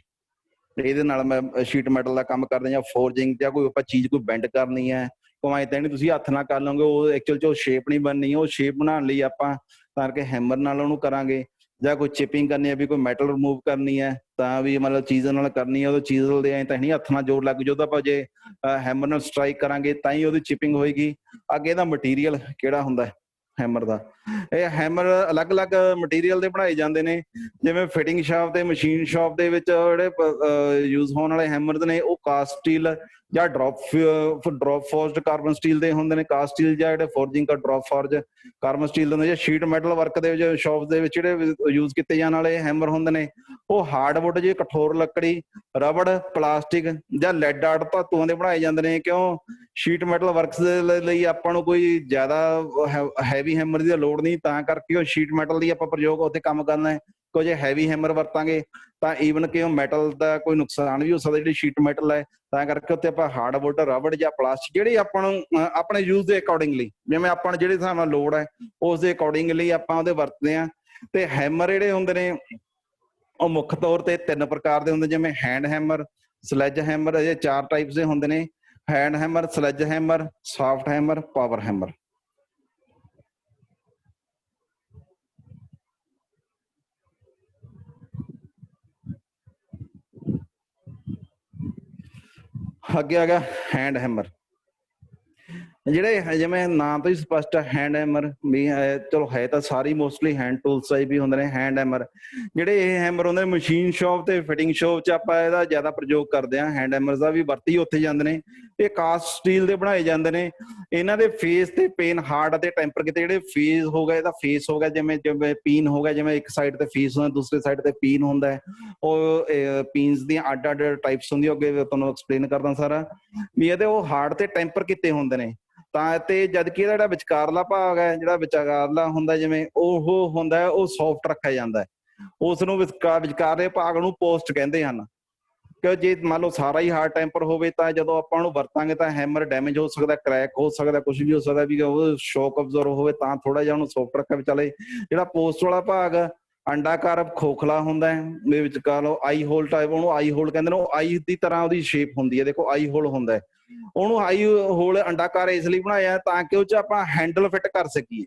ਇਹਦੇ ਨਾਲ ਮੈਂ ਸ਼ੀਟ ਮੈਟਲ ਦਾ ਕੰਮ ਕਰਦੇ ਜਾਂ ਫੋਰਜਿੰਗ ਜਾਂ ਕੋਈ ਆਪਾਂ ਚੀਜ਼ ਕੋਈ ਬੈਂਡ ਕਰਨੀ ਹੈ, ਭਾਵੇਂ ਤਾਂ ਨਹੀਂ ਤੁਸੀਂ ਹੱਥ ਨਾਲ ਕਰ ਲਓਗੇ, ਉਹ ਐਕਚੁਅਲ 'ਚ ਉਹ ਸ਼ੇਪ ਨਹੀਂ ਬਣਨੀ। ਉਹ ਸ਼ੇਪ ਬਣਾਉਣ ਲਈ ਆਪਾਂ ਕਰਕੇ ਹੈਮਰ ਨਾਲ ਉਹਨੂੰ ਕਰਾਂਗੇ। ਜਾਂ ਕੋਈ ਚਿਪਿੰਗ ਕਰਨੀ ਹੈ ਵੀ ਕੋਈ ਮੈਟਲ ਰਿਮੂਵ ਕਰਨੀ ਹੈ ਤਾਂ ਵੀ ਮਤਲਬ ਚੀਜ਼ ਨਾਲ ਕਰਨੀ ਹੈ, ਉਹ ਚੀਜ਼ ਦੇ ਐਂ ਤਾਂ ਨਹੀਂ ਹੱਥ ਨਾਲ ਜੋਰ ਲੱਗ ਜਾਊ। ਤਾਂ ਆਪਾਂ ਜੇ ਹੈਮਰ ਨਾਲ ਸਟਰਾਈਕ ਕਰਾਂਗੇ ਤਾਂ ਹੀ ਉਹਦੀ ਚਿਪਿੰਗ ਹੋਏਗੀ। ਅੱਗੇ ਇਹਦਾ ਮਟੀਰੀਅਲ ਕਿਹੜਾ ਹੁੰਦਾ ਹੈਮਰ ਦਾ, ਇਹ ਹੈਮਰ ਅਲੱਗ-ਅਲੱਗ ਮਟੀਰੀਅਲ ਦੇ ਬਣਾਏ ਜਾਂਦੇ ਨੇ। ਜਿਵੇਂ ਫਿਟਿੰਗ ਸ਼ਾਪ ਤੇ ਮਸ਼ੀਨ ਸ਼ਾਪ ਦੇ ਵਿੱਚ ਜਿਹੜੇ ਯੂਜ਼ ਹੋਣ ਵਾਲੇ ਹੈਮਰ ਨੇ ਉਹ ਕਾਸਟ ਸਟੀਲ ਜਾਂ ਡ੍ਰੌਪ ਫੋਰਸਡ ਕਾਰਬਨ ਸਟੀਲ ਦੇ ਹੁੰਦੇ ਨੇ। ਕਾਸਟ ਸਟੀਲ ਜਾਂ ਜਿਹੜੇ forging drop forge carbon steel ਦੇ ਹੁੰਦੇ। ਜਾਂ ਸ਼ੀਟ ਮੈਟਲ ਵਰਕ ਦੇ ਵਿੱਚ ਸ਼ਾਪ ਦੇ ਵਿੱਚ ਜਿਹੜੇ ਯੂਜ਼ ਕੀਤੇ ਜਾਣ ਵਾਲੇ ਹੈਮਰ ਹੁੰਦੇ ਨੇ ਉਹ ਹਾਰਡਵੁੱਡ ਜੇ ਕਠੋਰ ਲੱਕੜੀ, ਰਬੜ, ਪਲਾਸਟਿਕ ਜਾਂ ਲੈਡ ਆਰਟ ਧਾਤੂਆਂ ਦੇ ਬਣਾਏ ਜਾਂਦੇ ਨੇ। ਕਿਉਂ ਸ਼ੀਟ ਮੈਟਲ ਵਰਕਸ ਦੇ ਲਈ ਆਪਾਂ ਨੂੰ ਕੋਈ ਜ਼ਿਆਦਾ ਹੈਵੀ ਹੈਮਰ ਦੀ ਲੋੜ ਨਹੀਂ, ਤਾਂ ਕਰਕੇ ਉਹ ਸ਼ੀਟ ਮੈਟਲ ਦੀ ਆਪਾਂ ਪ੍ਰਯੋਗ ਉੱਥੇ ਕੰਮ ਕਰਨਾ ਹੈ। ਕੁਝ ਹੈਵੀ ਹੈਮਰ ਵਰਤਾਂਗੇ ਤਾਂ ਈਵਨ ਕਿ ਉਹ ਮੈਟਲ ਦਾ ਕੋਈ ਨੁਕਸਾਨ ਵੀ ਹੋ ਸਕਦਾ ਜਿਹੜੀ ਸ਼ੀਟ ਮੈਟਲ ਹੈ, ਤਾਂ ਕਰਕੇ ਉੱਥੇ ਆਪਾਂ ਹਾਰਡਵੁੱਡ, ਰਬੜ ਜਾਂ ਪਲਾਸਟਿਕ ਜਿਹੜੀ ਆਪਾਂ ਨੂੰ ਆਪਣੇ ਯੂਜ਼ ਦੇ ਅਕੋਰਡਿੰਗਲੀ ਜਿਵੇਂ ਆਪਾਂ ਨੂੰ ਜਿਹੜੇ ਹਿਸਾਬ ਨਾਲ ਲੋੜ ਹੈ ਉਸ ਦੇ ਅਕੋਰਡਿੰਗਲੀ ਆਪਾਂ ਉਹਦੇ ਵਰਤਦੇ ਹਾਂ। ਤੇ ਹੈਮਰ ਜਿਹੜੇ ਹੁੰਦੇ ਨੇ ਉਹ ਮੁੱਖ ਤੌਰ ਤੇ 3 ਪ੍ਰਕਾਰ ਦੇ ਹੁੰਦੇ, ਜਿਵੇਂ ਹੈਂਡ ਹੈਮਰ, ਸਲੈਜ ਹੈਮਰ। ਇਹ 4 ਟਾਈਪਸ ਦੇ ਹੁੰਦੇ ਨੇ: hand hammer, sludge hammer, soft hammer, power hammer. ਅੱਗੇ ਆ ਗਿਆ ਹੈਂਡ ਹੈਮਰ। ਜਿਹੜੇ ਜਿਵੇਂ ਨਾਂ ਤੋਂ ਹੀ ਸਪਸ਼ਟ ਹੈਂਡ ਹੈਮਰ ਵੀ ਚਲੋ ਹੈ ਤਾਂ ਸਾਰੀ ਮੋਸਟਲੀ ਹੈਂਡ ਟੂਲਸ ਟਾਈਪ ਵੀ ਹੁੰਦੇ ਨੇ। ਹੈਂਡ ਹੈਮਰ ਜਿਹੜੇ ਇਹ ਹੈਮਰ ਹੁੰਦੇ ਮਸ਼ੀਨ ਸ਼ਾਪ ਤੇ ਫਿਟਿੰਗ ਸ਼ਾਪ 'ਚ ਆਪਾਂ ਇਹਦਾ ਜ਼ਿਆਦਾ ਪ੍ਰਯੋਗ ਕਰਦੇ ਹਾਂ। ਹੈਂਡ ਹੈਮਰ ਦਾ ਵੀ ਵਰਤੀ ਉੱਥੇ ਜਾਂਦੇ ਨੇ। ਇਹ ਕਾਸਟ ਸਟੀਲ ਦੇ ਬਣਾਏ ਜਾਂਦੇ ਨੇ। ਇਹਨਾਂ ਦੇ ਫੇਸ ਤੇ ਪੇਨ ਹਾਰਡ ਅਤੇ ਟੈਂਪਰ ਕੀਤੇ। ਜਿਹੜੇ ਫੇਸ ਹੋ ਗਿਆ, ਇਹਦਾ ਫੇਸ ਹੋ ਗਿਆ ਜਿਵੇਂ ਪੀਨ ਹੋ ਗਿਆ, ਜਿਵੇਂ ਇੱਕ ਸਾਈਡ ਤੇ ਫੇਸ ਹੁੰਦਾ ਦੂਸਰੇ ਸਾਈਡ ਤੇ ਪੀਨ ਹੁੰਦਾ ਹੈ। ਉਹ ਪੀਨਸ ਦੀਆਂ ਅੱਡ ਟਾਈਪਸ ਹੁੰਦੀਆਂ, ਅੱਗੇ ਤੁਹਾਨੂੰ ਐਕਸਪਲੇਨ ਕਰਦਾ ਸਾਰਾ ਵੀ ਇਹਦੇ ਉਹ ਹਾਰਡ ਤੇ ਟੈਂਪਰ ਕੀਤੇ ਹੁੰਦੇ ਨੇ। ਤਾਂ ਤੇ ਜਦਕਿ ਇਹਦਾ ਜਿਹੜਾ ਵਿਚਕਾਰਲਾ ਭਾਗ ਹੈ, ਜਿਹੜਾ ਵਿਚਕਾਰਲਾ ਹੁੰਦਾ ਜਿਵੇਂ ਉਹ ਹੁੰਦਾ ਉਹ ਸੌਫਟ ਰੱਖਿਆ ਜਾਂਦਾ ਹੈ। ਉਸ ਨੂੰ ਵਿਚਕਾਰਲੇ ਭਾਗ ਨੂੰ ਪੋਸਟ ਕਹਿੰਦੇ ਹਨ। ਕਿ ਜੇ ਮੰਨ ਲਓ ਸਾਰਾ ਹੀ ਹਾਰਡ ਟੈਂਪਰ ਹੋਵੇ ਤਾਂ ਜਦੋਂ ਆਪਾਂ ਉਹਨੂੰ ਵਰਤਾਂਗੇ ਤਾਂ ਹੈਮਰ ਡੈਮੇਜ ਹੋ ਸਕਦਾ, ਕਰੈਕ ਹੋ ਸਕਦਾ, ਕੁਝ ਵੀ ਹੋ ਸਕਦਾ, ਵੀ ਉਹ ਸ਼ੌਕ ਅਬਜ਼ਰਵ ਹੋਵੇ ਤਾਂ ਥੋੜਾ ਜਿਹਾ ਉਹਨੂੰ ਸੌਫਟ ਰੱਖਿਆ ਵੀ ਚਲੇ। ਜਿਹੜਾ ਪੋਸਟ ਵਾਲਾ ਭਾਗ ਅੰਡਾਕਾਰ ਖੋਖਲਾ ਹੁੰਦਾ ਹੈ, ਦੇ ਵਿੱਚ ਕਹ ਲਓ ਆਈ ਹੋਲ ਟਾਈਪ, ਉਹਨੂੰ ਆਈ ਹੋਲ ਕਹਿੰਦੇ ਨੇ। ਉਹ ਆਈ ਦੀ ਤਰ੍ਹਾਂ ਉਹਦੀ ਸ਼ੇਪ ਹੁੰਦੀ ਹੈ, ਦੇਖੋ ਆਈ ਹੋਲ ਹੁੰਦਾ ਹੈ। ਉਹਨੂੰ ਆਈ ਹੋਲ ਅੰਡਾਕਾਰ ਇਸ ਲਈ ਬਣਾਇਆ ਤਾਂ ਕਿ ਉਹ ਚ ਆਪਾਂ ਹੈਂਡਲ ਫਿੱਟ ਕਰ ਸਕੀਏ।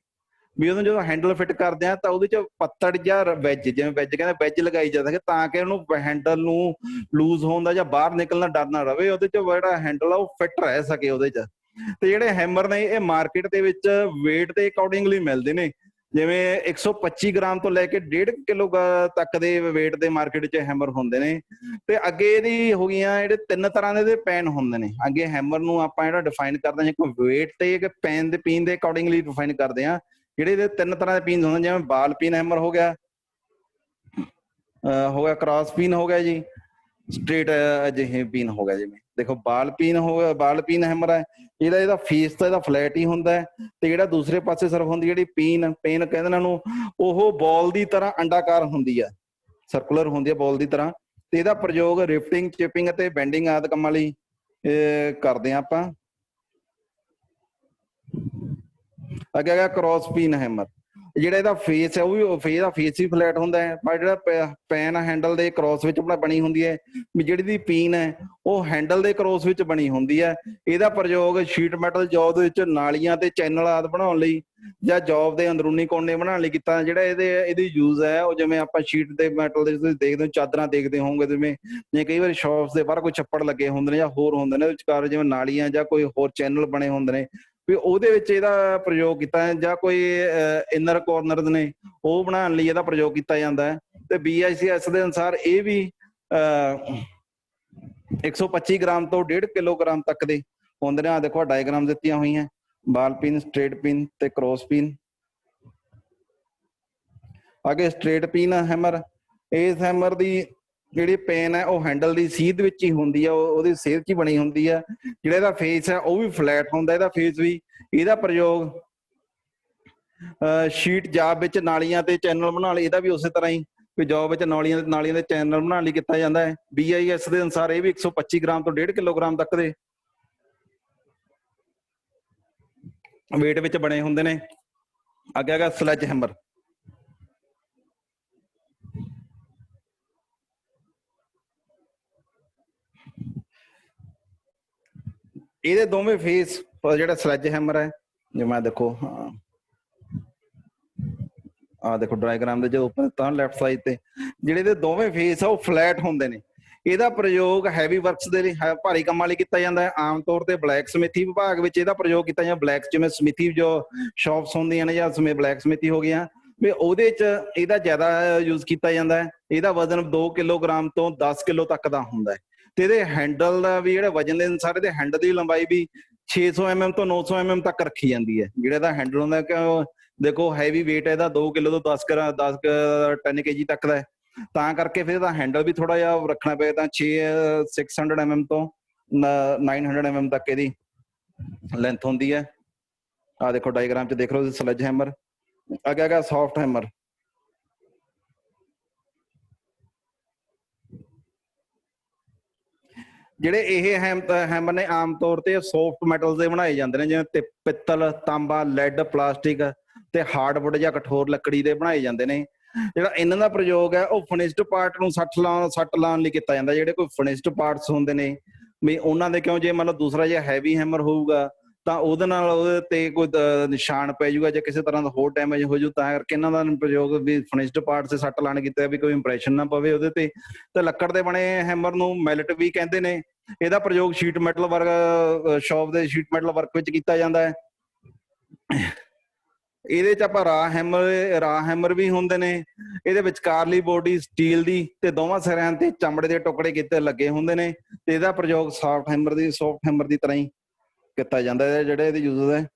ਵੀ ਉਹਨੂੰ ਜਦੋਂ ਹੈਂਡਲ ਫਿੱਟ ਕਰਦੇ ਆ ਤਾਂ ਉਹਦੇ ਚ ਪੱਤੜ ਜਾਂ ਵੈਜ, ਜਿਵੇਂ ਵੈਜ ਕਹਿੰਦੇ, ਵੈਜ ਲਗਾਈ ਜਾ ਸਕੇ ਤਾਂ ਕਿ ਉਹਨੂੰ ਹੈਂਡਲ ਨੂੰ ਲੂਜ਼ ਹੋਣ ਦਾ ਜਾਂ ਬਾਹਰ ਨਿਕਲਣ ਦਾ ਡਰ ਨਾ ਰਵੇ, ਉਹਦੇ ਚ ਜਿਹੜਾ ਹੈਂਡਲ ਆ ਉਹ ਫਿੱਟ ਰਹਿ ਸਕੇ ਉਹਦੇ ਚ। ਤੇ ਜਿਹੜੇ ਹੈਮਰ ਨੇ ਇਹ ਮਾਰਕੀਟ ਦੇ ਵਿੱਚ weight ਦੇ ਅਕੋਰਡਿੰਗਲੀ ਮਿਲਦੇ ਨੇ, ਜਿਵੇਂ 125 ਗ੍ਰਾਮ ਤੋਂ ਲੈ ਕੇ 1.5 ਕਿਲੋ ਤੱਕ ਦੇ weight ਦੇ ਮਾਰਕੀਟ 'ਚ ਹੈਮਰ ਹੁੰਦੇ ਨੇ। ਤੇ ਅੱਗੇ ਇਹਦੀ ਹੋ ਗਈਆਂ ਜਿਹੜੇ 3 ਤਰ੍ਹਾਂ ਦੇ ਪੈਨ ਹੁੰਦੇ ਨੇ। ਅੱਗੇ ਹੈਮਰ ਨੂੰ ਆਪਾਂ ਜਿਹੜਾ ਡਿਫਾਈਨ ਕਰਦੇ ਹਾਂ, ਇੱਕ weight ਤੇ ਇੱਕ ਪੈਨ ਦੇ ਪੀਨ ਦੇ ਅਕੋਰਡਿੰਗਲੀ ਡਿਫਾਈਨ ਕਰਦੇ ਹਾਂ। ਜਿਹੜੇ ਇਹਦੇ 3 ਤਰ੍ਹਾਂ ਦੇ ਪੀਨ ਹੁੰਦੇ, ਜਿਵੇਂ ਬਾਲ ਪੀਨ ਹੈਮਰ ਹੋ ਗਿਆ, ਕ੍ਰਾਸ ਪੀਨ ਹੋ ਗਿਆ ਜੀ, ਸਟ੍ਰੇਟ ਅਜਿਹੇ ਪੀਨ ਹੋ ਗਿਆ। ਜਿਵੇਂ ਦੇਖੋ ਬਾਲ ਪੀਨ ਹੋ ਗਿਆ, ਬਾਲ ਪੀਨ ਹੈਮਰ ਹੈ ਜਿਹੜਾ, ਇਹਦਾ ਫੇਸ ਤਾਂ ਇਹਦਾ ਫਲੈਟ ਹੀ ਹੁੰਦਾ ਹੈ, ਤੇ ਜਿਹੜਾ ਦੂਸਰੇ ਪਾਸੇ ਸਿਰਫ ਹੁੰਦੀ ਜਿਹੜੀ ਪੇਨ ਕਹਿੰਦੇ ਇਹਨਾਂ ਨੂੰ, ਉਹ ਬਾਲ ਦੀ ਤਰ੍ਹਾਂ ਅੰਡਾਕਾਰ ਹੁੰਦੀ ਆ, ਸਰਕੂਲਰ ਹੁੰਦੀ ਹੈ ਬਾਲ ਦੀ ਤਰ੍ਹਾਂ। ਤੇ ਇਹਦਾ ਪ੍ਰਯੋਗ ਰਿਫਟਿੰਗ, ਚਿਪਿੰਗ ਅਤੇ ਬੈਂਡਿੰਗ ਆਦਿ ਕੰਮਾਂ ਲਈ ਕਰਦੇ ਹਾਂ ਆਪਾਂ। ਅੱਗੇ ਹੈਗਾ ਕ੍ਰਾਸ ਪੀਨ ਹੈਮਰ। ਜਿਹੜਾ ਇਹਦਾ ਫੇਸ ਹੈ ਉਹ ਵੀ ਫੇਸ ਵੀ ਫਲੈਟ ਹੁੰਦਾ ਹੈ, ਪਰ ਜਿਹੜਾ ਪੈਨ ਹੈਂਡਲ ਦੇ ਕ੍ਰਾਸ ਵਿੱਚ ਬਣੀ ਹੁੰਦੀ ਹੈ, ਵੀ ਜਿਹੜੀ ਦੀ ਪੀਨ ਹੈ ਉਹ ਹੈਂਡਲ ਦੇ ਕ੍ਰਾਸ ਵਿੱਚ ਬਣੀ ਹੁੰਦੀ ਹੈ। ਇਹਦਾ ਪ੍ਰਯੋਗ ਸ਼ੀਟ ਮੈਟਲ ਜੌਬ ਦੇ ਵਿੱਚ ਨਾਲੀਆਂ ਤੇ ਚੈਨਲ ਆਦਿ ਬਣਾਉਣ ਲਈ ਜਾਂ ਜੌਬ ਦੇ ਅੰਦਰੂਨੀ ਕੋਨੇ ਬਣਾਉਣ ਲਈ ਕੀਤਾ। ਜਿਹੜਾ ਇਹਦੀ ਯੂਜ਼ ਹੈ ਉਹ, ਜਿਵੇਂ ਆਪਾਂ ਸ਼ੀਟ ਦੇ ਮੈਟਲ ਦੇ ਤੁਸੀਂ ਦੇਖਦੇ ਹੋ, ਚਾਦਰਾਂ ਦੇਖਦੇ ਹੋਵੋਗੇ, ਜਿਵੇਂ ਕਈ ਵਾਰੀ ਸ਼ੌਪਸ ਦੇ ਬਾਹਰ ਕੋਈ ਛੱਪੜ ਲੱਗੇ ਹੁੰਦੇ ਨੇ ਜਾਂ ਹੋਰ ਹੁੰਦੇ ਨੇ, ਵਿਚਕਾਰ ਜਿਵੇਂ ਨਾਲੀਆਂ ਜਾਂ ਕੋਈ ਹੋਰ ਚੈਨਲ ਬਣੇ ਹੁੰਦੇ ਨੇ, ਵੀ ਉਹਦੇ ਵਿੱਚ ਇਹਦਾ ਪ੍ਰਯੋਗ ਕੀਤਾ ਹੈ। ਜਾਂ ਕੋਈ ਇਨਰ ਕੋਰਨਰ ਨੇ ਉਹ ਬਣਾਉਣ ਲਈ ਇਹਦਾ ਪ੍ਰਯੋਗ ਕੀਤਾ ਜਾਂਦਾ ਹੈ। ਤੇ BICS ਦੇ ਅਨੁਸਾਰ ਇਹ ਵੀ 125 ਗ੍ਰਾਮ ਤੋਂ 1.5 ਕਿਲੋਗ੍ਰਾਮ ਤੱਕ ਦੇ ਹੁੰਦੇ ਨੇ। ਆ ਦੇਖੋ ਡਾਇਗ੍ਰਾਮ ਦਿੱਤੀਆਂ ਹੋਈਆਂ, ਬਾਲ ਪਿਨ, ਸਟ੍ਰੇਟ ਪਿਨ ਤੇ ਕ੍ਰੋਸ ਪਿਨ। ਅੱਗੇ ਸਟ੍ਰੇਟ ਪਿਨ ਹੈਮਰ। ਇਸ ਹੈਮਰ ਦੀ ਜਿਹੜੀ ਪੇਨ ਹੈ ਉਹ ਹੈਂਡਲ ਦੀ ਸੀਧ ਵਿੱਚ ਹੀ ਹੁੰਦੀ ਆ, ਉਹਦੀ ਸੇਧ 'ਚ ਹੀ ਬਣੀ ਹੁੰਦੀ ਆ। ਜਿਹੜਾ ਇਹਦਾ ਫੇਸ ਹੈ ਉਹ ਵੀ ਫਲੈਟ ਹੁੰਦਾ, ਇਹਦਾ ਫੇਸ ਵੀ। ਇਹਦਾ ਪ੍ਰਯੋਗ ਸ਼ੀਟ ਜਾਬ ਵਿੱਚ ਨਾਲੀਆਂ ਤੇ ਚੈਨਲ ਬਣਾਉਣ ਲਈ, ਇਹਦਾ ਵੀ ਉਸੇ ਤਰ੍ਹਾਂ ਹੀ ਵੀ ਜੌਬ ਵਿੱਚ ਨਾਲੀਆਂ ਦੇ ਚੈਨਲ ਬਣਾਉਣ ਲਈ ਕੀਤਾ ਜਾਂਦਾ ਹੈ। BIS ਦੇ ਅਨੁਸਾਰ ਇਹ ਵੀ 125 ਗ੍ਰਾਮ ਤੋਂ 1.5 ਕਿਲੋਗ੍ਰਾਮ ਤੱਕ ਦੇ weight ਵਿੱਚ ਬਣੇ ਹੁੰਦੇ ਨੇ। ਅੱਗੇ ਹੈਗਾ ਸਲੈਜ ਹੈਮਰ। ਇਹਦੇ ਦੋਵੇਂ ਫੇਸ, ਜਿਹੜਾ ਸਲੈਜ ਹੈਮਰ ਹੈ, ਜਿਵੇਂ ਦੇਖੋ ਦੇਖੋ ਡਾਇਗ੍ਰਾਮ ਦੇ ਜੋ ਉੱਪਰ ਤਾਂ ਲੈਫਟ ਸਾਈਡ ਤੇ ਜਿਹੜੇ ਇਹਦੇ ਦੋਵੇਂ ਫੇਸ ਆ ਉਹ ਫਲੈਟ ਹੁੰਦੇ ਨੇ। ਇਹਦਾ ਪ੍ਰਯੋਗ ਹੈਵੀ ਵਰਕਸ ਦੇ ਲਈ, ਭਾਰੀ ਕੰਮਾਂ ਲਈ ਕੀਤਾ ਜਾਂਦਾ ਹੈ। ਆਮ ਤੌਰ ਤੇ ਬਲੈਕ ਸਮਿਥੀ ਵਿਭਾਗ ਵਿੱਚ ਇਹਦਾ ਪ੍ਰਯੋਗ ਕੀਤਾ ਜਾਂਦਾ। ਬਲੈਕ ਜਿਵੇਂ ਸਮਿਥੀ ਜੋ ਸ਼ੌਪਸ ਹੁੰਦੀਆਂ ਨੇ ਜਾਂ ਬਲੈਕ ਸਮਿਥੀ ਹੋ ਗਈਆਂ, ਵੀ ਉਹਦੇ 'ਚ ਇਹਦਾ ਜ਼ਿਆਦਾ ਯੂਜ਼ ਕੀਤਾ ਜਾਂਦਾ ਹੈ। ਇਹਦਾ ਵਜ਼ਨ 2 ਕਿਲੋਗ੍ਰਾਮ ਤੋਂ 10 ਕਿਲੋ ਤੱਕ ਦਾ ਹੁੰਦਾ ਹੈ। ਤੇ ਇਹਦੇ ਹੈਂਡਲ ਦਾ ਵੀ, ਜਿਹੜੇ ਵਜਨ ਦੇ ਅਨੁਸਾਰ ਇਹਦੇ ਹੈਂਡਲ ਦੀ ਲੰਬਾਈ ਵੀ 600 mm ਤੋਂ 900 mm ਤੱਕ ਰੱਖੀ ਜਾਂਦੀ ਹੈ। ਜਿਹੜਾ ਇਹਦਾ ਹੈਂਡਲ ਹੁੰਦਾ, ਕਿ ਦੇਖੋ ਹੈਵੀ weight ਹੈ ਇਹਦਾ 2 ਕਿਲੋ ਤੋਂ 10 10 kg ਤੱਕ ਦਾ ਹੈ, ਤਾਂ ਕਰਕੇ ਫਿਰ ਇਹਦਾ ਹੈਂਡਲ ਵੀ ਥੋੜਾ ਜਿਹਾ ਰੱਖਣਾ ਪਏ। ਤਾਂ 600 mm ਤੋਂ 900 mm ਤੱਕ ਇਹਦੀ ਲੈਂਥ ਹੁੰਦੀ ਹੈ। ਆਹ ਦੇਖੋ ਡਾਇਗ੍ਰਾਮ 'ਚ ਦੇਖ ਲਓ ਸਲੈਜ ਹੈਮਰ। ਅੱਗੇ ਹੈਗਾ ਸੌਫਟ ਹੈਮਰ। ਜਿਹੜੇ ਇਹ ਹੈਮਰ ਨੇ ਆਮ ਤੌਰ ਤੇ ਸੌਫਟ ਮੈਟਲ ਦੇ ਬਣਾਏ ਜਾਂਦੇ ਨੇ, ਜਿਵੇਂ ਪਿੱਤਲ, ਤਾਂਬਾ, ਲੈਡ, ਪਲਾਸਟਿਕ ਤੇ ਹਾਰਡਵੁੱਡ ਜਾਂ ਕਠੋਰ ਲੱਕੜੀ ਦੇ ਬਣਾਏ ਜਾਂਦੇ ਨੇ। ਜਿਹੜਾ ਇਹਨਾਂ ਦਾ ਪ੍ਰਯੋਗ ਹੈ ਉਹ ਫਿਨਿਸ਼ਡ ਪਾਰਟ ਨੂੰ ਸੱਟ ਲਾਉਣ ਲਈ ਕੀਤਾ ਜਾਂਦਾ। ਜਿਹੜੇ ਕੋਈ ਫਿਨਿਸ਼ਡ ਪਾਰਟਸ ਹੁੰਦੇ ਨੇ ਵੀ ਉਹਨਾਂ ਦੇ, ਕਿਉਂ ਜੇ ਮਤਲਬ ਦੂਸਰਾ ਜੇ ਹੈਵੀ ਹੈਮਰ ਹੋਊਗਾ ਤਾਂ ਉਹਦੇ ਨਾਲ ਉਹਦੇ ਤੇ ਕੋਈ ਨਿਸ਼ਾਨ ਪੈ ਜਾਊਗਾ ਜਾਂ ਕਿਸੇ ਤਰ੍ਹਾਂ ਦਾ ਹੋਰ ਡੈਮੇਜ ਹੋ ਜਾਊ, ਤਾਂ ਕਰਕੇ ਇਹਨਾਂ ਦਾ ਪ੍ਰਯੋਗ ਵੀ ਫਿਨਿਸ਼ਡ ਪਾਰਟ ਤੇ ਸੱਟ ਲਾਉਣ ਕੀਤਾ, ਵੀ ਕੋਈ ਇੰਪ੍ਰੈਸ਼ਨ ਨਾ ਪਵੇ ਉਹਦੇ ਤੇ। ਤੇ ਲੱਕੜ ਦੇ ਬਣੇ ਹੈਮਰ ਨੂੰ ਮੈਲਟ ਵੀ ਕਹਿੰਦੇ ਨੇ। ਇਹਦਾ ਪ੍ਰਯੋਗ ਸ਼ੀਟ ਮੈਟਲ ਵਰਕ, ਸ਼ੌਪ ਦੇ ਸ਼ੀਟ ਮੈਟਲ ਵਰਕ ਵਿੱਚ ਕੀਤਾ ਜਾਂਦਾ ਹੈ। ਇਹਦੇ 'ਚ ਆਪਾਂ ਰਾਹ ਹੈਮਰ ਵੀ ਹੁੰਦੇ ਨੇ। ਇਹਦੇ ਵਿਚਕਾਰਲੀ ਬੋਡੀ ਸਟੀਲ ਦੀ ਤੇ ਦੋਵਾਂ ਸਿਰਿਆਂ ਤੇ ਚਮੜੇ ਦੇ ਟੁਕੜੇ ਕੀਤੇ ਲੱਗੇ ਹੁੰਦੇ ਨੇ। ਤੇ ਇਹਦਾ ਪ੍ਰਯੋਗ ਸੌਫਟ ਹੈਮਰ ਦੀ ਤਰ੍ਹਾਂ ਹੀ ਕੀਤਾ ਜਾਂਦਾ ਹੈ, ਜਿਹੜੇ ਇਹਦੇ ਯੂਜ਼ ਹੈ।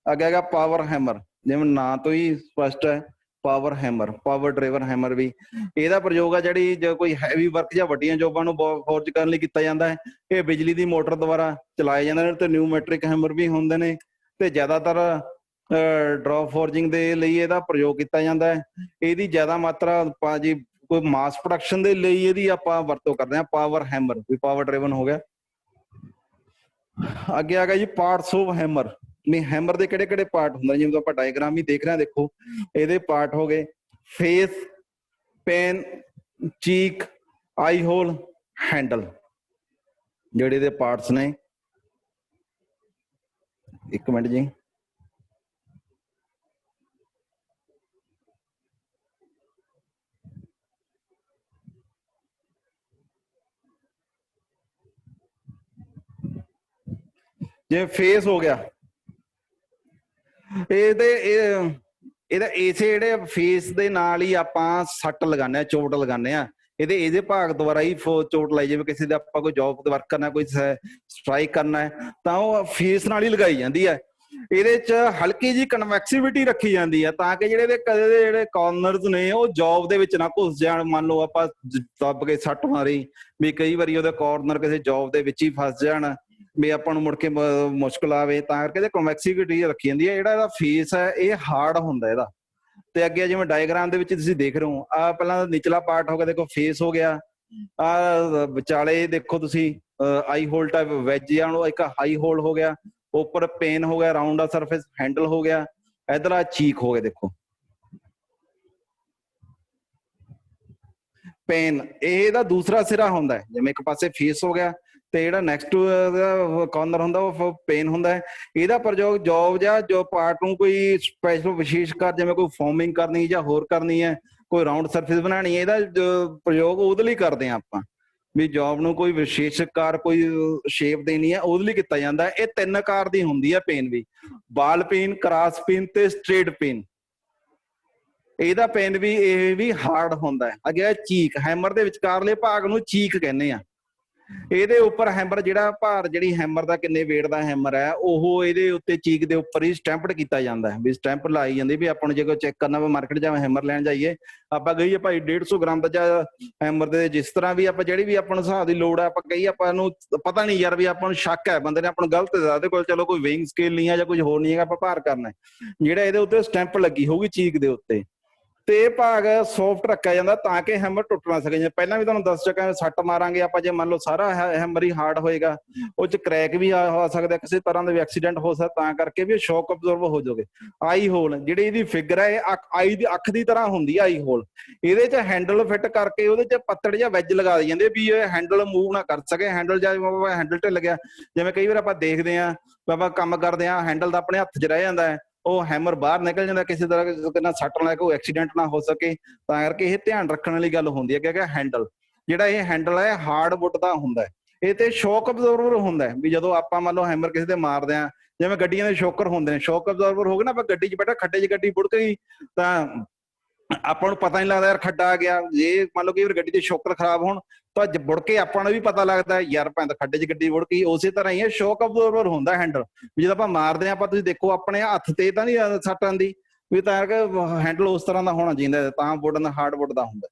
ਅੱਗੇ ਹੈਗਾ ਪਾਵਰ ਹੈਮਰ। ਜਿਵੇਂ ਨਾਂ ਤੋਂ ਹੀ ਸਪਸ਼ਟ ਹੈ, power hammer, power driver hammer ਵੀ। ਇਹਦਾ ਪ੍ਰਯੋਗ ਆ ਜਿਹੜੀ ਜੋ ਕੋਈ ਹੈਵੀ ਵਰਕ ਜਾਂ ਵੱਡੀਆਂ ਜੋਬਾਂ ਨੂੰ ਫੋਰਜ ਕਰਨ ਲਈ ਕੀਤਾ ਜਾਂਦਾ ਹੈ। ਇਹ ਬਿਜਲੀ ਦੀ ਮੋਟਰ ਦੁਆਰਾ ਚਲਾਏ ਜਾਂਦੇ ਨੇ। ਤੇ ਨਿਊਮੈਟ੍ਰਿਕ ਹੈਮਰ ਵੀ ਹੁੰਦੇ ਨੇ। ਤੇ ਜ਼ਿਆਦਾਤਰ ਡਰੌਪ ਫੋਰਜਿੰਗ ਦੇ ਲਈ ਇਹਦਾ ਪ੍ਰਯੋਗ ਕੀਤਾ ਜਾਂਦਾ ਹੈ। ਇਹਦੀ ਜ਼ਿਆਦਾ ਮਾਤਰਾ ਜੀ ਕੋਈ ਮਾਸ ਪ੍ਰੋਡਕਸ਼ਨ ਦੇ ਲਈ ਇਹਦੀ ਆਪਾਂ ਵਰਤੋਂ ਕਰਦੇ ਹਾਂ। ਪਾਵਰ ਹੈਮਰ ਵੀ ਪਾਵਰ ਡਰਾਈਵਨ ਹੋ ਗਿਆ। ਅੱਗੇ ਆ ਗਿਆ ਜੀ ਪਾਰਟਸ ਆਫ ਹੈਮਰ, ਵੀ ਹੈਮਰ ਦੇ ਕਿਹੜੇ ਕਿਹੜੇ ਪਾਰਟ ਹੁੰਦੇ, ਜਿਵੇਂ ਆਪਾਂ ਡਾਇਗਰਾਮ ਵੀ ਦੇਖ ਰਹੇ ਹਾਂ, ਦੇਖੋ ਇਹਦੇ ਪਾਰਟ ਹੋ ਗਏ ਫੇਸ, ਪੈਨ, ਚੀਕ, ਆਈ ਹੋਲ, ਹੈਂਡਲ, ਜਿਹੜੇ ਇਹਦੇ ਪਾਰਟਸ ਨੇ। ਇੱਕ ਮਿੰਟ ਜੀ, ਜਿਵੇਂ ਫੇਸ ਹੋ ਗਿਆ, ਇਹਦਾ ਇਸੇ ਜਿਹੜੇ ਫੇਸ ਦੇ ਨਾਲ ਹੀ ਆਪਾਂ ਸੱਟ ਲਗਾਉਂਦੇ ਹਾਂ, ਚੋਟ ਲਗਾਉਂਦੇ ਹਾਂ। ਇਹਦੇ ਭਾਗ ਦੁਆਰਾ ਹੀ ਚੋਟ ਲਾਈ, ਜਿਵੇਂ ਕਿਸੇ ਦੇ ਆਪਾਂ ਕੋਈ ਜੌਬ ਤੇ ਵਰਕ ਕਰਨਾ, ਕੋਈ ਸਟ੍ਰਾਈਕ ਕਰਨਾ ਹੈ, ਤਾਂ ਉਹ ਫੇਸ ਨਾਲ ਹੀ ਲਗਾਈ ਜਾਂਦੀ ਹੈ। ਇਹਦੇ ਚ ਹਲਕੀ ਜੀ ਕਨਵੈਕਸਿਵਿਟੀ ਰੱਖੀ ਜਾਂਦੀ ਹੈ, ਤਾਂ ਕਿ ਜਿਹੜੇ ਜਿਹੜੇ ਕਾਰਨਰਸ ਨੇ ਉਹ ਜੌਬ ਦੇ ਵਿੱਚ ਨਾ ਘੁਸ ਜਾਣ। ਮੰਨ ਲਓ ਆਪਾਂ ਦੱਬ ਕੇ ਸੱਟ ਮਾਰੀ, ਵੀ ਕਈ ਵਾਰੀ ਉਹਦੇ ਕਾਰਨਰ ਕਿਸੇ ਜੌਬ ਦੇ ਵਿੱਚ ਹੀ ਫਸ ਜਾਣ, ਵੀ ਆਪਾਂ ਨੂੰ ਮੁੜ ਕੇ ਮੁਸ਼ਕਲ ਆਵੇ, ਤਾਂ ਕਰਕੇ ਇਹਦੇ ਕਨਵੈਕਸਿਵਿਟੀ ਰੱਖੀ ਜਾਂਦੀ ਹੈ। ਜਿਹੜਾ ਇਹਦਾ ਫੇਸ ਹੈ ਇਹ ਹਾਰਡ ਹੁੰਦਾ ਇਹਦਾ। ਤੇ ਅੱਗੇ ਜਿਵੇਂ ਡਾਇਗਰਾਮ ਦੇ ਵਿੱਚ ਤੁਸੀਂ ਦੇਖ ਰਹੇ ਹੋ, ਆ ਪਹਿਲਾਂ ਨਿਚਲਾ ਪਾਰਟ ਹੋ ਗਿਆ, ਦੇਖੋ ਫੇਸ ਹੋ ਗਿਆ, ਆ ਵਿਚਾਲੇ ਦੇਖੋ ਤੁਸੀਂ ਆਈ ਹੋਲ ਟਾਈਪ ਵੈਜ ਜਾਂ ਇੱਕ ਹਾਈ ਹੋਲ ਹੋ ਗਿਆ, ਉੱਪਰ ਪੇਨ ਹੋ ਗਿਆ, ਰਾਉਂਡ ਆ ਸਰਫੇਸ, ਹੈਂਡਲ ਹੋ ਗਿਆ, ਇਧਰ ਆ ਚੀਕ ਹੋ ਗਿਆ, ਦੇਖੋ ਪੇਨ ਇਹਦਾ ਦੂਸਰਾ ਸਿਰਾ ਹੁੰਦਾ ਹੈ। ਜਿਵੇਂ ਇੱਕ ਪਾਸੇ ਫੇਸ ਹੋ ਗਿਆ ਤੇ ਜਿਹੜਾ ਨੈਕਸਟ ਕਾਰਨਰ ਹੁੰਦਾ ਉਹ ਪੇਨ ਹੁੰਦਾ ਹੈ। ਇਹਦਾ ਪ੍ਰਯੋਗ ਜੌਬ ਜਾਂ ਜੋ ਪਾਰਟ ਨੂੰ ਕੋਈ ਸਪੈਸ਼ਲ ਵਿਸ਼ੇਸ਼ ਕਰ, ਜਿਵੇਂ ਕੋਈ ਫਾਰਮਿੰਗ ਕਰਨੀ ਜਾਂ ਹੋਰ ਕਰਨੀ ਹੈ, ਕੋਈ ਰਾਉਂਡ ਸਰਫੇਸ ਬਣਾਉਣੀ ਹੈ, ਇਹਦਾ ਪ੍ਰਯੋਗ ਉਹਦੇ ਲਈ ਕਰਦੇ ਹਾਂ ਆਪਾਂ, ਵੀ ਜੌਬ ਨੂੰ ਕੋਈ ਵਿਸ਼ੇਸ਼ ਕਾਰ, ਕੋਈ ਸ਼ੇਪ ਦੇਣੀ ਹੈ, ਉਹਦੇ ਲਈ ਕੀਤਾ ਜਾਂਦਾ। ਇਹ 3 ਆਕਾਰ ਦੀ ਹੁੰਦੀ ਹੈ ਪੇਨ ਵੀ, ਬਾਲ ਪੇਨ, ਕਰਾਸ ਪੇਨ ਤੇ ਸਟ੍ਰੇਟ ਪੇਨ। ਇਹਦਾ ਪੇਨ ਵੀ ਇਹ ਵੀ ਹਾਰਡ ਹੁੰਦਾ ਹੈ। ਅੱਗੇ ਚੀਕ, ਹੈਮਰ ਦੇ ਵਿਚਕਾਰਲੇ ਭਾਗ ਨੂੰ ਚੀਕ ਕਹਿੰਦੇ ਆ। ਇਹਦੇ ਉੱਪਰ ਹੈਮਰ ਜਿਹੜਾ ਭਾਰ, ਜਿਹੜੀ ਹੈਮਰ ਦਾ ਕਿੰਨੇ weight ਦਾ ਹੈਮਰ ਹੈ, ਉਹ ਇਹਦੇ ਉੱਤੇ ਚੀਕ ਦੇ ਉੱਪਰ ਹੀ ਸਟੈਂਪਡ ਕੀਤਾ ਜਾਂਦਾ ਹੈ, ਵੀ ਸਟੈਂਪ ਲਾਈ ਜਾਂਦੀ। ਵੀ ਆਪਾਂ ਨੂੰ ਜੇ ਕੋਈ ਚੈੱਕ ਕਰਨਾ ਵਾ ਮਾਰਕੀਟ ਜਾਂ ਹੈਮਰ ਲੈਣ ਜਾਈਏ, ਆਪਾਂ ਕਹੀਏ ਭਾਈ 150 ਗ੍ਰਾਮ ਦਾ ਜਾਂ ਹੈਮਰ ਦੇ, ਜਿਸ ਤਰ੍ਹਾਂ ਵੀ ਆਪਾਂ ਜਿਹੜੀ ਵੀ ਆਪਾਂ ਨੂੰ ਹਿਸਾਬ ਦੀ ਲੋੜ ਹੈ, ਆਪਾਂ ਕਹੀਏ ਆਪਾਂ ਨੂੰ ਪਤਾ ਨਹੀਂ ਯਾਰ, ਵੀ ਆਪਾਂ ਨੂੰ ਸ਼ੱਕ ਹੈ, ਬੰਦੇ ਨੇ ਆਪਾਂ ਨੂੰ ਗਲਤ ਦੱਸਦੇ ਕੋਲ, ਚਲੋ ਕੋਈ ਵੇਇੰਗ ਸਕੇਲ ਨਹੀਂ ਹੈ ਜਾਂ ਕੁਝ ਹੋਰ ਨਹੀਂ ਹੈਗਾ, ਆਪਾਂ ਭਾਰ ਕਰਨਾ, ਜਿਹੜਾ ਇਹਦੇ ਉੱਤੇ ਸਟੈਂਪ ਲੱਗੀ ਹੋਊਗੀ ਚੀਕ ਦੇ ਉੱਤੇ, ਤੇ ਇਹ ਭਾਗ ਸੌਫਟ ਰੱਖਿਆ ਜਾਂਦਾ ਤਾਂ ਕਿ ਹੈਮਰ ਟੁੱਟ ਨਾ ਸਕੇ। ਜਿਵੇਂ ਪਹਿਲਾਂ ਵੀ ਤੁਹਾਨੂੰ ਦੱਸ ਚੁੱਕਾ, ਸੱਟ ਮਾਰਾਂਗੇ ਆਪਾਂ, ਜੇ ਮੰਨ ਲਓ ਸਾਰਾ ਹੈਮਰ ਹੀ ਹਾਰਡ ਹੋਏਗਾ, ਉਹ ਚ ਕ੍ਰੈਕ ਵੀ ਹੋ ਸਕਦਾ, ਕਿਸੇ ਤਰ੍ਹਾਂ ਦਾ ਵੀ ਐਕਸੀਡੈਂਟ ਹੋ ਸਕਦਾ, ਤਾਂ ਕਰਕੇ ਵੀ ਸ਼ੌਕ ਅਬਜ਼ੋਰਬ ਹੋ ਜਾਓਗੇ। ਆਈ ਹੋਲ, ਜਿਹੜੀ ਇਹਦੀ ਫਿਗਰ ਹੈ, ਇਹ ਆਈ ਦੀ ਅੱਖ ਦੀ ਤਰ੍ਹਾਂ ਹੁੰਦੀ ਹੈ ਆਈ ਹੋਲ। ਇਹਦੇ ਚ ਹੈਂਡਲ ਫਿੱਟ ਕਰਕੇ ਉਹਦੇ ਚ ਪੱਤੜ ਜਾਂ ਵੈਜ ਲਗਾ ਦੇ ਜਾਂਦੇ, ਵੀ ਇਹ ਹੈਂਡਲ ਮੂਵ ਨਾ ਕਰ ਸਕੇ। ਹੈਂਡਲ ਜਾਂ ਹੈਂਡਲ ਢਿੱਲ ਗਿਆ, ਜਿਵੇਂ ਕਈ ਵਾਰ ਆਪਾਂ ਦੇਖਦੇ ਹਾਂ, ਆਪਾਂ ਕੰਮ ਕਰਦੇ ਹਾਂ, ਹੈਂਡਲ ਦਾ ਆਪਣੇ ਹੱਥ 'ਚ ਰਹਿ ਜਾਂਦਾ ਹੈ, ਉਹ ਹੈਮਰ ਬਾਹਰ ਨਿਕਲ ਜਾਂਦਾ, ਕਿਸੇ ਤਰ੍ਹਾਂ ਨਾਲ ਸੱਟ ਨਾ ਕੋਈ ਐਕਸੀਡੈਂਟ ਨਾ ਹੋ ਸਕੇ, ਤਾਂ ਕਰਕੇ ਇਹ ਧਿਆਨ ਰੱਖਣ ਵਾਲੀ ਗੱਲ ਹੁੰਦੀ ਹੈ। ਕਿਉਂਕਿ ਹੈਂਡਲ ਜਿਹੜਾ ਇਹ ਹੈਂਡਲ ਹੈ ਹਾਰਡ ਵੁੱਡ ਦਾ ਹੁੰਦਾ ਹੈ, ਇਹ ਤੇ ਸ਼ੌਕ ਅਬਜ਼ੋਰਵਰ ਹੁੰਦਾ ਹੈ, ਵੀ ਜਦੋਂ ਆਪਾਂ ਮੰਨ ਲਓ ਹੈਮਰ ਕਿਸੇ ਤੇ ਮਾਰਦੇ ਹਾਂ, ਜਿਵੇਂ ਗੱਡੀਆਂ ਦੇ ਸ਼ੌਕਰ ਹੁੰਦੇ ਨੇ, ਸ਼ੌਕ ਅਬਜ਼ੋਰਵਰ ਹੋ ਗਏ ਨਾ, ਆਪਾਂ ਗੱਡੀ 'ਚ ਬੈਠਾ, ਖੱਡੇ 'ਚ ਗੱਡੀ ਬੁੜ ਗਈ ਤਾਂ ਆਪਾਂ ਨੂੰ ਪਤਾ ਨਹੀਂ ਲੱਗਦਾ ਯਾਰ ਖੱਡਾ ਆ ਗਿਆ। ਜੇ ਮੰਨ ਲਓ ਕਈ ਵਾਰ ਗੱਡੀ ਦੇ ਸ਼ੌਕਰ ਖਰਾਬ ਹੋਣ ਤਾਂ ਮੁੜ ਕੇ ਆਪਾਂ ਨੂੰ ਵੀ ਪਤਾ ਲੱਗਦਾ ਯਾਰ ਭੈਣ ਖੱਡੇ 'ਚ ਗੱਡੀ ਵੁੜ ਗਈ। ਉਸੇ ਤਰ੍ਹਾਂ ਹੀ ਇਹ ਸ਼ੌਕ ਅਬਜ਼ੋਰਵਰ ਹੁੰਦਾ ਹੈਂਡਲ, ਵੀ ਜਦੋਂ ਆਪਾਂ ਮਾਰਦੇ ਹਾਂ, ਆਪਾਂ ਤੁਸੀਂ ਦੇਖੋ ਆਪਣੇ ਹੱਥ ਤੇ ਤਾਂ ਨਹੀਂ ਸੱਟ ਆਉਂਦੀ, ਵੀ ਤਾਂ ਕਰਕੇ ਹੈਂਡਲ ਉਸ ਤਰ੍ਹਾਂ ਦਾ ਹੋਣਾ ਚਾਹੀਦਾ, ਤਾਂ ਵੁੱਡਨ ਹਾਰਡ ਵੁੱਡ ਦਾ ਹੁੰਦਾ।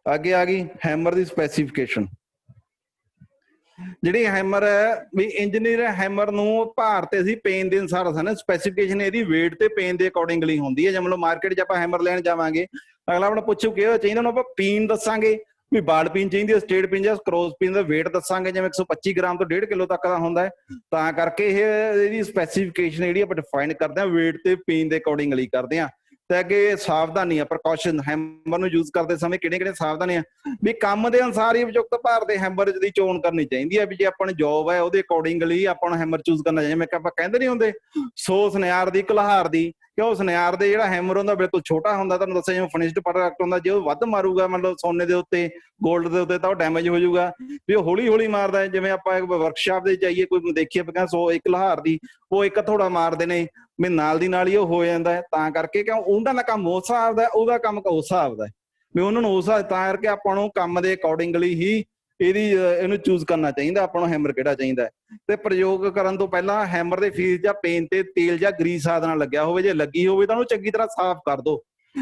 ਅੱਗੇ ਆ ਗਈ ਹੈਮਰ ਦੀ ਸਪੈਸੀਫਿਕੇਸ਼ਨ। ਜਿਹੜੀ ਹੈਮਰ ਹੈ, ਵੀ ਇੰਜੀਨੀਅਰ ਹੈਮਰ ਨੂੰ ਭਾਰ ਤੇ ਅਸੀਂ ਪੇਨ ਦੇ ਅਨੁਸਾਰ ਦੱਸਣਾ। ਸਪੈਸੀਫਿਕੇਸ਼ਨ ਇਹਦੀ weight ਤੇ ਪੇਨ ਦੇ ਅਕੋਰਡਿੰਗਲੀ ਹੁੰਦੀ ਹੈ। ਜੇ ਮਤਲਬ ਮਾਰਕੀਟ 'ਚ ਆਪਾਂ ਹੈਮਰ ਲੈਣ ਜਾਵਾਂਗੇ, ਅਗਲਾ ਆਪਣਾ ਪੁੱਛੂ ਕਿਹੜਾ ਚਾਹੀਦਾ, ਉਹਨੂੰ ਆਪਾਂ ਪੀਨ ਦੱਸਾਂਗੇ, ਵੀ ਬਾਲ ਪੀਨ ਚਾਹੀਦੀ ਹੈ, ਸਟ੍ਰੇਟ ਪੀਨ ਜਾਂ ਕਰੋਸ ਪੀਨ ਦਾ weight ਦੱਸਾਂਗੇ, ਜਿਵੇਂ 125 ਗ੍ਰਾਮ ਤੋਂ 1.5 ਕਿਲੋ ਤੱਕ ਦਾ ਹੁੰਦਾ ਹੈ। ਤਾਂ ਕਰਕੇ ਇਹ ਇਹਦੀ ਸਪੈਸੀਫਿਕੇਸ਼ਨ ਜਿਹੜੀ ਆਪਾਂ ਡਿਫਾਈਨ ਕਰਦੇ ਹਾਂ weight ਤੇ ਪੇਨ ਦੇ ਅਕੋਰਡਿੰਗਲੀ ਕਰਦੇ ਹਾਂ। ਤੇ ਅੱਗੇ ਸਾਵਧਾਨੀਆਂ, ਪ੍ਰੀਕਾਸ਼ਨ, ਹੈਮਰ ਨੂੰ ਯੂਜ਼ ਕਰਦੇ ਸਮੇਂ ਕਿਹੜੇ-ਕਿਹੜੇ ਸਾਵਧਾਨੀਆਂ, ਵੀ ਕੰਮ ਦੇ ਅਨੁਸਾਰ ਹੀ ਉਪਯੁਕਤ ਭਾਰ ਦੇ ਹੈਮਰ ਦੀ ਚੋਣ ਕਰਨੀ ਚਾਹੀਦੀ ਹੈ। ਵੀ ਜੇ ਆਪਾਂ ਨੂੰ ਜੌਬ ਹੈ, ਉਹਦੇ ਅਕੋਰਡਿੰਗਲੀ ਆਪਾਂ ਨੂੰ ਹੈਮਰ ਚੂਜ਼ ਕਰਨਾ ਚਾਹੀਦਾ। ਜਿਵੇਂ ਆਪਾਂ ਕਹਿੰਦੇ ਨਹੀਂ ਹੁੰਦੇ 100 ਸੁਨਿਆਰ ਦੀ ਕੁਲਹਾਰ ਦੀ, ਕਿ ਉਹ ਸੁਨਿਆਰ ਦੇ ਜਿਹੜਾ ਹੈਮਰ ਹੁੰਦਾ ਬਿਲਕੁਲ ਛੋਟਾ ਹੁੰਦਾ, ਤੁਹਾਨੂੰ ਦੱਸਿਆ ਜਿਵੇਂ ਫਿਨਿਸ਼ਡ ਪ੍ਰੋਡਕਟ ਹੁੰਦਾ, ਜੇ ਉਹ ਵੱਧ ਮਾਰੂਗਾ ਮਤਲਬ ਸੋਨੇ ਦੇ ਉੱਤੇ, ਗੋਲਡ ਦੇ ਉੱਤੇ, ਤਾਂ ਉਹ ਡੈਮੇਜ ਹੋ ਜਾਊਗਾ। ਵੀ ਉਹ ਹੌਲੀ-ਹੌਲੀ ਮਾਰਦਾ ਹੈ। ਜਿਵੇਂ ਆਪਾਂ ਵਰਕਸ਼ਾਪ ਦੇ ਜਾਈਏ, ਕੋਈ ਦੇਖੀਏ, ਆਪਾਂ 100 ਇੱਕ ਕੁਲਹਾਰ ਦੀ, ਉਹ ਇੱਕ ਥੋੜਾ ਮਾਰਦੇ ਨੇ, ਵੀ ਨਾਲ ਦੀ ਨਾਲ ਹੀ ਉਹ ਹੋ ਜਾਂਦਾ ਹੈ। ਤਾਂ ਕਰਕੇ ਕਿਉਂ ਉਹਨਾਂ ਦਾ ਕੰਮ ਉਸ ਹਿਸਾਬ ਦਾ, ਉਹਦਾ ਕੰਮ ਉਸ ਹਿਸਾਬ ਦਾ, ਵੀ ਉਹਨਾਂ ਨੂੰ ਉਸ ਹਿਸਾਬ, ਤਾਂ ਕਰਕੇ ਆਪਾਂ ਨੂੰ ਕੰਮ ਦੇ ਅਕੋਰਡਿੰਗਲੀ ਹੀ ਇਹਨੂੰ ਚੂਜ਼ ਕਰਨਾ ਚਾਹੀਦਾ, ਆਪਾਂ ਨੂੰ ਹੈਮਰ ਕਿਹੜਾ ਚਾਹੀਦਾ। ਤੇ ਪ੍ਰਯੋਗ ਕਰਨ ਤੋਂ ਪਹਿਲਾਂ ਹੈਮਰ ਦੇ ਫੇਸ ਜਾਂ ਪੇਨ ਤੇ ਤੇਲ ਜਾਂ ਗਰੀਸ ਆਦਿ ਨਾਲ ਲੱਗਿਆ ਹੋਵੇ, ਜੇ ਲੱਗੀ ਹੋਵੇ ਤਾਂ ਉਹਨੂੰ ਚੰਗੀ ਤਰ੍ਹਾਂ ਸਾਫ਼ ਕਰ ਦਿਓ।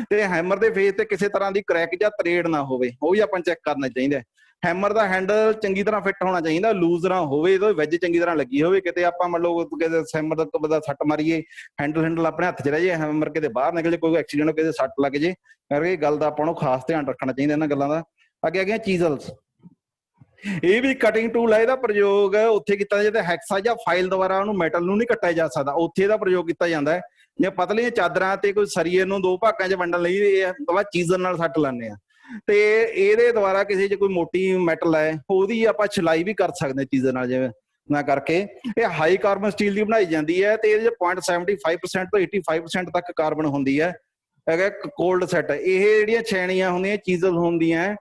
ਤੇ ਹੈਮਰ ਦੇ ਫੇਸ ਤੇ ਕਿਸੇ ਤਰ੍ਹਾਂ ਦੀ ਕ੍ਰੈਕ ਜਾਂ ਤਰੇੜ ਨਾ ਹੋਵੇ, ਉਹ ਵੀ ਆਪਾਂ ਚੈੱਕ ਕਰਨਾ ਚਾਹੀਦਾ। ਹੈਮਰ ਦਾ ਹੈਂਡਲ ਚੰਗੀ ਤਰ੍ਹਾਂ ਫਿੱਟ ਹੋਣਾ ਚਾਹੀਦਾ, ਲੂਜ਼ ਨਾ ਹੋਵੇ, ਇਹਦੇ ਵੈਜ ਚੰਗੀ ਤਰ੍ਹਾਂ ਲੱਗੀ ਹੋਵੇ। ਕਿਤੇ ਆਪਾਂ ਮੰਨ ਲਓ ਕਿਤੇ ਹੈਮਰ ਦਾ ਸੱਟ ਮਾਰੀਏ, ਹੈਂਡਲ ਆਪਣੇ ਹੱਥ 'ਚ ਰਹਿ ਜਾਏ, ਹੈਮਰ ਕਿਤੇ ਬਾਹਰ ਨਿਕਲ ਜੇ, ਕੋਈ ਐਕਸੀਡੈਂਟ ਕਿਤੇ ਸੱਟ ਲੱਗ ਜੇ, ਕਰਕੇ ਇਹ ਗੱਲ ਦਾ ਆਪਾਂ ਨੂੰ ਖਾਸ ਧਿਆਨ ਰੱਖਣਾ ਚਾਹੀਦਾ ਇਹਨਾਂ ਗੱਲਾਂ ਦਾ। ਅੱਗੇ ਆ ਗਿਆ ਚੀਜ਼ਲਸ। ਇਹ ਵੀ ਕਟਿੰਗ ਟੂਲ ਹੈ, ਇਹਦਾ ਪ੍ਰਯੋਗ ਉੱਥੇ ਕੀਤਾ ਜਾਂਦਾ ਹੈਕਸਾ ਜਾਂ ਫਾਈਲ ਦੁਆਰਾ ਉਹਨੂੰ ਮੈਟਲ ਨੂੰ ਨਹੀਂ ਕੱਟਿਆ ਜਾ ਸਕਦਾ, ਉੱਥੇ ਇਹਦਾ ਪ੍ਰਯੋਗ ਕੀਤਾ ਜਾਂਦਾ ਹੈ। ਜੇ ਪਤਲੀਆਂ ਚਾਦਰਾਂ ਤੇ ਕੋਈ ਸਰੀਏ ਨੂੰ 2 ਭਾਗਾਂ 'ਚ ਵੰਡਣ ਲਈ ਇਹ ਬਾਅਦ ਚੀਜ਼ਲ ਨਾਲ ਸੱਟ ਲਾਉਂਦੇ ਆ, ਤੇ ਇਹਦੇ ਦੁਆਰਾ ਕਿਸੇ 'ਚ ਕੋਈ ਮੋਟੀ ਮੈਟਲ ਹੈ ਉਹਦੀ ਆਪਾਂ ਛਿਲਾਈ ਵੀ ਕਰ ਸਕਦੇ ਚੀਜ਼ਲ ਨਾਲ। ਜਿਵੇਂ ਨਾ ਕਰਕੇ ਇਹ ਹਾਈ ਕਾਰਬਨ ਸਟੀਲ ਦੀ ਬਣਾਈ ਜਾਂਦੀ ਹੈ, ਤੇ ਇਹਦੇ 'ਚ 0.75% ਤੋਂ 85% ਤੱਕ ਕਾਰਬਨ ਹੁੰਦੀ ਹੈ। ਹੈਗਾ ਕੋਲਡ ਸੈੱਟ। ਇਹ ਜਿਹੜੀਆਂ ਛੈਣੀਆਂ ਹੁੰਦੀਆਂ ਚੀਜ਼ਲ ਹੁੰਦੀਆਂ,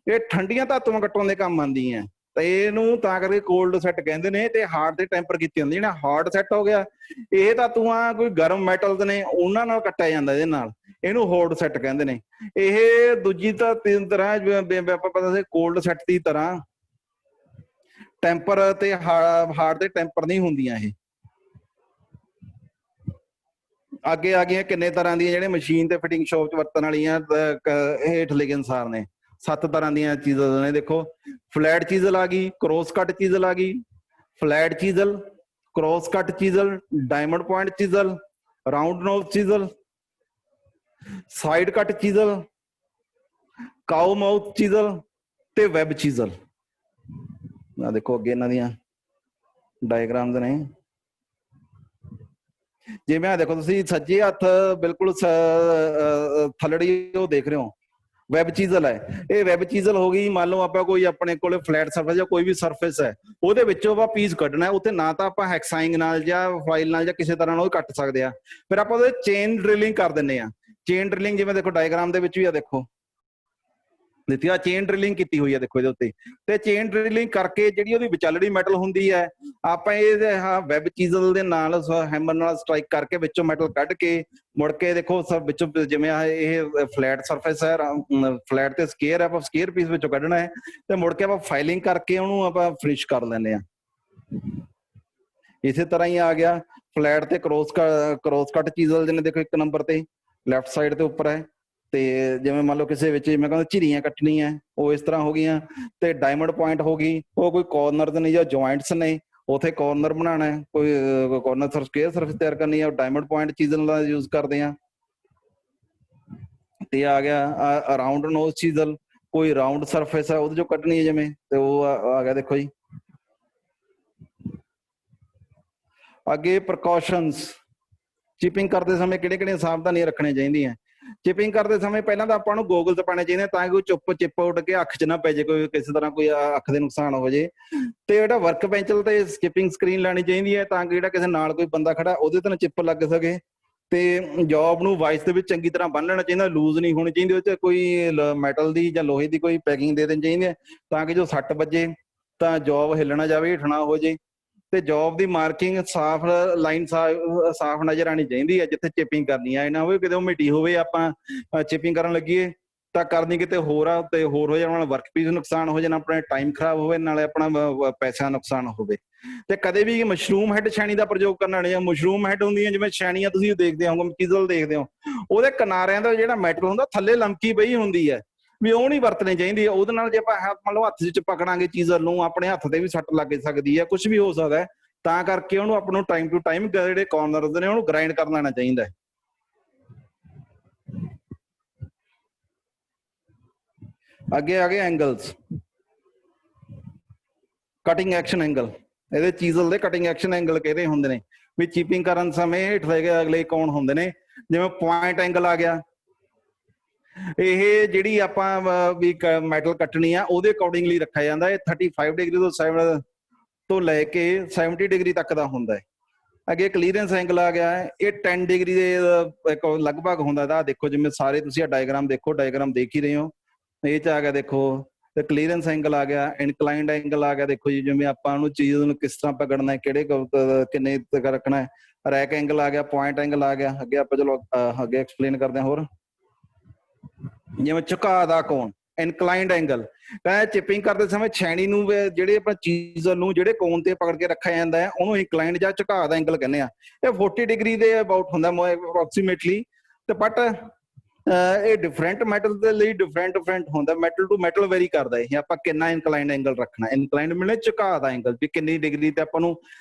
ਇਹ ਠੰਡੀਆਂ ਧਾਤੂਆਂ ਕੱਟਣ ਦੇ ਕੰਮ ਆਉਂਦੀਆਂ, ਤੇ ਇਹਨੂੰ ਤਾਂ ਕਰਕੇ ਕੋਲਡ ਸੈੱਟ ਕਹਿੰਦੇ ਨੇ। ਤੇ ਹਾਰਡ ਤੇ ਟੈਂਪਰ ਕੀਤੀ ਹੁੰਦੀ, ਜਿਹੜਾ ਹਾਰਡ ਸੈੱਟ ਹੋ ਗਿਆ, ਇਹ ਧਾਤੂਆਂ ਕੋਈ ਗਰਮ ਮੈਟਲਸ ਨੇ ਉਹਨਾਂ ਨਾਲ ਕੱਟਿਆ ਜਾਂਦਾ ਇਹਦੇ ਨਾਲ, ਇਹਨੂੰ ਹੌਟ ਸੈੱਟ ਕਹਿੰਦੇ ਨੇ। ਇਹ ਦੂਜੀ ਤਾਂ 3 ਤਰ੍ਹਾਂ ਆਪਾਂ ਪਤਾ ਸੀ ਕੋਲਡ ਸੈੱਟ ਦੀ ਤਰ੍ਹਾਂ ਟੈਂਪਰ ਤੇ ਹਾਰਡ ਤੇ ਟੈਂਪਰ ਨਹੀਂ ਹੁੰਦੀਆਂ। ਇਹ ਅੱਗੇ ਆ ਗਈਆਂ ਕਿੰਨੇ ਤਰ੍ਹਾਂ ਦੀਆਂ ਜਿਹੜੇ ਮਸ਼ੀਨ ਤੇ ਫਿਟਿੰਗ ਸ਼ੌਪ 'ਚ ਵਰਤਣ ਵਾਲੀਆਂ, ਹੇਠ ਲਿਖੇ ਅਨੁਸਾਰ ਨੇ 7 ਤਰ੍ਹਾਂ ਦੀਆਂ ਚੀਜ਼ਾਂ ਨੇ। ਦੇਖੋ ਫਲੈਟ ਚੀਜ਼ਲ ਆ ਗਈ, ਕ੍ਰੋਸ ਕੱਟ ਚੀਜ਼ਲ ਆ ਗਈ, flat chisel, cross cut chisel, diamond point chisel, round nose chisel, side cut chisel, cow mouth ਚੀਜ਼ਲ ਤੇ ਵੈਬ ਚੀਜ਼ਲ। ਆ ਦੇਖੋ ਅੱਗੇ ਇਹਨਾਂ ਦੀਆਂ ਡਾਇਗਰਾਮਸ ਨੇ। ਜਿਵੇਂ ਆ ਦੇਖੋ ਤੁਸੀਂ ਸੱਜੇ ਹੱਥ ਬਿਲਕੁਲ ਥੱਲੜੀ ਉਹ ਦੇਖ ਰਹੇ ਹੋ, ਵੈਬ ਚੀਜ਼ਲ ਹੈ। ਇਹ ਵੈਬ ਚੀਜ਼ਲ ਹੋ ਗਈ, ਮੰਨ ਲਓ ਆਪਾਂ ਕੋਈ ਆਪਣੇ ਕੋਲੇ ਫਲੈਟ ਸਰਫੇਸ ਜਾਂ ਕੋਈ ਵੀ ਸਰਫੇਸ ਹੈ, ਉਹਦੇ ਵਿੱਚੋਂ ਆਪਾਂ ਪੀਸ ਕੱਢਣਾ, ਉੱਥੇ ਨਾ ਤਾਂ ਆਪਾਂ ਹੈਕਸਾਈਂਗ ਨਾਲ ਜਾਂ ਫਾਈਲ ਨਾਲ ਜਾਂ ਕਿਸੇ ਤਰ੍ਹਾਂ ਨਾਲ ਉਹ ਕੱਟ ਸਕਦੇ ਆ, ਫਿਰ ਆਪਾਂ ਉਹਦੇ ਚੇਨ ਡਰਿਲਿੰਗ ਕਰ ਦਿੰਦੇ ਆ। ਚੇਨ ਡਰਿਲਿੰਗ ਜਿਵੇਂ ਦੇਖੋ ਡਾਇਗਰਾਮ ਦੇ ਵਿੱਚ ਵੀ ਆ ਦੇਖੋ ਦਿੱਤੀ ਆ, ਚੇਨ ਡਰਿਲਿੰਗ ਕੀਤੀ ਹੋਈ ਆ ਦੇਖੋ ਇਹਦੇ ਉੱਤੇ। ਤੇ ਚੇਨ ਡਰਿਲਿੰਗ ਕਰਕੇ ਜਿਹੜੀ ਉਹਦੀ ਵਿਚਾਲੜੀ ਮੈਟਲ ਹੁੰਦੀ ਹੈ, ਆਪਾਂ ਇਹਦੇ ਵੈਬ ਚੀਜ਼ਲ ਦੇ ਨਾਲ ਹੈਮਰ ਨਾਲ ਸਟ੍ਰਾਈਕ ਕਰਕੇ ਵਿੱਚੋਂ ਮੈਟਲ ਕੱਢ ਕੇ ਮੁੜ ਕੇ ਦੇਖੋ ਵਿੱਚੋਂ ਜਿਵੇਂ ਇਹ ਫਲੈਟ ਸਰਫੇਸ ਹੈ, ਫਲੈਟ ਤੇ ਸਕੇਅਰ ਹੈ, ਆਪਾਂ ਸਕੇਅਰ ਪੀਸ ਵਿੱਚੋਂ ਕੱਢਣਾ ਹੈ, ਤੇ ਮੁੜ ਕੇ ਆਪਾਂ ਫਾਈਲਿੰਗ ਕਰਕੇ ਉਹਨੂੰ ਆਪਾਂ ਫਿਨਿਸ਼ ਕਰ ਲੈਂਦੇ ਆ। ਇਸੇ ਤਰ੍ਹਾਂ ਹੀ ਆ ਗਿਆ ਫਲੈਟ ਤੇ ਕ੍ਰੋਸ ਕੱਟ ਚੀਜ਼ਲ, ਜਿਹਨੇ ਦੇਖੋ 1 ਨੰਬਰ ਤੇ ਲੈਫਟ ਸਾਈਡ ਤੇ ਉੱਪਰ ਹੈ। ਤੇ ਜਿਵੇਂ ਮੰਨ ਲਓ ਕਿਸੇ ਵਿੱਚ ਮੈਂ ਕਹਿੰਦਾ ਝਿਰੀਆਂ ਕੱਟਣੀਆਂ, ਉਹ ਇਸ ਤਰ੍ਹਾਂ ਹੋ ਗਈਆਂ। ਤੇ ਡਾਇਮੰਡ ਪੁਆਇੰਟ ਹੋ ਗਈ, ਉਹ ਕੋਈ ਕਾਰਨਰਸ ਨੇ ਜਾਂ ਜੁਆਇੰਟਸ ਨੇ, ਉੱਥੇ ਕਾਰਨਰ ਬਣਾਉਣਾ, ਕੋਈ ਕਾਰਨਰ ਸਕੁਅਰ ਸਰਫੇਸ ਤਿਆਰ ਕਰਨੀ ਹੈ, ਡਾਇਮੰਡ ਪੁਆਇੰਟ ਚੀਜ਼ਲ ਦਾ ਯੂਜ਼ ਕਰਦੇ ਆ। ਤੇ ਆ ਗਿਆ ਰਾਉਂਡ ਨੋਜ਼ ਚੀਜ਼ਲ, ਕੋਈ ਰਾਉਂਡ ਸਰਫੇਸ ਹੈ ਉਹਦੇ ਚੋਂ ਕੱਢਣੀ ਹੈ ਜਿਵੇਂ, ਤੇ ਉਹ ਆ ਗਿਆ ਦੇਖੋ ਜੀ। ਅੱਗੇ ਪ੍ਰੀਕਾਸ਼ਨਸ, ਚਿਪਿੰਗ ਕਰਦੇ ਸਮੇਂ ਕਿਹੜੀਆਂ ਸਾਵਧਾਨੀਆਂ ਰੱਖਣੀਆਂ ਚਾਹੀਦੀਆਂ। ਚਿਪਿੰਗ ਕਰਦੇ ਸਮੇਂ ਪਹਿਲਾਂ ਤਾਂ ਆਪਾਂ ਨੂੰ ਗੋਗਲਸ ਪਾਉਣੇ ਚਾਹੀਦੇ ਤਾਂ ਕਿ ਕੋਈ ਚਿੱਪ ਉੱਡ ਕੇ ਅੱਖ 'ਚ ਨਾ ਪੈ ਜੇ, ਕੋਈ ਕਿਸੇ ਤਰ੍ਹਾਂ ਕੋਈ ਅੱਖ ਦੇ ਨੁਕਸਾਨ ਹੋ ਜੇ। ਤੇ ਜਿਹੜਾ ਵਰਕ ਬੈਂਚ ਤੇ ਚਿਪਿੰਗ ਸਕਰੀਨ ਲੈਣੀ ਚਾਹੀਦੀ ਹੈ ਤਾਂ ਕਿ ਜਿਹੜਾ ਕਿਸੇ ਨਾਲ ਕੋਈ ਬੰਦਾ ਖੜਾ ਉਹਦੇ ਤੇ ਨਾ ਚਿੱਪ ਲੱਗ ਸਕੇ। ਤੇ ਜੌਬ ਨੂੰ ਵਾਈਸ ਦੇ ਵਿੱਚ ਚੰਗੀ ਤਰ੍ਹਾਂ ਬੰਨ ਲੈਣਾ ਚਾਹੀਦਾ, ਲੂਜ਼ ਨਹੀਂ ਹੋਣੀ ਚਾਹੀਦੀ, ਉਹਦੇ 'ਚ ਕੋਈ ਮੈਟਲ ਦੀ ਜਾਂ ਲੋਹੇ ਦੀ ਕੋਈ ਪੈਕਿੰਗ ਦੇ ਦੇਣੀ ਚਾਹੀਦੀ ਹੈ ਤਾਂ ਕਿ ਜੋ ਸੱਟ ਵੱਜੇ ਤਾਂ ਜੌਬ ਹਿੱਲ ਨਾ ਜਾਵੇ, ਹੇਠ ਨਾ ਹੋ ਜੇ। ਤੇ ਜੌਬ ਦੀ ਮਾਰਕਿੰਗ ਸਾਫ਼ ਲਾਈਨ ਸਾਫ਼ ਨਜ਼ਰ ਆਣੀ ਚਾਹੀਦੀ ਹੈ ਜਿੱਥੇ ਚਿਪਿੰਗ ਕਰਨੀ ਹੈ। ਇਹ ਨਾ ਹੋਵੇ ਕਿਤੇ ਉਹ ਮਿੱਟੀ ਹੋਵੇ, ਆਪਾਂ ਚਿਪਿੰਗ ਕਰਨ ਲੱਗੀਏ ਤਾਂ ਕਰਨੀ ਕਿਤੇ ਹੋਰ ਆ ਤੇ ਹੋਰ ਹੋ ਜਾਣਾ, ਵਰਕ ਪੀਸ ਨੁਕਸਾਨ ਹੋ ਜਾਣਾ, ਆਪਣਾ ਟਾਈਮ ਖਰਾਬ ਹੋਵੇ, ਨਾਲੇ ਆਪਣਾ ਪੈਸਿਆਂ ਨੁਕਸਾਨ ਹੋਵੇ। ਤੇ ਕਦੇ ਵੀ ਮਸ਼ਰੂਮ ਹੈਡ ਛੈਣੀ ਦਾ ਪ੍ਰਯੋਗ ਕਰਨਾ ਨਹੀਂ। ਮਸ਼ਰੂਮ ਹੈਡ ਹੁੰਦੀਆਂ ਜਿਵੇਂ ਛੈਣੀਆਂ ਤੁਸੀਂ ਦੇਖਦੇ ਹੋਗੇ, ਚੀਜ਼ਲ ਦੇਖਦੇ ਹੋ, ਉਹਦੇ ਕਿਨਾਰਿਆਂ ਦਾ ਜਿਹੜਾ ਮੈਟਲ ਹੁੰਦਾ ਥੱਲੇ ਲਮਕੀ ਪਈ ਹੁੰਦੀ ਹੈ, ਵੀ ਉਹ ਨਹੀਂ ਵਰਤਣੀ ਚਾਹੀਦੀ। ਉਹਦੇ ਨਾਲ ਜੇ ਆਪਾਂ ਮੰਨ ਲਓ ਹੱਥ 'ਚ ਪਕੜਾਂਗੇ ਚੀਜ਼ਲ ਨੂੰ, ਆਪਣੇ ਹੱਥ ਤੇ ਵੀ ਸੱਟ ਲੱਗ ਸਕਦੀ ਹੈ, ਕੁਝ ਵੀ ਹੋ ਸਕਦਾ ਹੈ। ਤਾਂ ਕਰਕੇ ਉਹਨੂੰ ਆਪਾਂ ਨੂੰ ਟਾਈਮ ਟੂ ਟਾਈਮ ਜਿਹੜੇ ਕਾਰਨਰਸ ਨੇ ਉਹਨੂੰ ਗ੍ਰਾਈਂਡ ਕਰ ਲੈਣਾ ਚਾਹੀਦਾ ਹੈ। ਅੱਗੇ ਆ ਗਏ ਐਂਗਲਸ, ਕਟਿੰਗ ਐਕਸ਼ਨ ਐਂਗਲ। ਇਹਦੇ ਚੀਜ਼ਲ ਦੇ ਕਟਿੰਗ ਐਕਸ਼ਨ ਐਂਗਲ ਕਿਹੜੇ ਹੁੰਦੇ ਨੇ ਵੀ ਚੀਪਿੰਗ ਕਰਨ ਸਮੇਂ ਹੇਠ ਅਗਲੇ ਕੌਣ ਹੁੰਦੇ ਨੇ। ਜਿਵੇਂ ਪੁਆਇੰਟ ਐਂਗਲ ਆ ਗਿਆ, ਇਹ ਜਿਹੜੀ ਆਪਾਂ ਵੀ ਮੈਟਲ ਕੱਟਣੀ ਆ ਉਹਦੇ ਅਕੋਰਡਿੰਗਲੀ ਰੱਖਿਆ ਜਾਂਦਾ ਹੈ। 35 ਡਿਗਰੀ ਤੋਂ ਲੈ ਕੇ 70 ਡਿਗਰੀ ਤੱਕ ਦਾ ਹੁੰਦਾ ਹੈ। ਅੱਗੇ ਕਲੀਅਰੈਂਸ ਐਂਗਲ ਆ ਗਿਆ, ਇਹ 10 ਡਿਗਰੀ ਦੇ ਇੱਕ ਲਗਭਗ ਹੁੰਦਾ ਦਾ। ਦੇਖੋ ਜਿਵੇਂ ਸਾਰੇ ਤੁਸੀਂ ਡਾਇਗਰਾਮ ਦੇਖੋ, ਡਾਇਗਰਾਮ ਦੇਖ ਹੀ ਰਹੇ ਹੋ, ਇਹ 'ਚ ਆ ਗਿਆ ਦੇਖੋ ਤੇ ਕਲੀਅਰੈਂਸ ਐਂਗਲ ਆ ਗਿਆ, ਇਨਕਲਾਈਨਡ ਐਂਗਲ ਆ ਗਿਆ। ਦੇਖੋ ਜੀ ਜਿਵੇਂ ਆਪਾਂ ਉਹਨੂੰ ਚੀਜ਼ ਨੂੰ ਕਿਸ ਤਰ੍ਹਾਂ ਪਕੜਨਾ ਹੈ, ਕਿਹੜੇ ਕਿੰਨੇ ਤੱਕ ਰੱਖਣਾ ਹੈ। ਰੈਕ ਐਂਗਲ ਆ ਗਿਆ, ਪੁਆਇੰਟ ਐਂਗਲ ਆ ਗਿਆ। ਅੱਗੇ ਆਪਾਂ ਚਲੋ ਅੱਗੇ ਐਕਸਪਲੇਨ ਕਰਦੇ ਹਾਂ ਹੋਰ। ਜਿਵੇਂ ਝੁਕਾਅ ਦਾ ਕੋਣ, ਇਨਕਲਾਈਨਡ ਐਂਗਲ, ਕਹਿੰਦਾ ਚਿਪਿੰਗ ਕਰਦੇ ਸਮੇਂ ਛੈਣੀ ਨੂੰ ਜਿਹੜੇ ਆਪਾਂ ਚੀਜ਼ ਨੂੰ ਜਿਹੜੇ ਕੋਣ ਤੇ ਪਕੜ ਕੇ ਰੱਖਿਆ ਜਾਂਦਾ ਹੈ ਉਹਨੂੰ ਇਨਕਲਾਈਨਡ ਜਾਂ ਝੁਕਾਅ ਦਾ ਐਂਗਲ ਕਹਿੰਦੇ ਆ। ਇਹ 40 ਡਿਗਰੀ ਦੇ ਅਬਾਊਟ ਹੁੰਦਾ ਅਪਰੋਕਸੀਮੇਟਲੀ। ਤੇ ਬਟ ਇਹ ਡਿਫਰੈਂਟ ਮੈਟਲ ਦੇ ਲਈ ਡਿਫਰੈਂਟ ਹੁੰਦਾ, ਮੈਟਲ ਟੂ ਮੈਟਲ ਵੇਰੀ ਕਰਦਾ ਇਹ। ਆਪਾਂ ਕਿੰਨਾ ਇਨਕਲਾਈਨਡ ਐਂਗਲ ਰੱਖਣਾ, ਇਨਕਲਾਈਨਡ ਮਿਲੇ ਝੁਕਾਅ ਦਾ ਐਂਗਲ ਵੀ ਕਿੰਨੀ ਡਿਗਰੀ ਤੇ ਆਪਾਂ ਨੂੰ,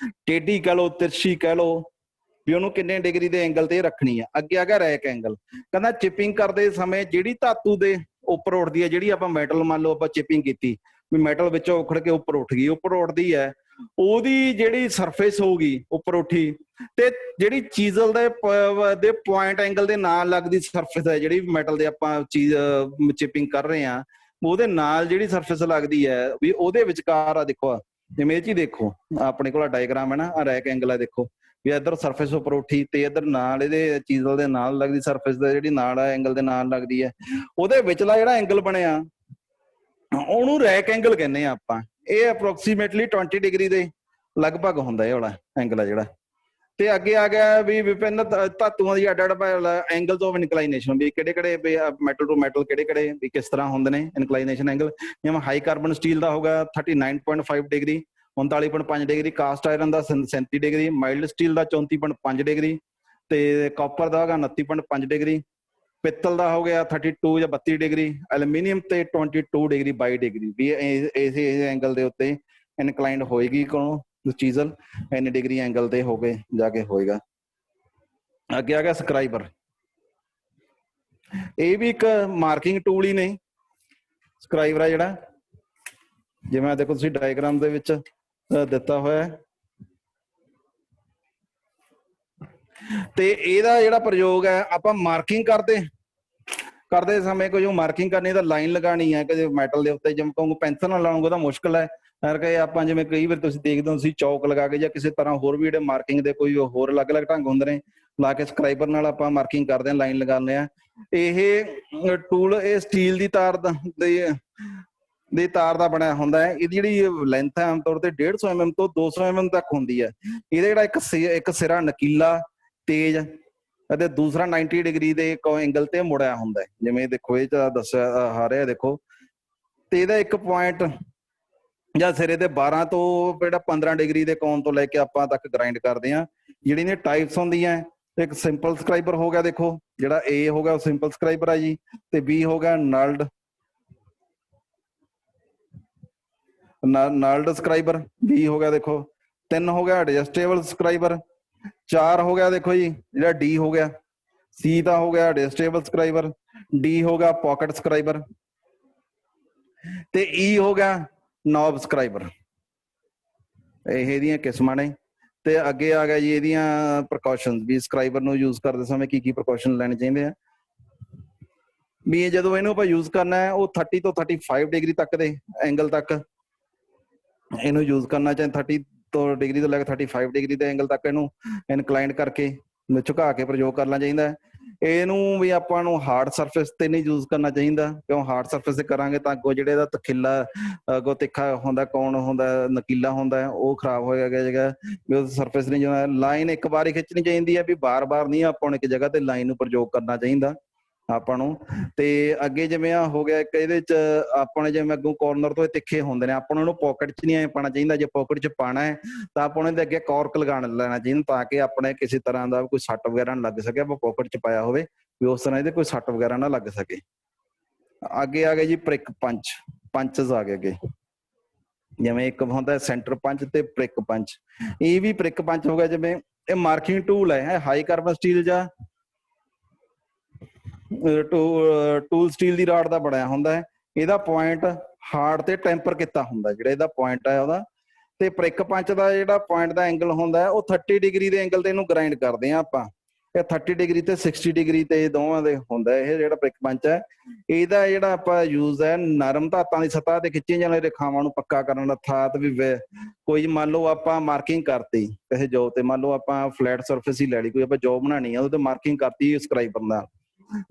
ਟੇਢੀ ਕਹ ਲਓ ਤਿਰਛੀ ਕਹ ਲਓ, ਵੀ ਉਹਨੂੰ ਕਿੰਨੇ ਡਿਗਰੀ ਦੇ ਐਂਗਲ ਤੇ ਰੱਖਣੀ ਆ। ਅੱਗੇ ਆ ਗਿਆ ਰੈਕ ਐਂਗਲ। ਕਹਿੰਦਾ ਚਿਪਿੰਗ ਕਰਦੇ ਸਮੇਂ ਜਿਹੜੀ ਧਾਤੂ ਦੇ ਉੱਪਰ ਉੱਠਦੀ ਹੈ, ਜਿਹੜੀ ਆਪਾਂ ਮੈਟਲ ਮੰਨ ਲਓ ਆਪਾਂ ਚਿਪਿੰਗ ਕੀਤੀ ਵੀ ਮੈਟਲ ਵਿੱਚੋਂ ਉਖੜ ਕੇ ਉੱਪਰ ਉੱਠ ਗਈ, ਉੱਪਰ ਉੱਠਦੀ ਹੈ, ਉਹਦੀ ਜਿਹੜੀ ਸਰਫੇਸ ਹੋਊਗੀ ਉੱਪਰ ਉੱਠੀ, ਤੇ ਜਿਹੜੀ ਚੀਜ਼ਲ ਦੇ ਪੁਆਇੰਟ ਐਂਗਲ ਦੇ ਨਾਲ ਲੱਗਦੀ ਸਰਫੇਸ ਹੈ, ਜਿਹੜੀ ਮੈਟਲ ਦੇ ਆਪਾਂ ਚੀਜ਼ ਚਿਪਿੰਗ ਕਰ ਰਹੇ ਆ, ਉਹਦੇ ਨਾਲ ਜਿਹੜੀ ਸਰਫੇਸ ਲੱਗਦੀ ਹੈ ਵੀ ਉਹਦੇ ਵਿਚਕਾਰ ਆ। ਦੇਖੋ ਜਿਵੇਂ ਇਹ ਚ ਹੀ ਦੇਖੋ ਆਪਣੇ ਕੋਲ ਡਾਇਗਰਾਮ ਹੈ ਨਾ, ਆ ਰੈਕ ਐਂਗਲ ਹੈ, ਦੇਖੋ ਵੀ ਇੱਧਰ ਸਰਫੇਸ ਉੱਪਰ ਉੱਠੀ ਤੇ ਇੱਧਰ ਨਾਲ ਇਹਦੇ ਚੀਜ਼ਲ ਦੇ ਨਾਲ ਲੱਗਦੀ ਸਰਫੇਸ ਦਾ ਜਿਹੜੀ ਨਾਲ ਐਂਗਲ ਦੇ ਨਾਲ ਲੱਗਦੀ ਹੈ, ਉਹਦੇ ਵਿਚਲਾ ਜਿਹੜਾ ਐਂਗਲ ਬਣਿਆ ਉਹਨੂੰ ਰੈਕ ਐਂਗਲ ਕਹਿੰਦੇ ਆ ਆਪਾਂ। ਇਹ ਅਪਰੋਕਸੀਮੇਟਲੀ 20 ਡਿਗਰੀ ਦੇ ਲਗਭਗ ਹੁੰਦਾ ਇਹ ਵਾਲਾ ਐਂਗਲ ਆ ਜਿਹੜਾ। ਤੇ ਅੱਗੇ ਆ ਗਿਆ ਵੀ ਵਿਭਿੰਨ ਧਾਤੂਆਂ ਦੀ ਅੱਡ-ਅੱਡ ਐਂਗਲਸ ਆਫ ਇਨਕਲਾਈਨੇਸ਼ਨ, ਵੀ ਕਿਹੜੇ ਮੈਟਲ ਟੂ ਮੈਟਲ ਕਿਹੜੇ ਵੀ ਕਿਸ ਤਰ੍ਹਾਂ ਹੁੰਦੇ ਨੇ ਇਨਕਲਾਈਨੇਸ਼ਨ ਐਂਗਲ। ਜਿਵੇਂ ਹਾਈ ਕਾਰਬਨ ਸਟੀਲ ਦਾ ਹੋਗਾ 39.5 ਡਿਗਰੀ, 39.5 ਡਿਗਰੀ, ਕਾਸਟ ਆਇਰਨ ਦਾ 37 ਡਿਗਰੀ, ਮਾਈਲਡ ਸਟੀਲ ਦਾ 34.5 ਡਿਗਰੀ, ਤੇ ਕਾਪਰ ਦਾ ਹੋਗਾ 29.5 ਡਿਗਰੀ, ਪਿੱਤਲ ਦਾ ਹੋ ਗਿਆ 32 ਜਾਂ 32 ਡਿਗਰੀ, ਐਲੂਮੀਨੀਅਮ ਤੇ 22 ਡਿਗਰੀ 22 ਡਿਗਰੀ। ਵੀ ਇਸੇ ਐਂਗਲ ਦੇ ਉੱਤੇ ਇਨਕਲਾਈਨਡ ਹੋਏਗੀ ਕੋਣ ਚੀਜ਼ਲ, ਇੰਨੇ ਡਿਗਰੀ ਐਂਗਲ ਤੇ ਹੋ ਕੇ ਜਾ ਕੇ ਹੋਏਗਾ। ਅੱਗੇ ਆ ਗਿਆ ਸਕਰਾਈਬਰ। ਇਹ ਵੀ ਇੱਕ ਮਾਰਕਿੰਗ ਟੂਲ ਹੀ ਨੇ। ਸਕਰਾਈਬਰ ਆ ਜਿਹੜਾ, ਜਿਵੇਂ ਦੇਖੋ ਤੁਸੀਂ ਡਾਇਗਰਾਮ ਦੇ ਵਿੱਚ ਦਿੱਤਾ ਹੋਇਆ, ਤੇ ਇਹਦਾ ਜਿਹੜਾ ਪ੍ਰਯੋਗ ਹੈ ਆਪਾਂ ਮਾਰਕਿੰਗ ਕਰਦੇ ਸਮੇਂ ਕੋਈ ਮਾਰਕਿੰਗ ਕਰਨੀ ਤਾਂ ਲਾਈਨ ਲਗਾਣੀ ਹੈ ਕਿਸੇ ਮੈਟਲ ਦੇ ਉੱਤੇ। ਜਿਵੇਂ ਕਹੂੰ ਪੈਨਸਲ ਨਾਲ ਲਾਉਂਗਾ ਤਾਂ ਮੁਸ਼ਕਿਲ ਹੈ, ਕਰਕੇ ਆਪਾਂ ਜਿਵੇਂ ਕਈ ਵਾਰ ਤੁਸੀਂ ਦੇਖਦੇ ਹੋ ਤੁਸੀਂ ਚੌਕ ਲਗਾ ਕੇ ਜਾਂ ਕਿਸੇ ਤਰ੍ਹਾਂ ਹੋਰ ਵੀ ਜਿਹੜੇ ਮਾਰਕਿੰਗ ਦੇ ਕੋਈ ਹੋਰ ਅਲੱਗ-ਅਲੱਗ ਢੰਗ ਹੁੰਦੇ ਨੇ, ਲਾ ਕੇ ਸਕਰਾਈਬਰ ਨਾਲ ਆਪਾਂ ਮਾਰਕਿੰਗ ਕਰਦੇ ਹਾਂ, ਲਾਈਨ ਲਗਾਉਂਦੇ ਆ। ਇਹ ਟੂਲ ਇਹ ਸਟੀਲ ਦੀ ਤਾਰ ਦਾ ਬਣਿਆ ਹੁੰਦਾ ਹੈ। ਇਹਦੀ ਜਿਹੜੀ ਲੈਂਥ ਹੈ ਆਮ ਤੌਰ ਤੇ 150 mm ਤੋਂ 200 mm ਤੱਕ ਹੁੰਦੀ ਹੈ। ਇਹਦਾ ਜਿਹੜਾ ਇੱਕ ਸਿਰਾ ਨਕੀਲਾ ਤੇਜ਼ ਅਤੇ ਦੂਸਰਾ 90 ਡਿਗਰੀ ਦੇ ਐਂਗਲ ਤੇ ਮੁੜਿਆ ਹੁੰਦਾ ਹੈ, ਜਿਵੇਂ ਦੇਖੋ ਇਹ ਚ ਦੱਸਿਆ ਆ ਰਿਹਾ ਦੇਖੋ। ਤੇ ਇਹਦਾ ਇੱਕ ਪੁਆਇੰਟ ਜਾਂ ਸਿਰੇ ਤੇ 12 ਤੋਂ ਜਿਹੜਾ 15 ਡਿਗਰੀ ਦੇ ਕੋਣ ਤੋਂ ਲੈ ਕੇ ਆਪਾਂ ਤੱਕ ਗ੍ਰਾਈਂਡ ਕਰਦੇ ਹਾਂ। ਜਿਹੜੀ ਨੇ ਟਾਈਪਸ ਹੁੰਦੀਆਂ, ਇੱਕ ਸਿੰਪਲ ਸਕਰਾਈਬਰ ਹੋ ਗਿਆ, ਦੇਖੋ ਜਿਹੜਾ A ਹੋ ਗਿਆ ਉਹ ਸਿੰਪਲ ਸਕਰਾਈਬਰ ਆ ਜੀ, ਤੇ B ਹੋ ਗਿਆ ਨਲਡ ਸਕਰਾਈਬਰ, B ਹੋ ਗਿਆ ਦੇਖੋ। 3 ਹੋ ਗਿਆ ਐਡਜਸਟੇਬਲ ਸਕਰਾਈਬਰ। 4 ਹੋ ਗਿਆ ਦੇਖੋ ਜੀ ਜਿਹੜਾ D ਹੋ ਗਿਆ, C ਦਾ ਹੋ ਗਿਆ ਐਡਜਸਟੇਬਲ ਸਕਰਾਈਬਰ, D ਹੋ ਗਿਆ ਪਾਕਟ ਸਕਰਾਈਬਰ, ਤੇ E ਹੋ ਗਿਆ ਨੌਬ ਸਕਰਾਈਬਰ। ਇਹ ਇਹਦੀਆਂ ਕਿਸਮਾਂ ਨੇ। ਤੇ ਅੱਗੇ ਆ ਗਿਆ ਜੀ ਇਹਦੀਆਂ ਪ੍ਰੀਕਾਸ਼ਨਸ, ਵੀ ਸਕਰਾਈਬਰ ਨੂੰ ਯੂਜ਼ ਕਰਦੇ ਸਮੇਂ ਕੀ ਪ੍ਰੀਕਾਸ਼ਨ ਲੈਣੇ ਚਾਹੀਦੇ ਆ। ਵੀ ਜਦੋਂ ਇਹਨੂੰ ਆਪਾਂ ਯੂਜ਼ ਕਰਨਾ ਹੈ ਉਹ 30 ਤੋਂ 35 ਡਿਗਰੀ ਤੱਕ ਦੇ ਐਂਗਲ ਤੱਕ ਇਹਨੂੰ ਯੂਜ਼ ਕਰਨਾ, ਚਾਹੇ 30 ਡਿਗਰੀ ਤੋਂ ਲੈ ਕੇ 35 ਡਿਗਰੀ ਦੇ ਐਂਗਲ ਤੱਕ ਇਹਨੂੰ ਇਨਕਲਾਈਨਡ ਕਰਕੇ ਝੁਕਾ ਕੇ ਪ੍ਰਯੋਗ ਕਰਨਾ ਚਾਹੀਦਾ ਹੈ। ਇਹਨੂੰ ਵੀ ਆਪਾਂ ਨੂੰ ਹਾਰਡ ਸਰਫੇਸ ਤੇ ਨਹੀਂ ਯੂਜ਼ ਕਰਨਾ ਚਾਹੀਦਾ, ਕਿਉਂ ਹਾਰਡ ਸਰਫੇਸ ਤੇ ਕਰਾਂਗੇ ਤਾਂ ਅੱਗੋਂ ਜਿਹੜੇ ਇਹਦਾ ਤਖਿਲਾ ਅੱਗੋਂ ਤਿੱਖਾ ਹੁੰਦਾ, ਕੌਣ ਹੁੰਦਾ, ਨਕੀਲਾ ਹੁੰਦਾ, ਉਹ ਖਰਾਬ ਹੋ ਜਾਏਗਾ। ਵੀ ਉਹ ਸਰਫੇਸ ਨਹੀਂ ਜੋ ਲਾਈਨ ਇੱਕ ਵਾਰ ਹੀ ਖਿੱਚਣੀ ਚਾਹੀਦੀ ਹੈ, ਵੀ ਬਾਰ-ਬਾਰ ਨਹੀਂ ਆਪਾਂ ਨੂੰ ਇੱਕ ਜਗ੍ਹਾ ਤੇ ਲਾਈਨ ਨੂੰ ਪ੍ਰਯੋਗ ਕਰਨਾ ਚਾਹੀਦਾ ਆਪਾਂ ਨੂੰ। ਤੇ ਅੱਗੇ ਜਿਵੇਂ ਆ ਹੋ ਗਿਆ ਇੱਕ ਇਹਦੇ ਚ ਆਪਾਂ ਨੇ ਜਿਵੇਂ ਅੱਗੋਂ ਕਾਰਨਰ ਤੋਂ ਤਿੱਖੇ ਹੁੰਦੇ ਨੇ, ਆਪਾਂ ਨੂੰ ਉਹਨੂੰ ਪਾਕਟ ਚ ਨਹੀਂ ਪਾਉਣਾ ਚਾਹੀਦਾ। ਜੇ ਪਾਕਟ ਚ ਪਾਉਣਾ ਹੈ ਤਾਂ ਆਪਾਂ ਉਹਦੇ ਅੱਗੇ ਕਾਰਕ ਲੈਣਾ ਚਾਹੀਦਾ, ਤਾਂ ਕਿ ਆਪਣੇ ਕਿਸੇ ਤਰ੍ਹਾਂ ਦਾ ਕੋਈ ਸੱਟ ਵਗੈਰਾ ਨਾ ਲੱਗ ਸਕੇ। ਆਪਾਂ ਪਾਕਟ ਚ ਪਾਇਆ ਹੋਵੇ ਵੀ ਉਸ ਤਰ੍ਹਾਂ ਇਹਦੇ ਕੋਈ ਸੱਟ ਵਗੈਰਾ ਨਾ ਲੱਗ ਸਕੇ। ਅੱਗੇ ਆ ਗਿਆ ਜੀ ਪ੍ਰਿਕ ਪੰਚਸ ਆ ਗਏ ਅੱਗੇ, ਜਿਵੇਂ ਇੱਕ ਹੁੰਦਾ ਸੈਂਟਰ ਪੰਚ ਤੇ ਪ੍ਰਿਕ ਪੰਚ। ਇਹ ਵੀ ਪ੍ਰਿਕ ਪੰਚ ਹੋ ਗਿਆ। ਜਿਵੇਂ ਇਹ ਮਾਰਕਿੰਗ ਟੂਲ ਹੈ, ਹਾਈ ਕਾਰਬਨ ਸਟੀਲ ਜਾਂ ਟੂਲ ਸਟੀਲ ਦੀ ਰਾਡ ਦਾ ਬਣਿਆ ਹੁੰਦਾ ਹੈ। ਇਹਦਾ ਪੁਆਇੰਟ ਹਾਰਡ ਤੇ ਟੈਂਪਰ ਕੀਤਾ ਹੁੰਦਾ, ਜਿਹੜਾ ਇਹਦਾ ਪੁਆਇੰਟ ਹੈ ਉਹਦਾ। ਤੇ ਪ੍ਰਿਕ ਪੰਚ ਦਾ ਜਿਹੜਾ ਪੁਆਇੰਟ ਦਾ ਐਂਗਲ ਹੁੰਦਾ ਉਹ 30 ਡਿਗਰੀ ਦੇ ਐਂਗਲ ਤੇ ਇਹਨੂੰ ਗ੍ਰਾਈਂਡ ਕਰਦੇ ਹਾਂ ਆਪਾਂ। ਇਹ 30 ਡਿਗਰੀ ਤੇ 60 ਡਿਗਰੀ ਤੇ ਦੋਵਾਂ ਦੇ ਹੁੰਦਾ ਇਹ ਜਿਹੜਾ ਪ੍ਰਿਕ ਪੰਚ ਹੈ। ਇਹਦਾ ਜਿਹੜਾ ਆਪਾਂ ਯੂਜ਼ ਹੈ ਨਰਮ ਧਾਤਾਂ ਦੀ ਸਤ੍ਹਾ ਤੇ ਖਿੱਚੀਆਂ ਜਾਣ ਵਾਲੀਆਂ ਰੇਖਾਵਾਂ ਨੂੰ ਪੱਕਾ ਕਰਨ ਦਾ, ਥਾਤ ਵੀ ਕੋਈ ਮੰਨ ਲਓ ਆਪਾਂ ਮਾਰਕਿੰਗ ਕਰਤੀ ਕਿਸੇ ਜੋਬ ਤੇ, ਮੰਨ ਲਓ ਆਪਾਂ ਫਲੈਟ ਸਰਫੇਸ ਹੀ ਲੈ ਲਈ, ਕੋਈ ਆਪਾਂ ਜੋਬ ਬਣਾਉਣੀ ਆ ਉਹਦੇ ਤੇ ਮਾਰਕਿੰਗ ਕਰਤੀ ਸਕਰਾਈਬਰ ਨਾਲ,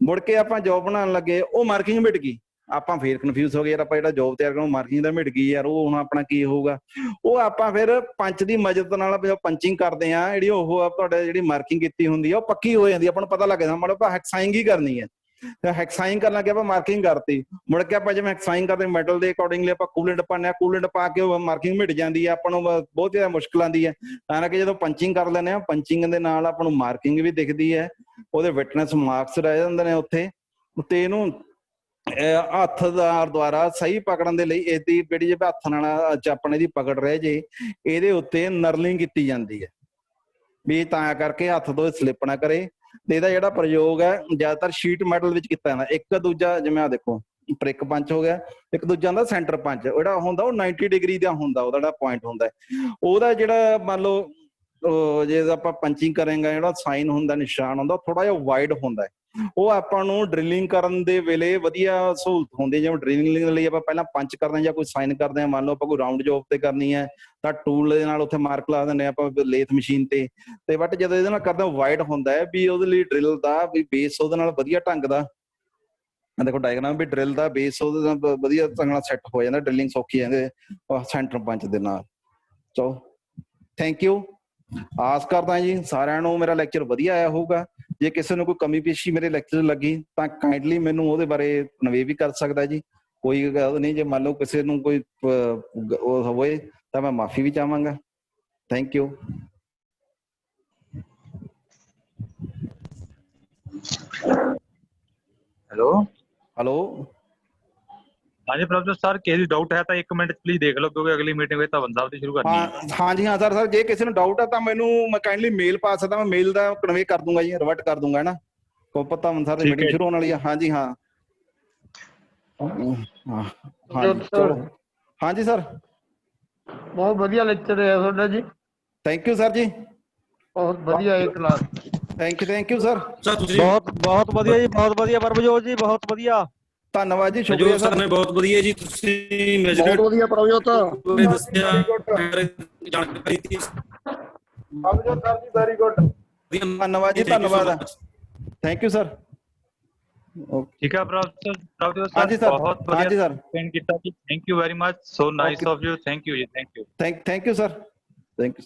ਮੁੜ ਕੇ ਆਪਾਂ ਜੋਬ ਬਣਾਉਣ ਲੱਗੇ ਉਹ ਮਾਰਕਿੰਗ ਮਿਟ ਗਈ, ਆਪਾਂ ਫੇਰ ਕਨਫਿਊਜ਼ ਹੋ ਗਏ, ਯਾਰ ਆਪਾਂ ਜਿਹੜਾ ਜੋਬ ਤਿਆਰ ਕਰਨਾ ਮਾਰਕਿੰਗ ਦਾ ਮਿਟ ਗਈ ਯਾਰ, ਉਹ ਹੁਣ ਆਪਣਾ ਕੀ ਹੋਊਗਾ। ਉਹ ਆਪਾਂ ਫਿਰ ਪੰਚ ਦੀ ਮਦਦ ਨਾਲ ਜਦੋਂ ਪੰਚਿੰਗ ਕਰਦੇ ਆ, ਜਿਹੜੀ ਉਹ ਤੁਹਾਡੇ ਜਿਹੜੀ ਮਾਰਕਿੰਗ ਕੀਤੀ ਹੁੰਦੀ ਆ ਉਹ ਪੱਕੀ ਹੋ ਜਾਂਦੀ, ਆਪਾਂ ਨੂੰ ਪਤਾ ਲੱਗ ਜਾਂਦਾ। ਮਤਲਬ ਆਪਾਂ ਹੈਕਸਾਈਂਗ ਹੀ ਕਰਨੀ ਹੈ, ਹੈਕਸਾਈਂਗ ਕਰਨ ਲੱਗੇ ਆਪਾਂ ਮਾਰਕਿੰਗ ਕਰਤੀ, ਮੁੜ ਕੇ ਆਪਾਂ ਜਿਵੇਂ ਹੈਕਸਾਈਂਗ ਕਰਦੇ ਮੈਟਲ ਦੇ ਅਕੋਰਡਿੰਗਲੀ ਆਪਾਂ ਕੂਲੈਂਟ ਪਾਉਂਦੇ ਆ, ਕੂਲੈਂਟ ਪਾ ਕੇ ਉਹ ਮਾਰਕਿੰਗ ਮਿਟ ਜਾਂਦੀ ਹੈ, ਆਪਾਂ ਨੂੰ ਬਹੁਤ ਜ਼ਿਆਦਾ ਮੁਸ਼ਕਿਲ ਆਉਂਦੀ ਹੈ। ਤਾਂ ਕਿ ਜਦੋਂ ਪੰਚਿੰਗ ਕਰ ਲੈਂਦੇ ਆ, ਪੰਚਿੰਗ ਦੇ ਨਾਲ ਆਪਾਂ ਨੂੰ ਮਾਰਕਿੰਗ ਵੀ ਦਿਖਦੀ ਹੈ, ਉਹਦੇ ਵਿਟਨੈਸ ਮਾਰਕਸ ਰਹਿ ਜਾਂਦੇ ਨੇ ਉੱਥੇ, ਤੇ ਇਹਨੂੰ ਹੱਥ ਦਾ ਦੁਆਰਾ ਸਹੀ ਪਕੜਨ ਦੇ ਲਈ ਇਹਦੀ ਜਿਹੜੀ ਜੇ ਹੱਥ ਨਾਲ ਚਾਪਣੇ ਦੀ ਪਕੜ ਰਹਿ ਜੇ, ਇਹਦੇ ਉੱਤੇ ਨਰਲਿੰਗ ਕੀਤੀ ਜਾਂਦੀ ਹੈ ਵੀ ਤਾਂ ਕਰਕੇ ਹੱਥ ਤੋਂ ਸਲਿੱਪ ਨਾ ਕਰੇ। ਤੇ ਇਹਦਾ ਜਿਹੜਾ ਪ੍ਰਯੋਗ ਹੈ ਜ਼ਿਆਦਾਤਰ ਸ਼ੀਟ ਮੈਟਲ ਵਿੱਚ ਕੀਤਾ ਜਾਂਦਾ। ਇੱਕ ਦੂਜਾ ਜਿਵੇਂ ਆ ਦੇਖੋ ਪ੍ਰਿਕ ਪੰਚ ਹੋ ਗਿਆ, ਇੱਕ ਦੂਜਾ ਹੁੰਦਾ ਸੈਂਟਰ ਪੰਚ, ਜਿਹੜਾ ਹੁੰਦਾ ਉਹ 90 ਡਿਗਰੀ ਦਾ ਹੁੰਦਾ, ਉਹਦਾ ਜਿਹੜਾ ਪੁਆਇੰਟ ਹੁੰਦਾ ਉਹਦਾ ਜਿਹੜਾ ਮੰਨ ਲਓ ਜੇ ਆਪਾਂ ਪੰਚਿੰਗ ਕਰਾਂਗੇ ਜਿਹੜਾ ਸਾਈਨ ਹੁੰਦਾ, ਨਿਸ਼ਾਨ ਹੁੰਦਾ, ਉਹ ਥੋੜਾ ਜਿਹਾ ਵਾਈਡ ਹੁੰਦਾ। ਉਹ ਆਪਾਂ ਨੂੰ ਡਰਿਲਿੰਗ ਕਰਨ ਦੇ ਵੇਲੇ ਵਧੀਆ ਸਹੂਲਤ ਹੁੰਦੀ। ਜਿਵੇਂ ਡਰਿਲਿੰਗ ਲਈ ਆਪਾਂ ਪਹਿਲਾਂ ਪੰਚ ਕਰਦੇ ਹਾਂ ਜਾਂ ਕੋਈ ਸਾਈਨ ਕਰਦੇ ਹਾਂ, ਮੰਨ ਲਓ ਆਪਾਂ ਕੋਈ ਰਾਉਂਡ ਜੋਬ ਤੇ ਕਰਨੀ ਹੈ ਤਾਂ ਟੂਲ ਦੇ ਨਾਲ ਉੱਥੇ ਮਾਰਕ ਲਾ ਦਿੰਦੇ ਆਪਾਂ ਲੇਥ ਮਸ਼ੀਨ ਤੇ ਬਟ ਜਦੋਂ ਇਹਦੇ ਨਾਲ ਕਰਦੇ ਵਾਈਡ ਹੁੰਦਾ ਹੈ ਵੀ ਉਹਦੇ ਲਈ ਡਰਿਲ ਦਾ ਵੀ ਬੇਸ ਉਹਦੇ ਨਾਲ ਵਧੀਆ ਢੰਗ ਦਾ, ਦੇਖੋ ਡਾਇਗਰਾਮ ਵੀ ਡਰਿਲ ਦਾ ਬੇਸ ਉਹਦੇ ਨਾਲ ਵਧੀਆ ਢੰਗ ਨਾਲ ਸੈੱਟ ਹੋ ਜਾਂਦਾ, ਡਰਿਲਿੰਗ ਸੌਖੀ ਜਾਂਦੇ ਸੈਂਟਰ ਪੰਚ ਦੇ ਨਾਲ। ਚਲੋ ਥੈਂਕ ਯੂ। ਆਸ ਕਰਦਾ ਜੀ ਸਾਰਿਆਂ ਨੂੰ ਮੇਰਾ ਲੈਕਚਰ ਵਧੀਆ ਆਇਆ ਹੋਊਗਾ। ਜੇ ਕਿਸੇ ਨੂੰ ਕੋਈ ਕਮੀ ਪੇਸ਼ੀ ਮੇਰੇ ਲੈਕਚਰ ਲੱਗੀ ਤਾਂ ਕਾਈਂਡਲੀ ਮੈਨੂੰ ਉਹਦੇ ਬਾਰੇ ਕਨਵੇ ਵੀ ਕਰ ਸਕਦਾ ਜੀ, ਕੋਈ ਗੱਲ ਨਹੀਂ। ਜੇ ਮੰਨ ਲਓ ਕਿਸੇ ਨੂੰ ਕੋਈ ਉਹ ਹੋਵੇ ਤਾਂ ਮੈਂ ਮਾਫੀ ਵੀ ਚਾਹਾਂਗਾ। Thank you. ਹੈਲੋ ਹੈਲੋ ਹਾਂਜੀ ਪ੍ਰੋਫੈਸਰ ਸਰ, ਕਿਸੇ ਦੀ ਡਾਊਟ ਹੈ ਤਾਂ 1 ਮਿੰਟ ਪਲੀਜ਼ ਦੇਖ ਲਓ, ਕਿਉਂਕਿ ਅਗਲੀ ਮੀਟਿੰਗ ਵਿੱਚ ਧਵਨ ਸਾਹਿਬ ਦੀ ਸ਼ੁਰੂ ਕਰਨੀ ਹੈ। ਹਾਂਜੀ ਹਾਂ ਸਰ ਜੇ ਕਿਸੇ ਨੂੰ ਡਾਊਟ ਹੈ ਤਾਂ ਮੈਨੂੰ ਮੈਂ ਕਾਈਂਡਲੀ ਮੇਲ ਪਾ ਸਕਦਾ, ਮੈਂ ਮੇਲ ਦਾ ਕਨਵੇ ਕਰ ਦੂੰਗਾ ਜੀ, ਰਿਵਰਟ ਕਰ ਦੂੰਗਾ ਨਾ। ਕੋ ਪਤਾ ਧਵਨ ਸਰ ਦੀ ਮੀਟਿੰਗ ਸ਼ੁਰੂ ਹੋਣ ਵਾਲੀ ਆ। ਹਾਂਜੀ ਹਾਂ ਹਾਂਜੀ ਚਲੋ ਹਾਂਜੀ ਸਰ ਬਹੁਤ ਵਧੀਆ ਲੈਕਚਰ ਹੈ ਤੁਹਾਡਾ ਜੀ। ਥੈਂਕ ਯੂ ਸਰ ਜੀ, ਬਹੁਤ ਵਧੀਆ ਹੈ ਕਲਾਸ। Thank you sir. ਬਹੁਤ ਵਧੀਆ ਜੀ, ਬਹੁਤ ਵਧੀਆ ਪਰਮਜੋਤ ਜੀ, ਬਹੁਤ ਵਧੀਆ। ਧੰਨਵਾਦ ਜੀ, ਸ਼ੁਕਰੀਆ ਸਰ ਨੇ ਬਹੁਤ ਵਧੀਆ ਜੀ, ਤੁਸੀਂ ਬਹੁਤ ਵਧੀਆ ਪ੍ਰਭਜੋਤ ਨੇ ਦੱਸਿਆ ਜਾਣਕਾਰੀ ਦਿੱਤੀ। ਪ੍ਰਭਜੋਤ ਸਰ ਜੀ ਵੈਰੀ ਗੁੱਡ, ਧੰਨਵਾਦ ਜੀ, ਧੰਨਵਾਦ, ਥੈਂਕ ਯੂ ਸਰ। ਠੀਕ ਹੈ ਪ੍ਰੋਫੈਸਰ ਹਾਂਜੀ ਸਰ, ਸਰ, ਬਹੁਤ ਹਾਂਜੀ ਵਧੀਆ ਸਰ, ਐਕਸਪਲੇਨ ਕੀਤਾ ਜੀ। Thank you very much, so nice of you. Thank you ਜੀ, thank you. Thank you sir, thank you.